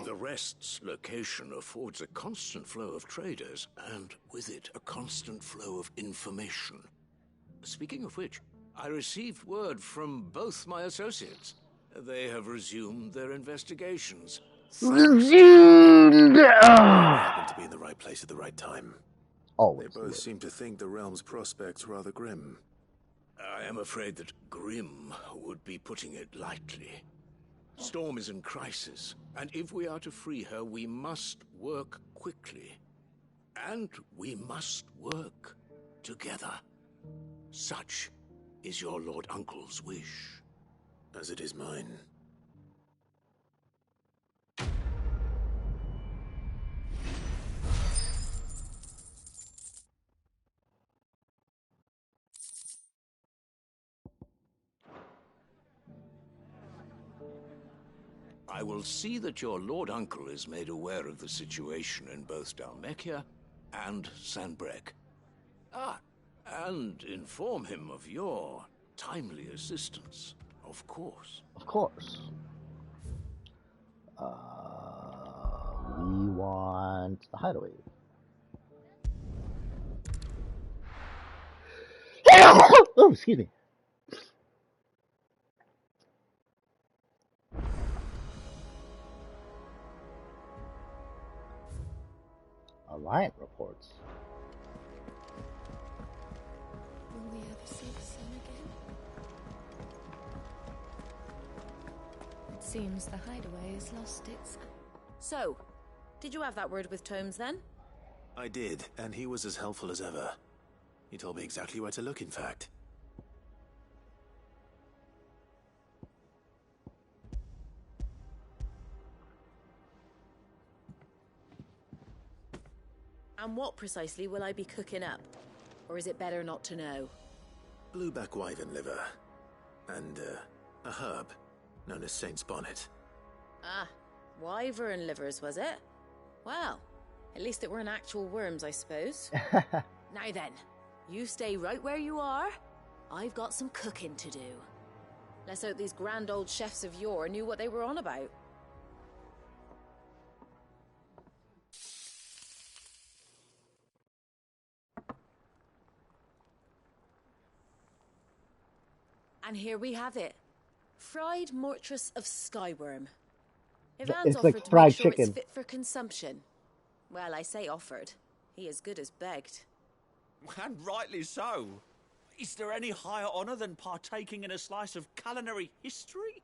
The Rest's location affords a constant flow of traders, and with it, a constant flow of information. Speaking of which, I received word from both my associates. They have resumed their investigations. You happen to be in the right place at the right time. Always. They both seem to think the realm's prospects rather grim. I am afraid that grim would be putting it lightly. Storm is in crisis, and if we are to free her, we must work quickly. And we must work together. Such is your Lord Uncle's wish. As it is mine. I will see that your Lord Uncle is made aware of the situation in both Dalmekia and Sanbrek. And inform him of your timely assistance, of course. Of course. We want the hideaway. Oh, excuse me. Alliant reports. Will we ever see the sun again? It seems the hideaway has lost its... So, did you have that word with Tomes then? I did, and he was as helpful as ever. He told me exactly where to look, in fact. And what precisely will I be cooking up? Or is it better not to know? Blueback wyvern liver. And, a herb known as Saint's Bonnet. Ah, wyvern livers, was it? Well, at least it weren't actual worms, I suppose. Now then, you stay right where you are. I've got some cooking to do. Let's hope these grand old chefs of yore knew what they were on about. And here we have it. Fried mortress of skyworm. Ivan's It's offered like to fried make sure chicken. it's fit for consumption. Well, I say offered. He as good as begged. And rightly so. Is there any higher honour than partaking in a slice of culinary history?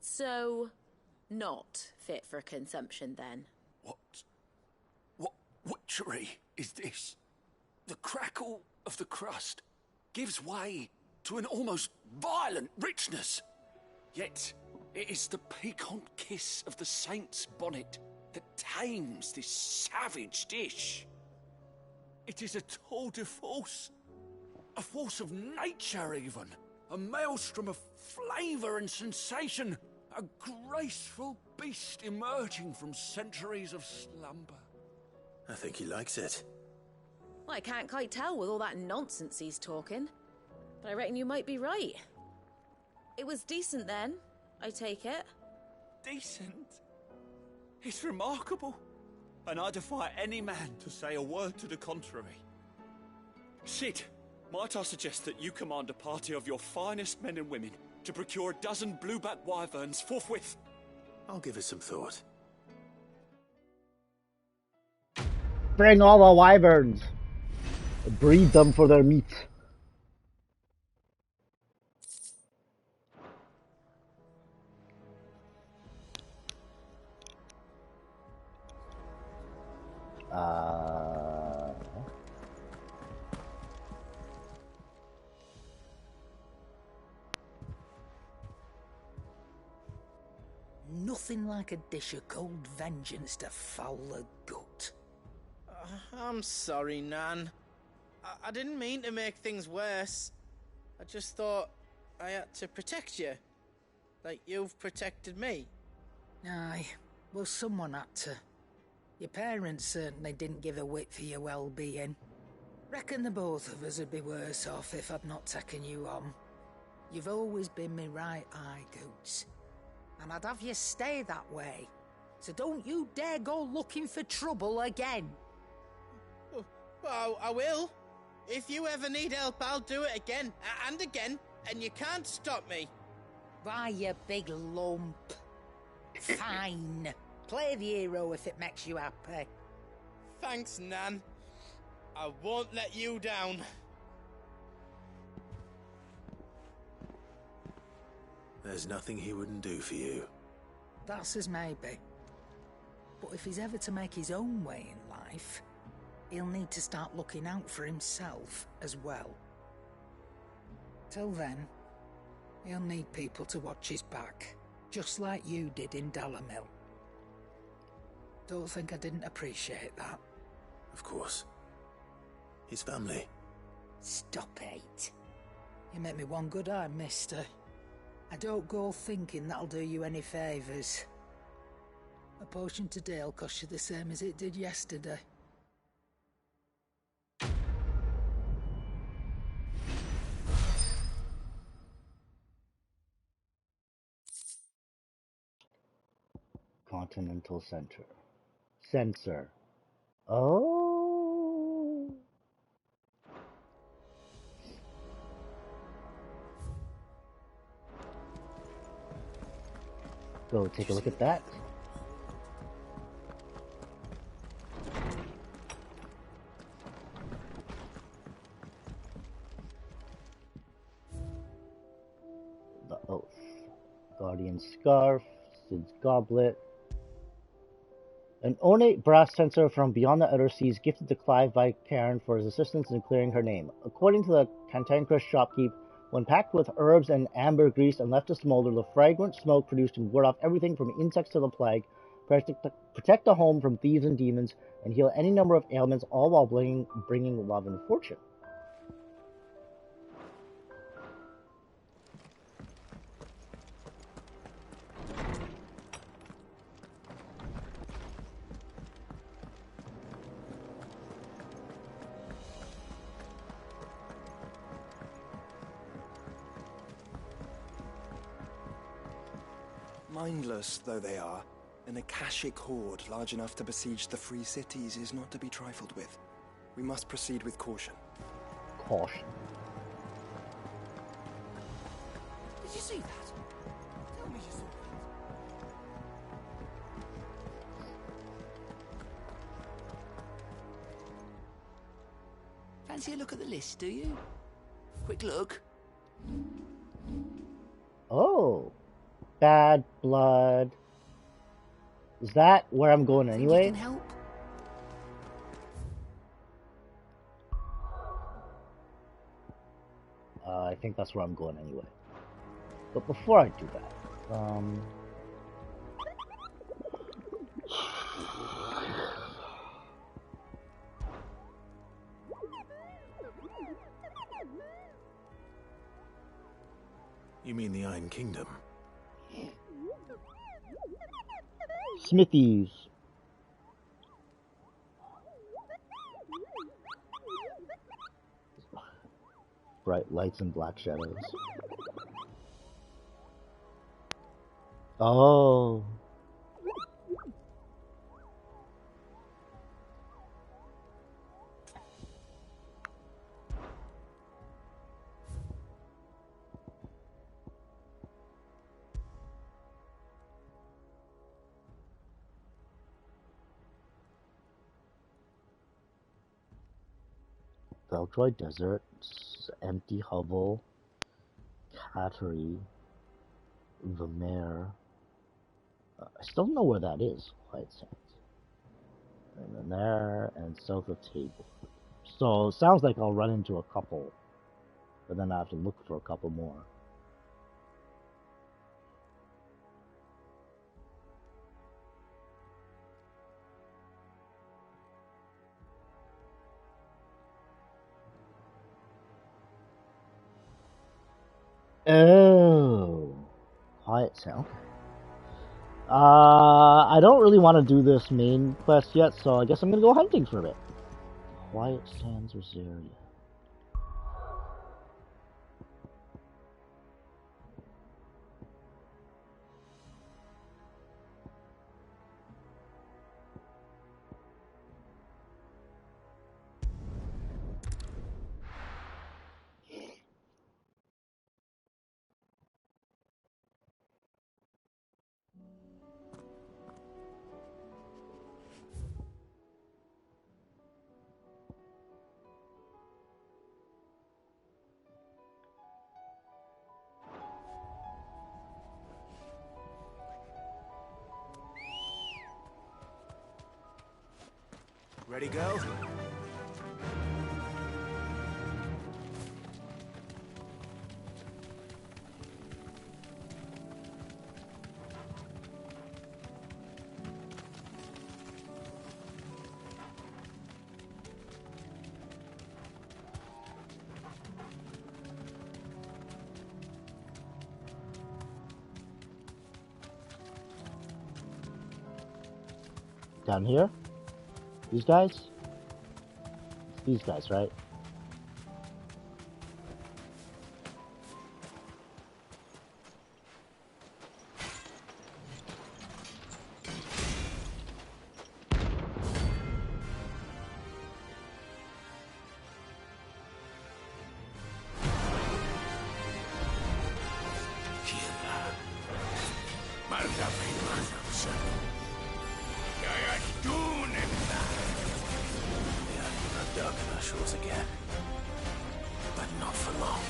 So, not fit for consumption then? What witchery is this? The crackle of the crust gives way to an almost violent richness. Yet, it is the piquant kiss of the Saint's Bonnet that tames this savage dish. It is a tour de force. A force of nature, even. A maelstrom of flavour and sensation. A graceful beast emerging from centuries of slumber. I think he likes it. Well, I can't quite tell with all that nonsense he's talking. But I reckon you might be right. It was decent then, I take it. Decent? It's remarkable. And I defy any man to say a word to the contrary. Sid, might I suggest that you command a party of your finest men and women to procure a dozen blueback wyverns forthwith? I'll give it some thought. Bring all the wyverns. Breed them for their meat. Nothing like a dish of cold vengeance to foul the gut. I'm sorry, Nan. I didn't mean to make things worse. I just thought I had to protect you. Like you've protected me. Aye, well, someone had to. Your parents certainly didn't give a whit for your well-being. Reckon the both of us would be worse off if I'd not taken you on. You've always been me right eye, Goots. And I'd have you stay that way. So don't you dare go looking for trouble again. Well, I will. If you ever need help, I'll do it again and again, and you can't stop me. Why, you big lump. Fine. Play the hero if it makes you happy. Thanks, Nan. I won't let you down. There's nothing he wouldn't do for you. That's as maybe. But if he's ever to make his own way in life, he'll need to start looking out for himself as well. Till then, he'll need people to watch his back, just like you did in Dalamil. Don't think I didn't appreciate that. Of course. His family. Stop it. You make me one good eye, mister. I don't go thinking that'll do you any favours. A potion today'll cost you the same as it did yesterday. Continental Center. Sensor. Oh. Go take a look at that. The Oath. Guardian Scarf. Sid's Goblet. An ornate brass censer from beyond the outer seas gifted to Clive by Karen for his assistance in clearing her name. According to the cantankerous shopkeep, when packed with herbs and ambergris and left to smolder, the fragrant smoke produced can ward off everything from insects to the plague, protect the home from thieves and demons, and heal any number of ailments, all while bringing love and fortune. Mindless though they are, an Akashic horde large enough to besiege the free cities is not to be trifled with. We must proceed with caution. Caution. Did you see that? Tell me you saw that. Fancy a look at the list, do you? Quick look. Oh. Bad blood. Is that where I'm going anyway? You can help? I think that's where I'm going anyway. But before I do that, You mean the Iron Kingdom? Smithies. Bright lights and black shadows. Oh. Veltroy Desert, Empty Hovel, Cattery, Vermeer. I still don't know where that is, Quiet Sands. And then there, and south of Table. So, it sounds like I'll run into a couple, but then I have to look for a couple more. Oh. Quiet sound. I don't really want to do this main quest yet, so I guess I'm gonna go hunting for a bit. Quiet Sands Rosaria. Ready, go? Down here? These guys? These guys, right? Shores again. But not for long.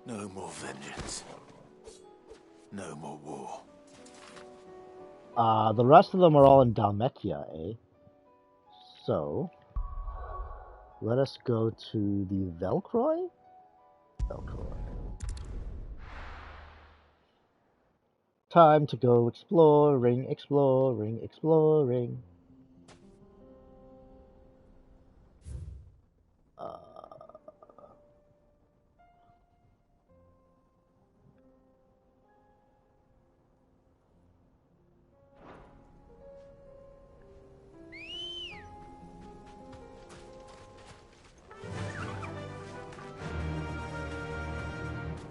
No more vengeance. No more war. The rest of them are all in Dalmetia, eh? So, let us go to the Velcroy? Velcroy. Time to go exploring, exploring, exploring.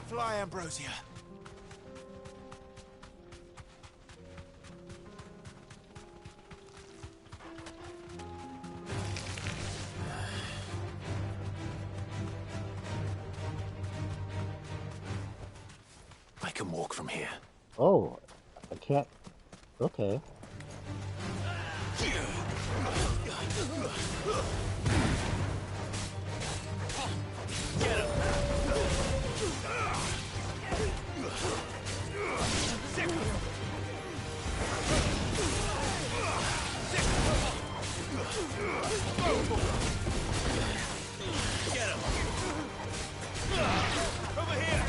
Fly, Ambrosia. I can walk from here. Oh, I can't. Okay. Get him. Get him. Over here.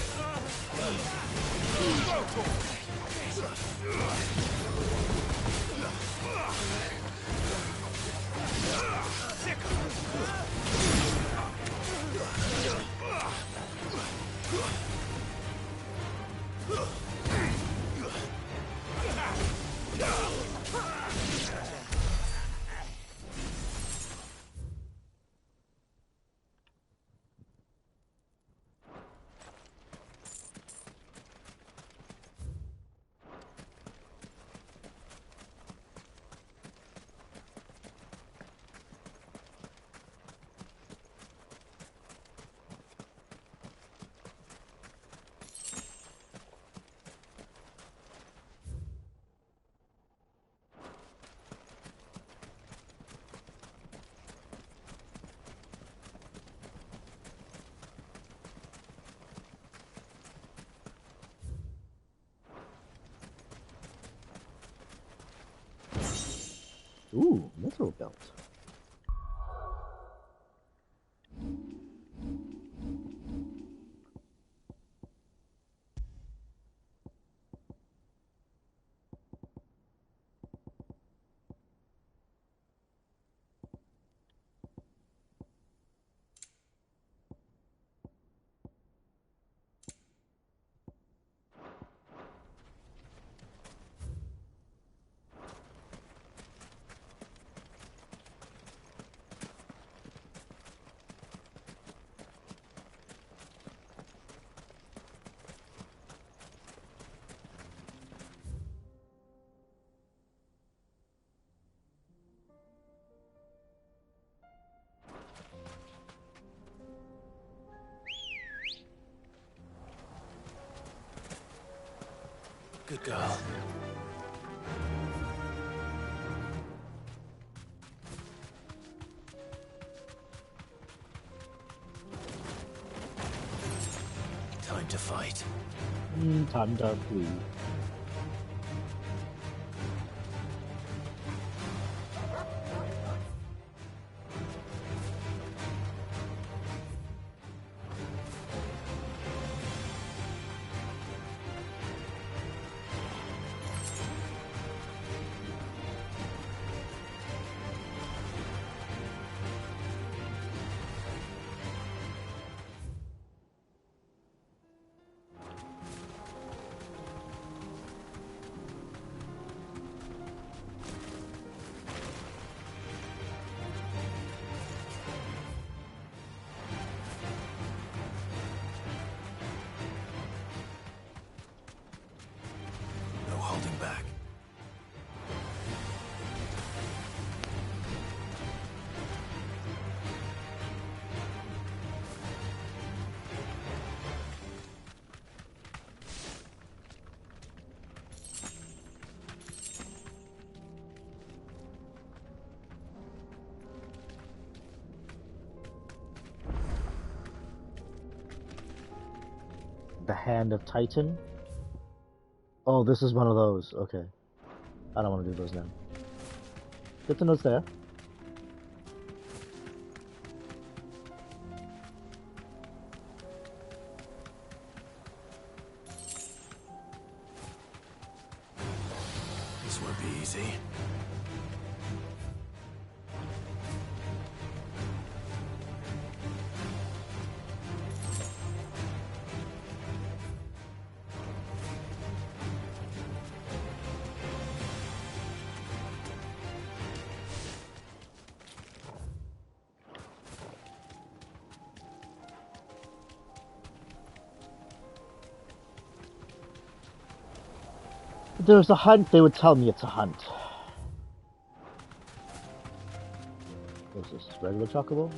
Ooh, mithril belt. Good girl. Time to fight. Time to flee. No holding back. The Hand of Titan. Oh, this is one of those. Okay. I don't want to do those now. Good to know it's there. easy. If there's a hunt, they would tell me it's a hunt. What's this? Regular chocobo?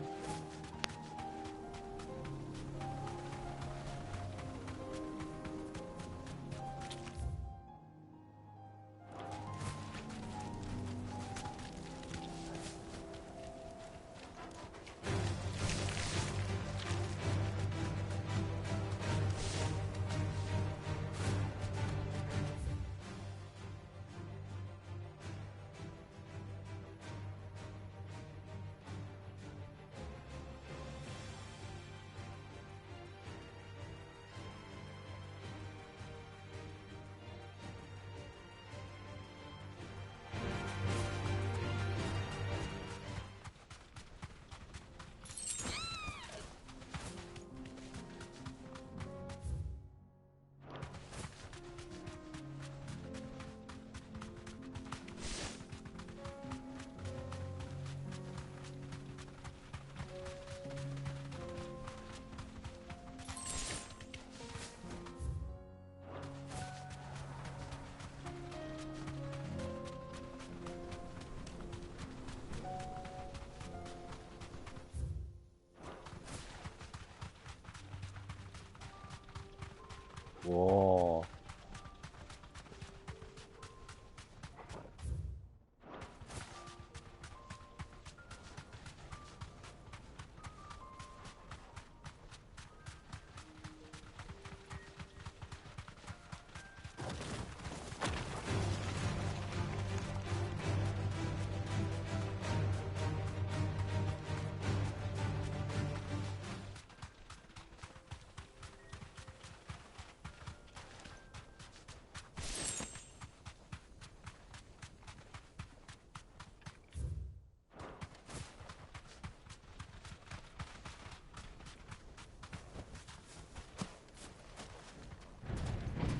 Whoa.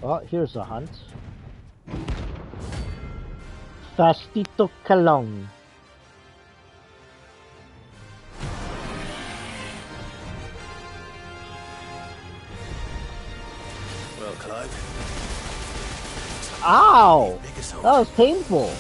Oh, here's a hunt. Fastito Calong. Well, Clive. Ow! That was painful.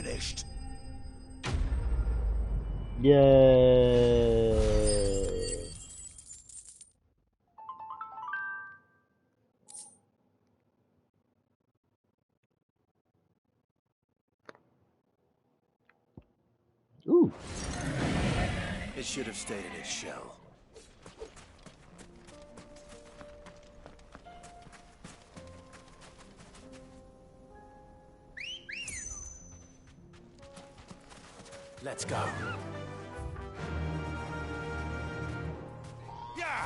finished. Yay! Ooh. It should have stayed in its shell. Let's go. Yeah!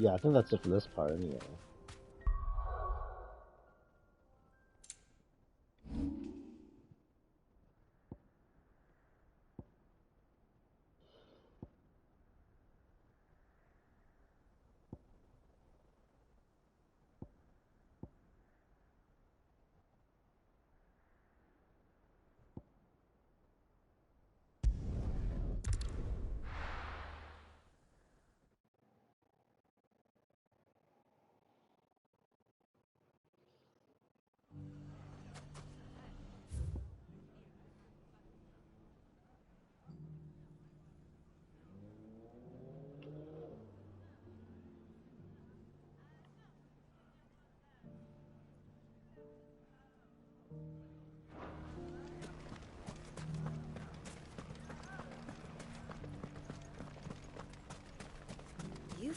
Yeah, I think that's it for this part anyway.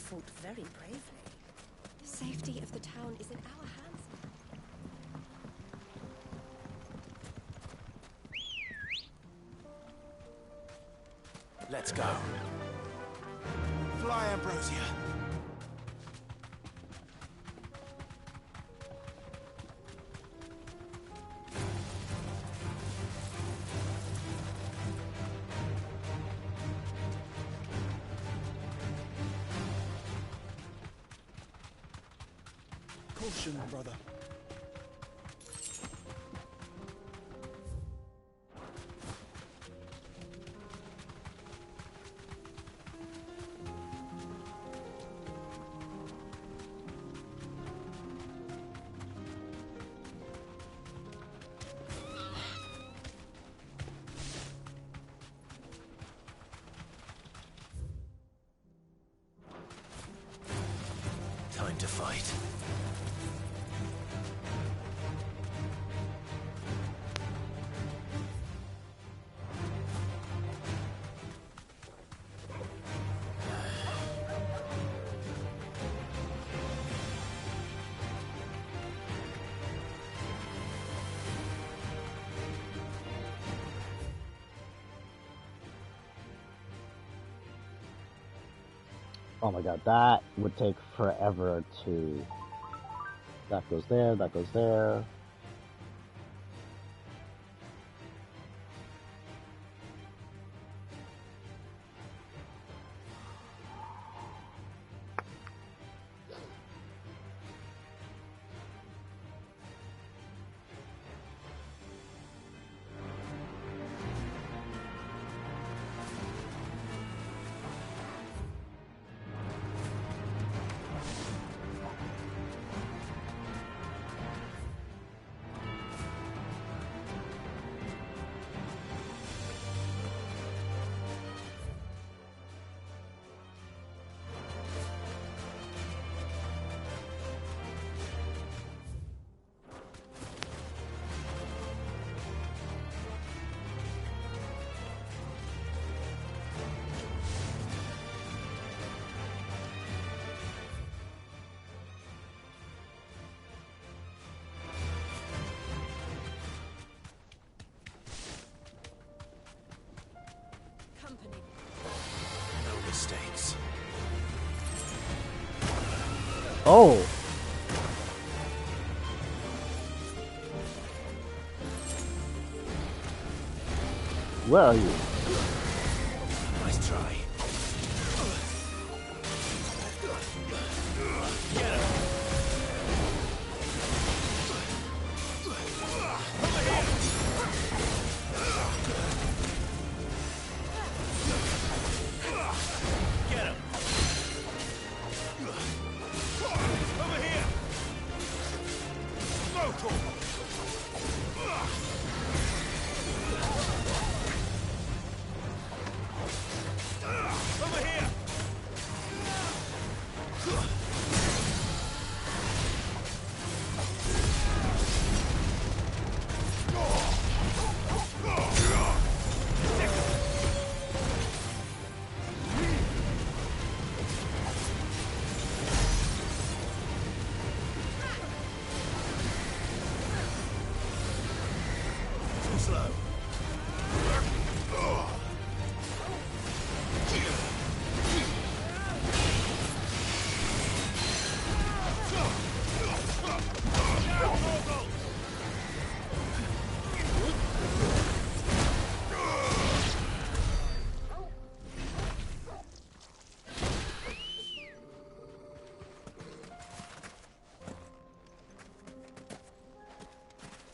fought very bravely. The safety of the town is in our hands. Let's go. Fly, Ambrosia. Caution, brother. Time to fight. Oh my god, that would take forever to... That goes there, that goes there. No mistakes. Oh! Where are you? Nice try.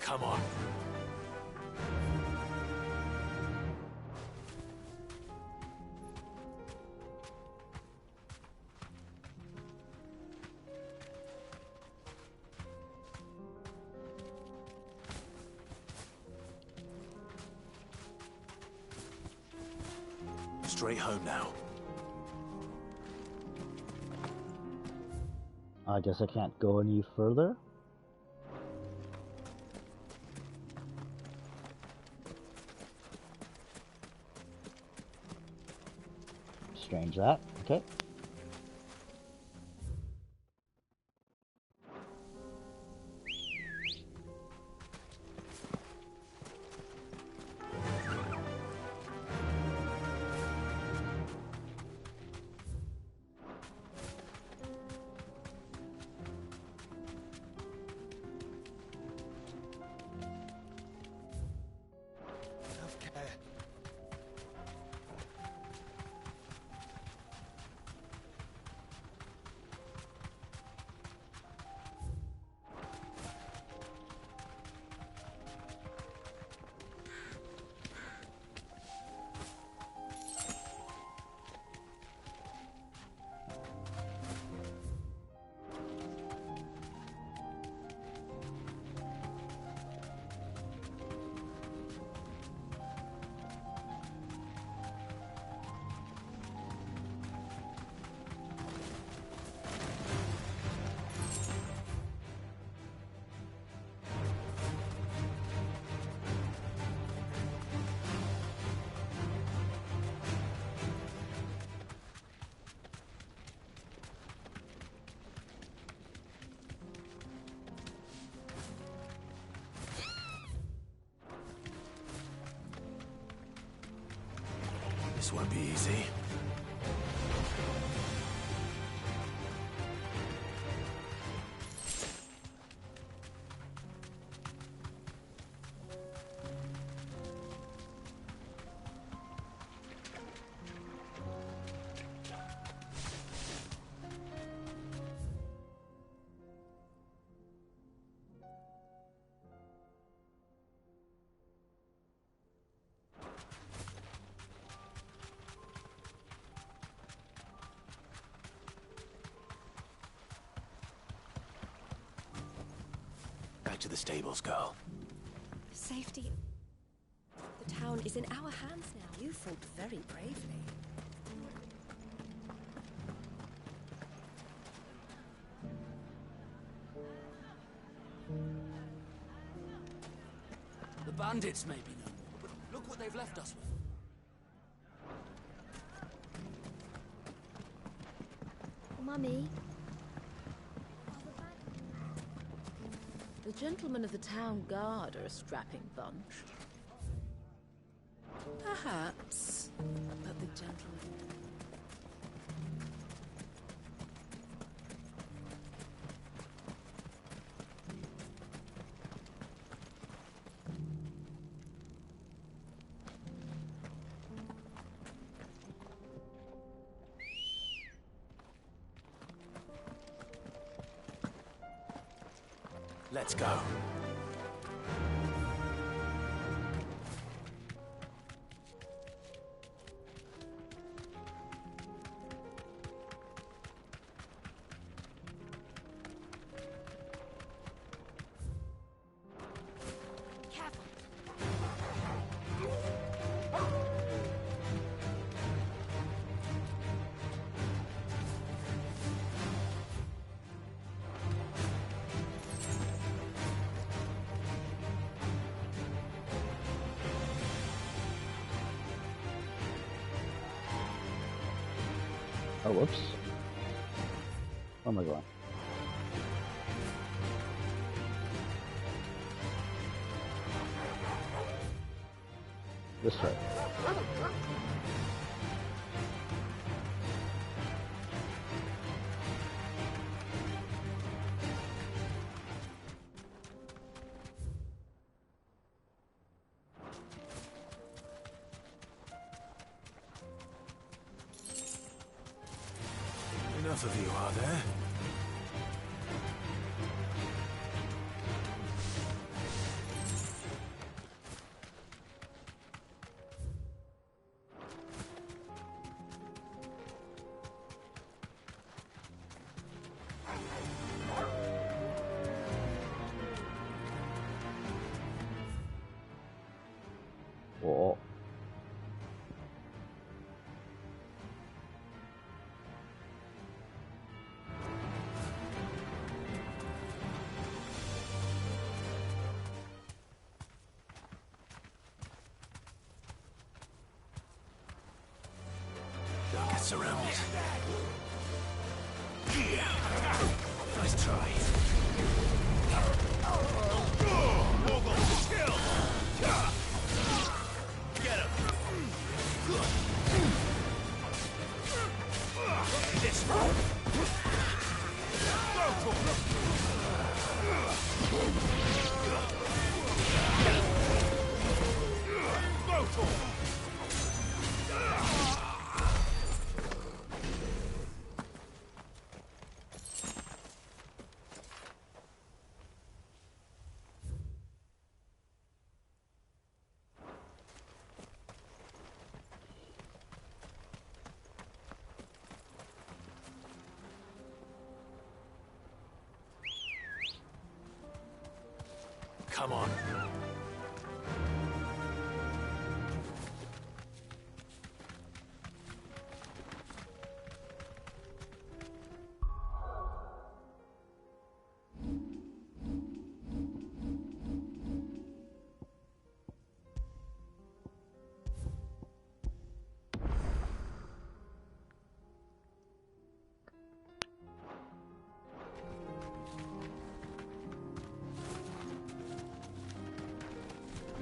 Come on. Straight home now. I guess I can't go any further. Strange that. Okay. This won't be easy. Back to the stables, girl. Safety. The town is in our hands now. You fought very bravely. The bandits may be no more, but look what they've left us with. Mummy. The gentlemen of the town guard are a strapping bunch. Perhaps, but the gentlemen... Let's go. Oh, whoops. Oh my god. This way. Enough of you, are there? Whoa. Don't get surrounded. Nice try. Get him! This one! Go for him! Go for him! Come on.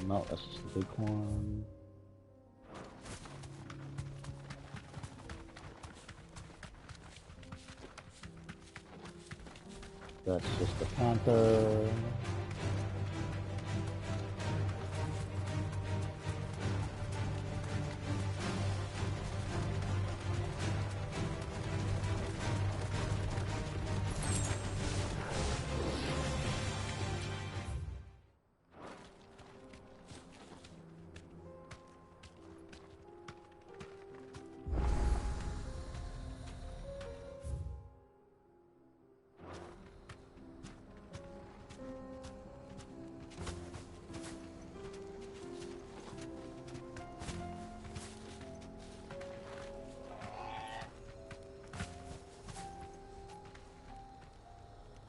No, that's just the big one. That's just the panther.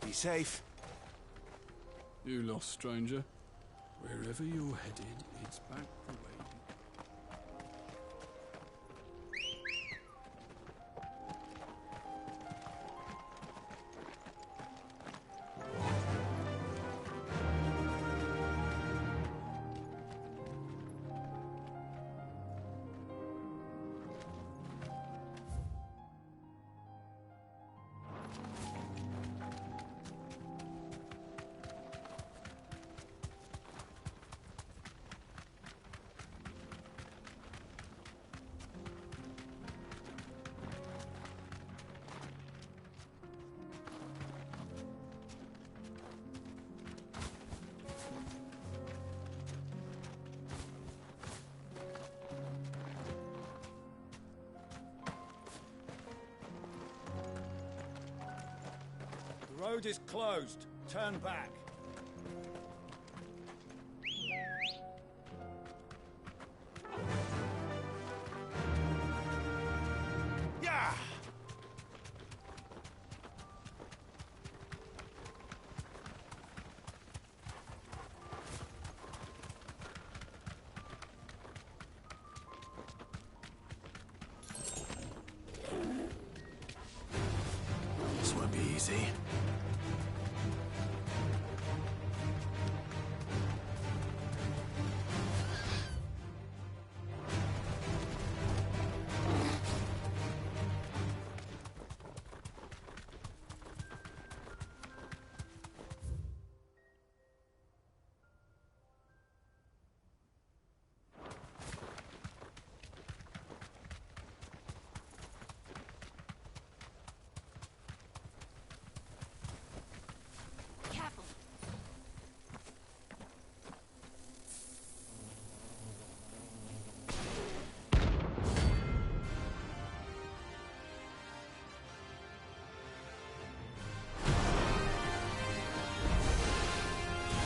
Be safe. You lost, stranger. Wherever you're headed, it's back the way. The road is closed. Turn back. Yeah! This won't be easy.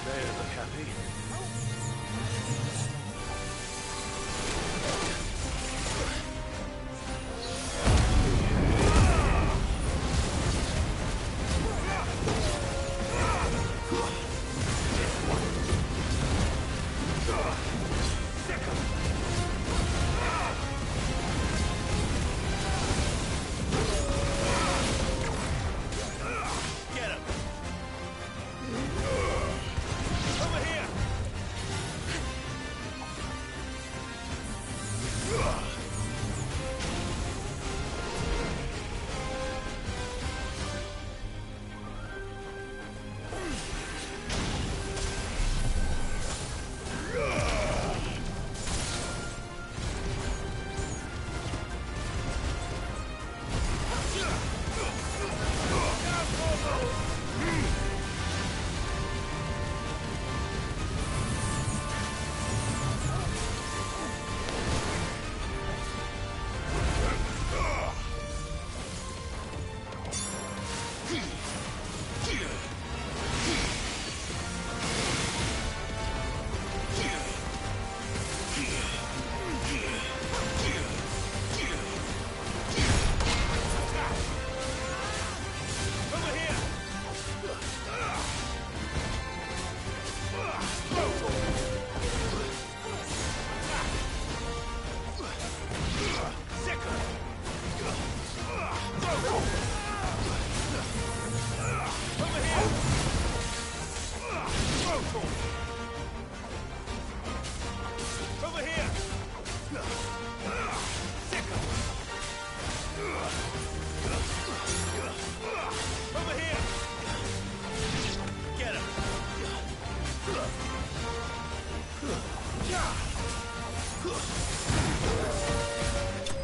There, look happy. Get him! Over here!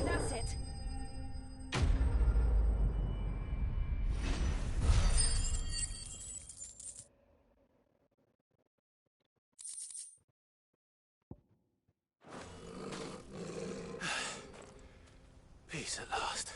That's it. Peace at last.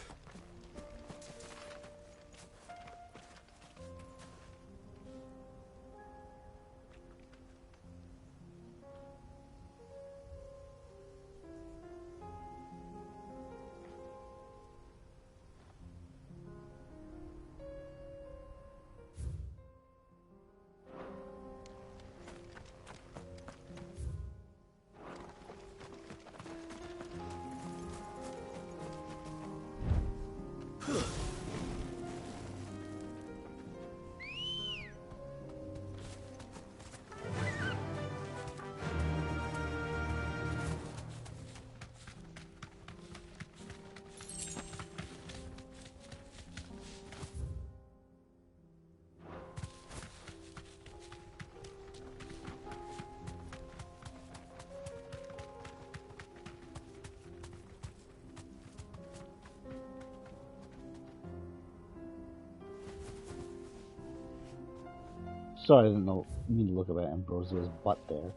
Sorry, I didn't mean to look at Ambrosia's butt there.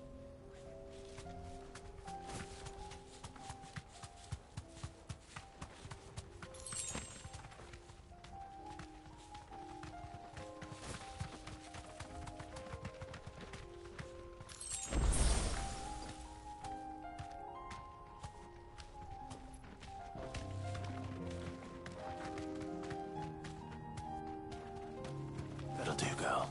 That'll do, girl.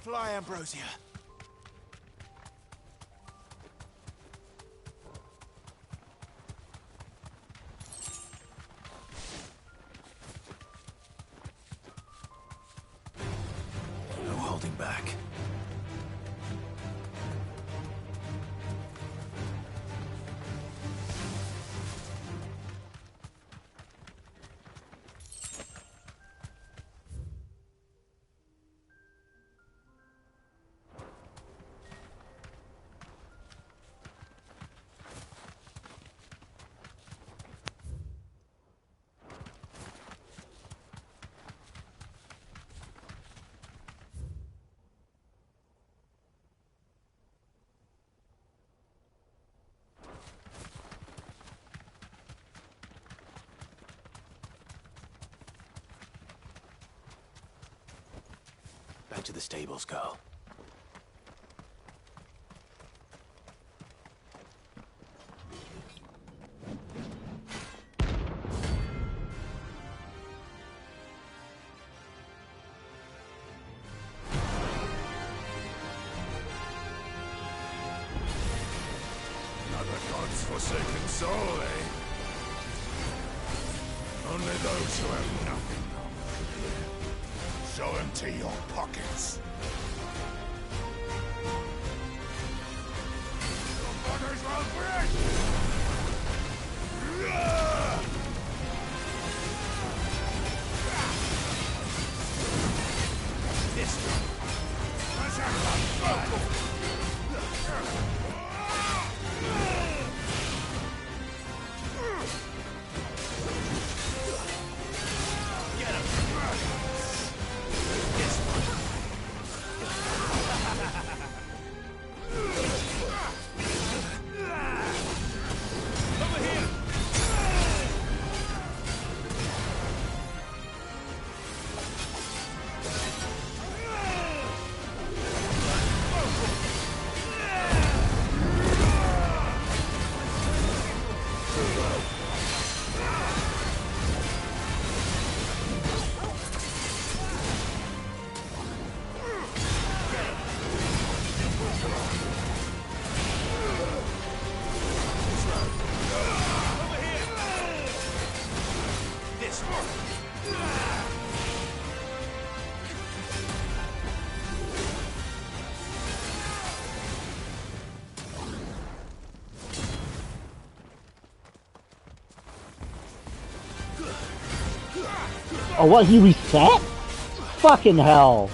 Fly, Ambrosia. No holding back. Back to the stables, girl. Another god's forsaken soul, eh? Only those who have nothing on. Show empty your pockets. Your brothers will break! This one. Oh, what? He reset? Fucking hell.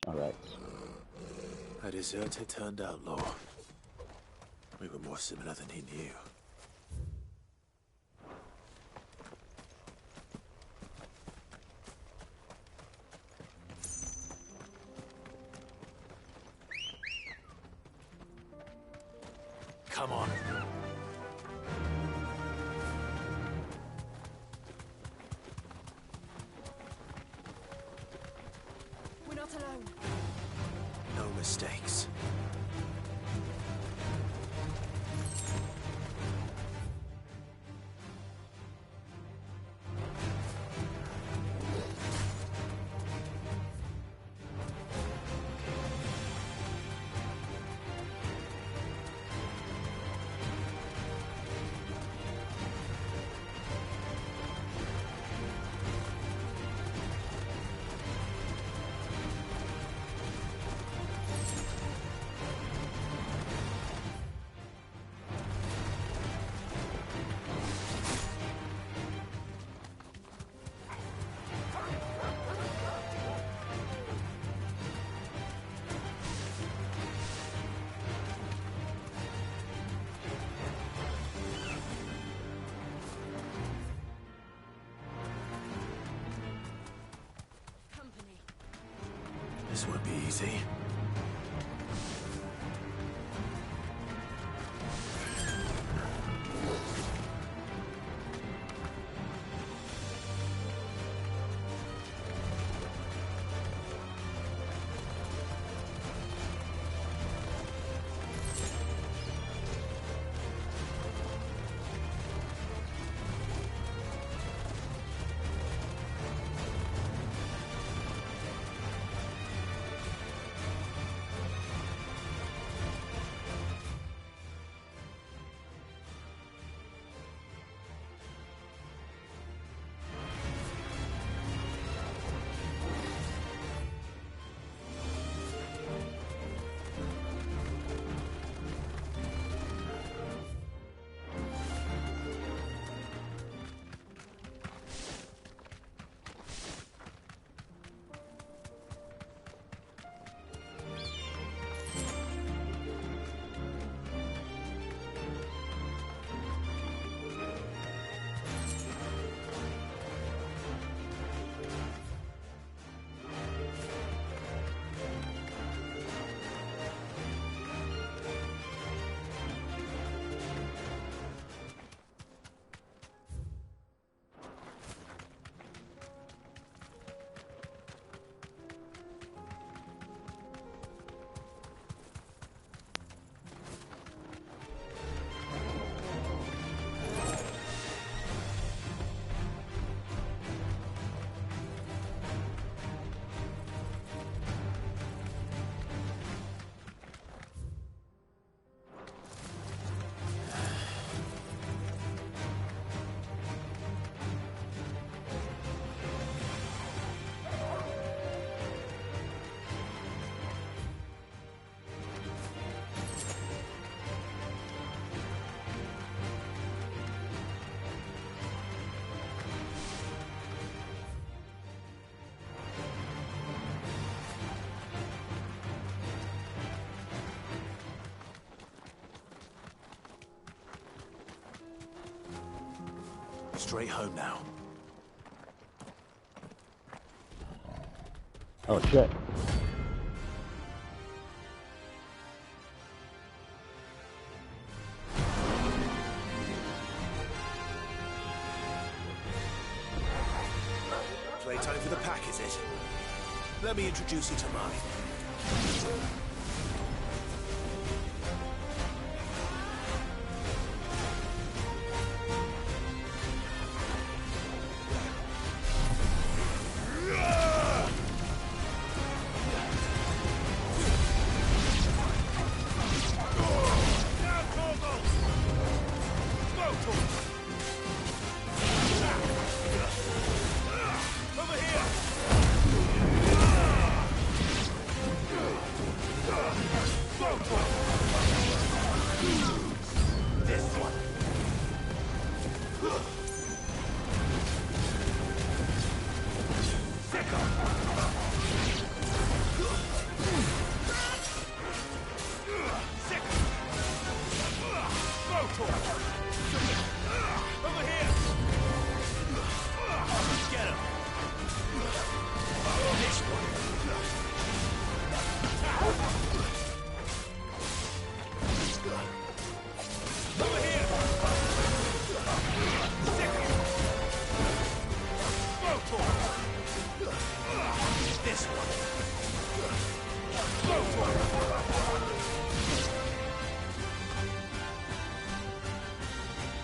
Alright. A deserter turned outlaw. We were more similar than he knew. Come on. We're not alone. No mistakes. This won't be easy. straight home now. Oh shit. Playtime for the pack, is it? Let me introduce you to mine.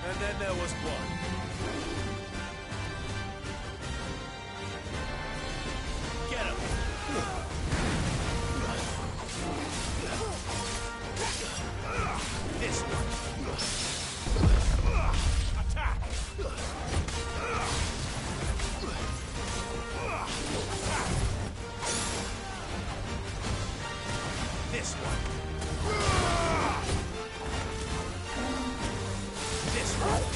And then there was one. Get him! This one. Attack! This one. This one.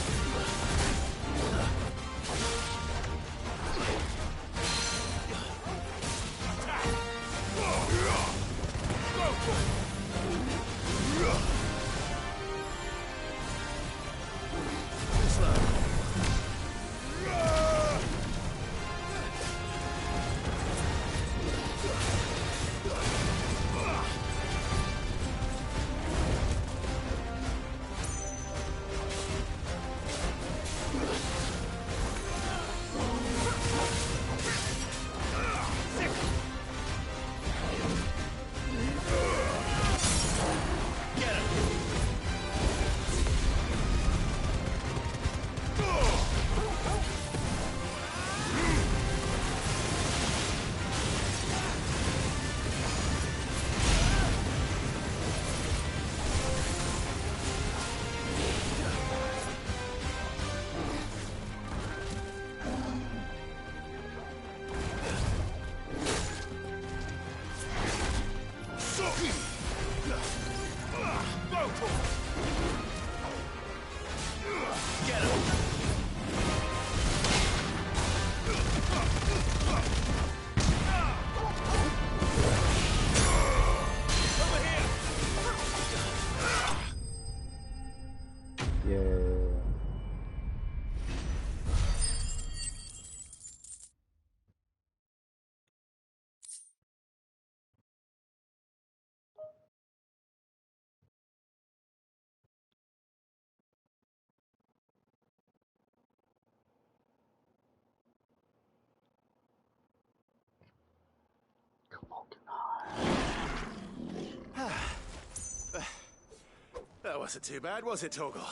That wasn't too bad, was it, Torgal?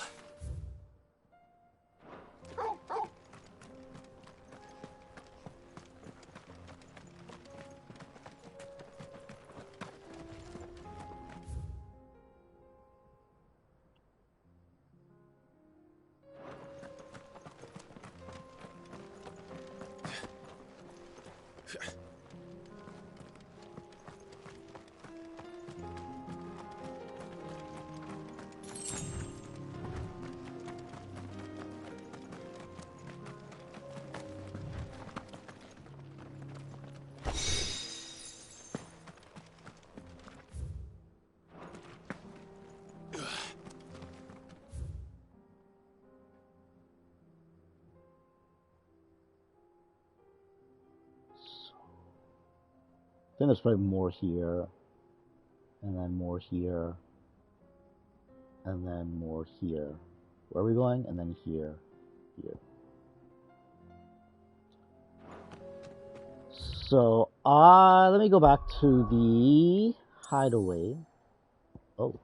think there's probably more here, and then more here, and then more here. Where are we going? And then here, here. So, let me go back to the hideaway. Oh.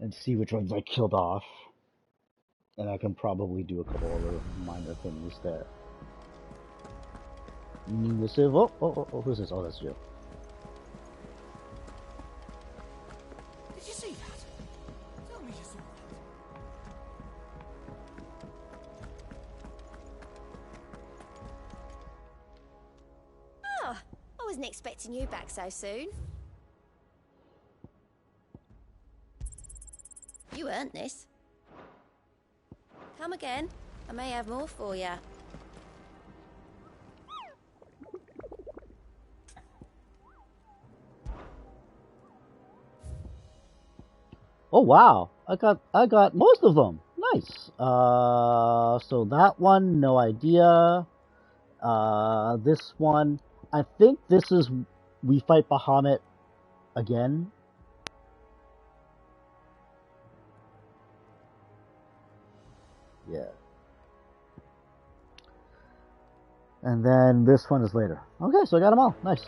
And see which ones I killed off. And I can probably do a couple other minor things there. Who's this? Oh, that's you. Did you see that? Tell me you saw Oh, I wasn't expecting you back so soon. You earned this. Come again. I may have more for you. Oh wow, I got most of them. Nice. So that one, no idea. This one, I think this is we fight Bahamut again. Yeah. And then this one is later. Okay, so I got them all. Nice.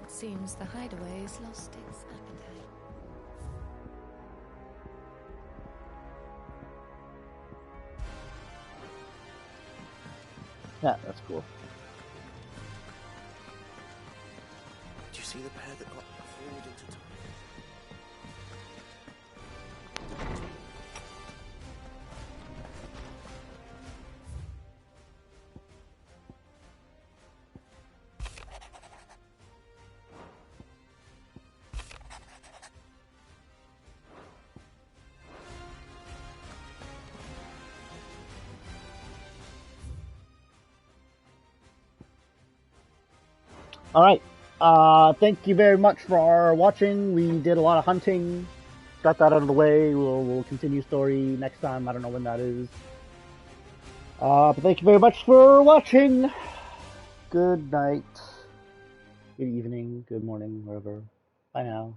It seems the hideaway's lost its appetite. Yeah, that's cool. Did you see the pair that got hauled into time? Alright, thank you very much for watching. We did a lot of hunting. Got that out of the way. We'll continue story next time. I don't know when that is. But thank you very much for watching. Good night. Good evening. Good morning. Wherever. Bye now.